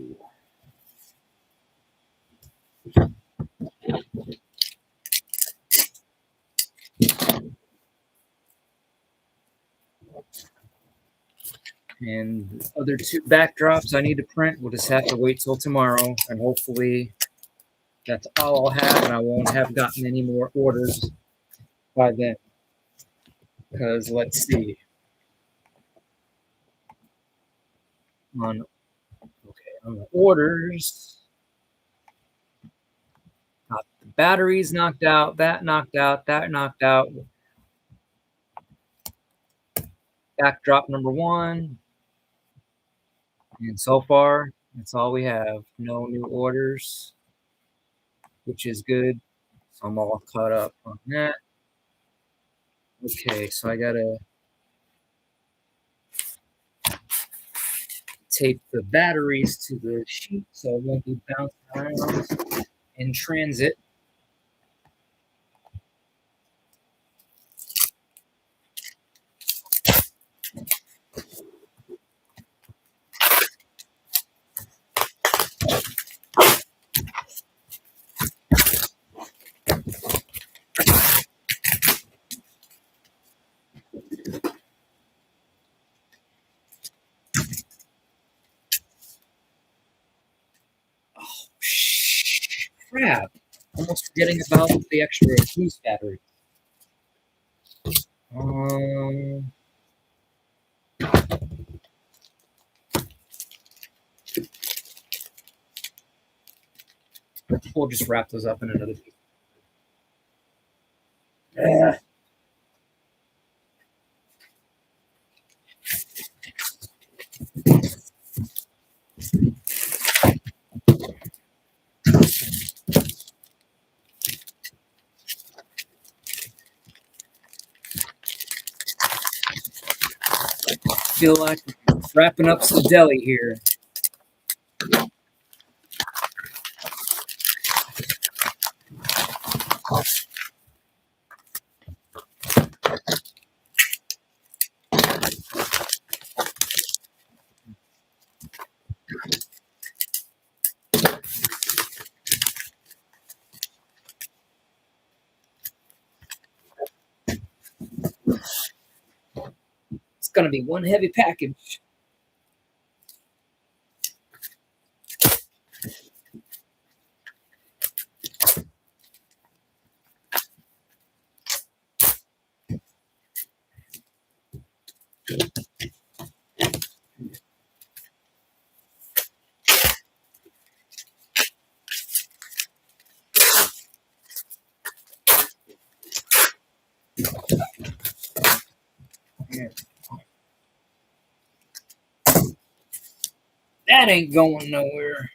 And the other 2 backdrops I need to print. We'll just have to wait till tomorrow, and hopefully that's all I'll have, and I won't have gotten any more orders by then. Because let's see. On the orders, got the batteries knocked out, that knocked out, that knocked out. Backdrop number 1. And so far, that's all we have. No new orders, which is good. So I'm all caught up on that. Okay, so I gotta tape the batteries to the sheet so it won't be bouncing around in transit. crap. Almost forgetting about the extra boost battery. Um, we'll just wrap those up in another piece. Yeah. Feel like wrapping up some deli here. It's gonna be one heavy package. Yeah. That ain't going nowhere.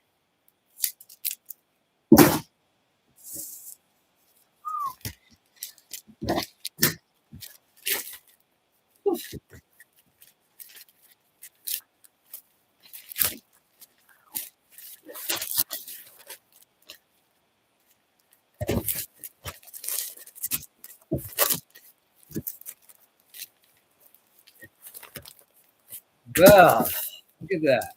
God, look at that.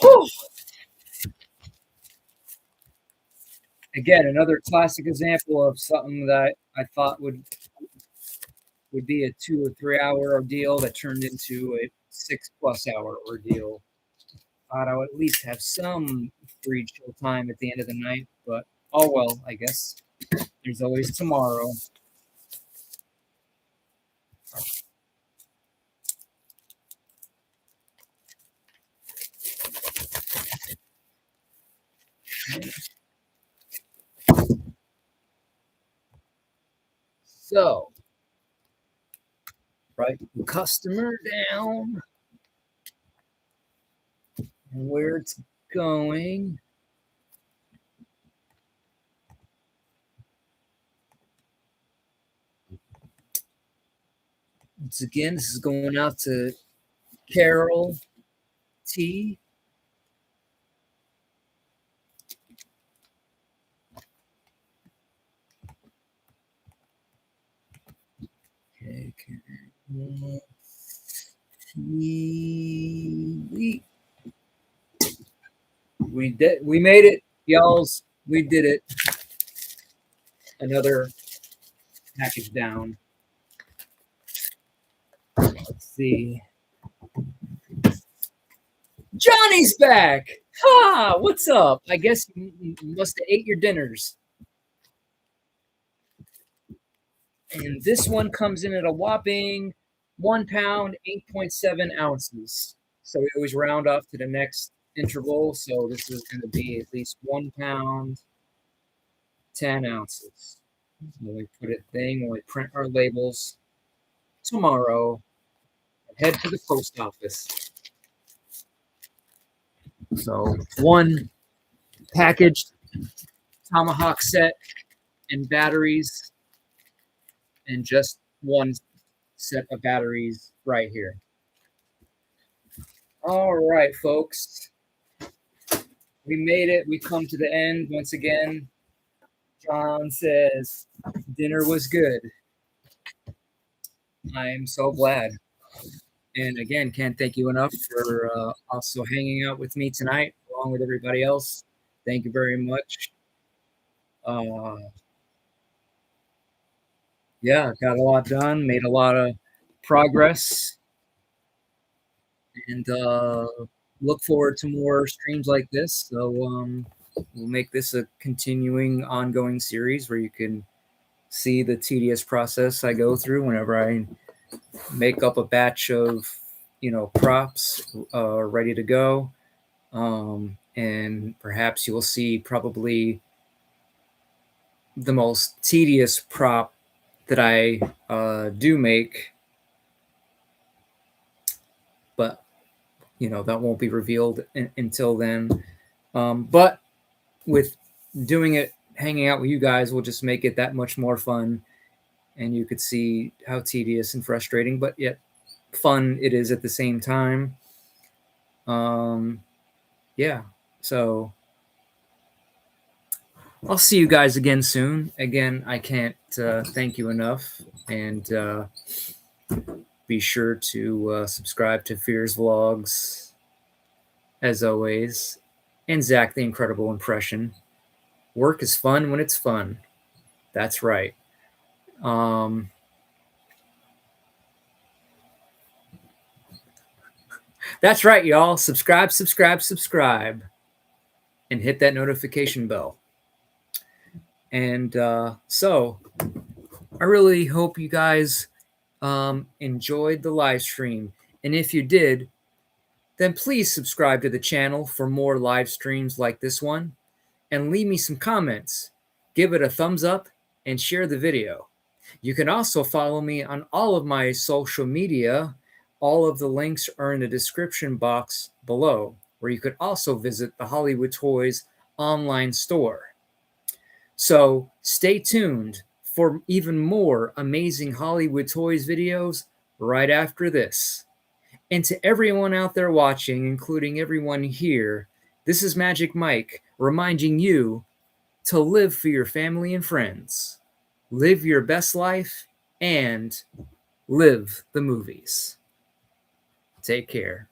Whew. Again, another classic example of something that I thought would be a 2 or 3 hour ordeal that turned into a 6+ hour ordeal. Thought I would at least have some free chill time at the end of the night, but oh well, I guess there's always tomorrow. So, write the customer down and where it's going. Once again, this is going out to Carol T. Okay, Carol T. We made it, y'alls. We did it. Another package down. Let's see. Johnny's back. Ha! What's up? I guess you must have ate your dinners. And this one comes in at a whopping 1 pound, 8.7 ounces. So we always round off to the next interval. So this is going to be at least 1 pound, 10 ounces. When we put it thing, when we print our labels tomorrow, head to the post office. So one packaged tomahawk set and batteries, and just one set of batteries right here. All right, folks. We made it. We come to the end once again. John says dinner was good. I'm so glad. And again, can't thank you enough for also hanging out with me tonight, along with everybody else. Thank you very much. Uh, yeah, got a lot done, made a lot of progress, and look forward to more streams like this. So we'll make this a continuing, ongoing series where you can see the tedious process I go through whenever I make up a batch of, props ready to go. And perhaps you'll see probably the most tedious prop that I do make, but that won't be revealed until then. But with doing it, hanging out with you guys will just make it that much more fun, and you could see how tedious and frustrating, but yet fun it is at the same time. Yeah, so I'll see you guys again soon. Again, I can't thank you enough, and be sure to subscribe to Fears Vlogs, as always, and Zach the Incredible Impression. Work is fun when it's fun. That's right. That's right, y'all. Subscribe, subscribe, subscribe, and hit that notification bell. And so I really hope you guys enjoyed the live stream. And if you did, then please subscribe to the channel for more live streams like this one, and leave me some comments. Give it a thumbs up and share the video. You can also follow me on all of my social media. All of the links are in the description box below, where you could also visit the Hollywood Toys online store. So stay tuned for even more amazing Hollywood Toys videos right after this. And to everyone out there watching, including everyone here, this is Magic Mike reminding you to live for your family and friends, live your best life, and live the movies. Take care.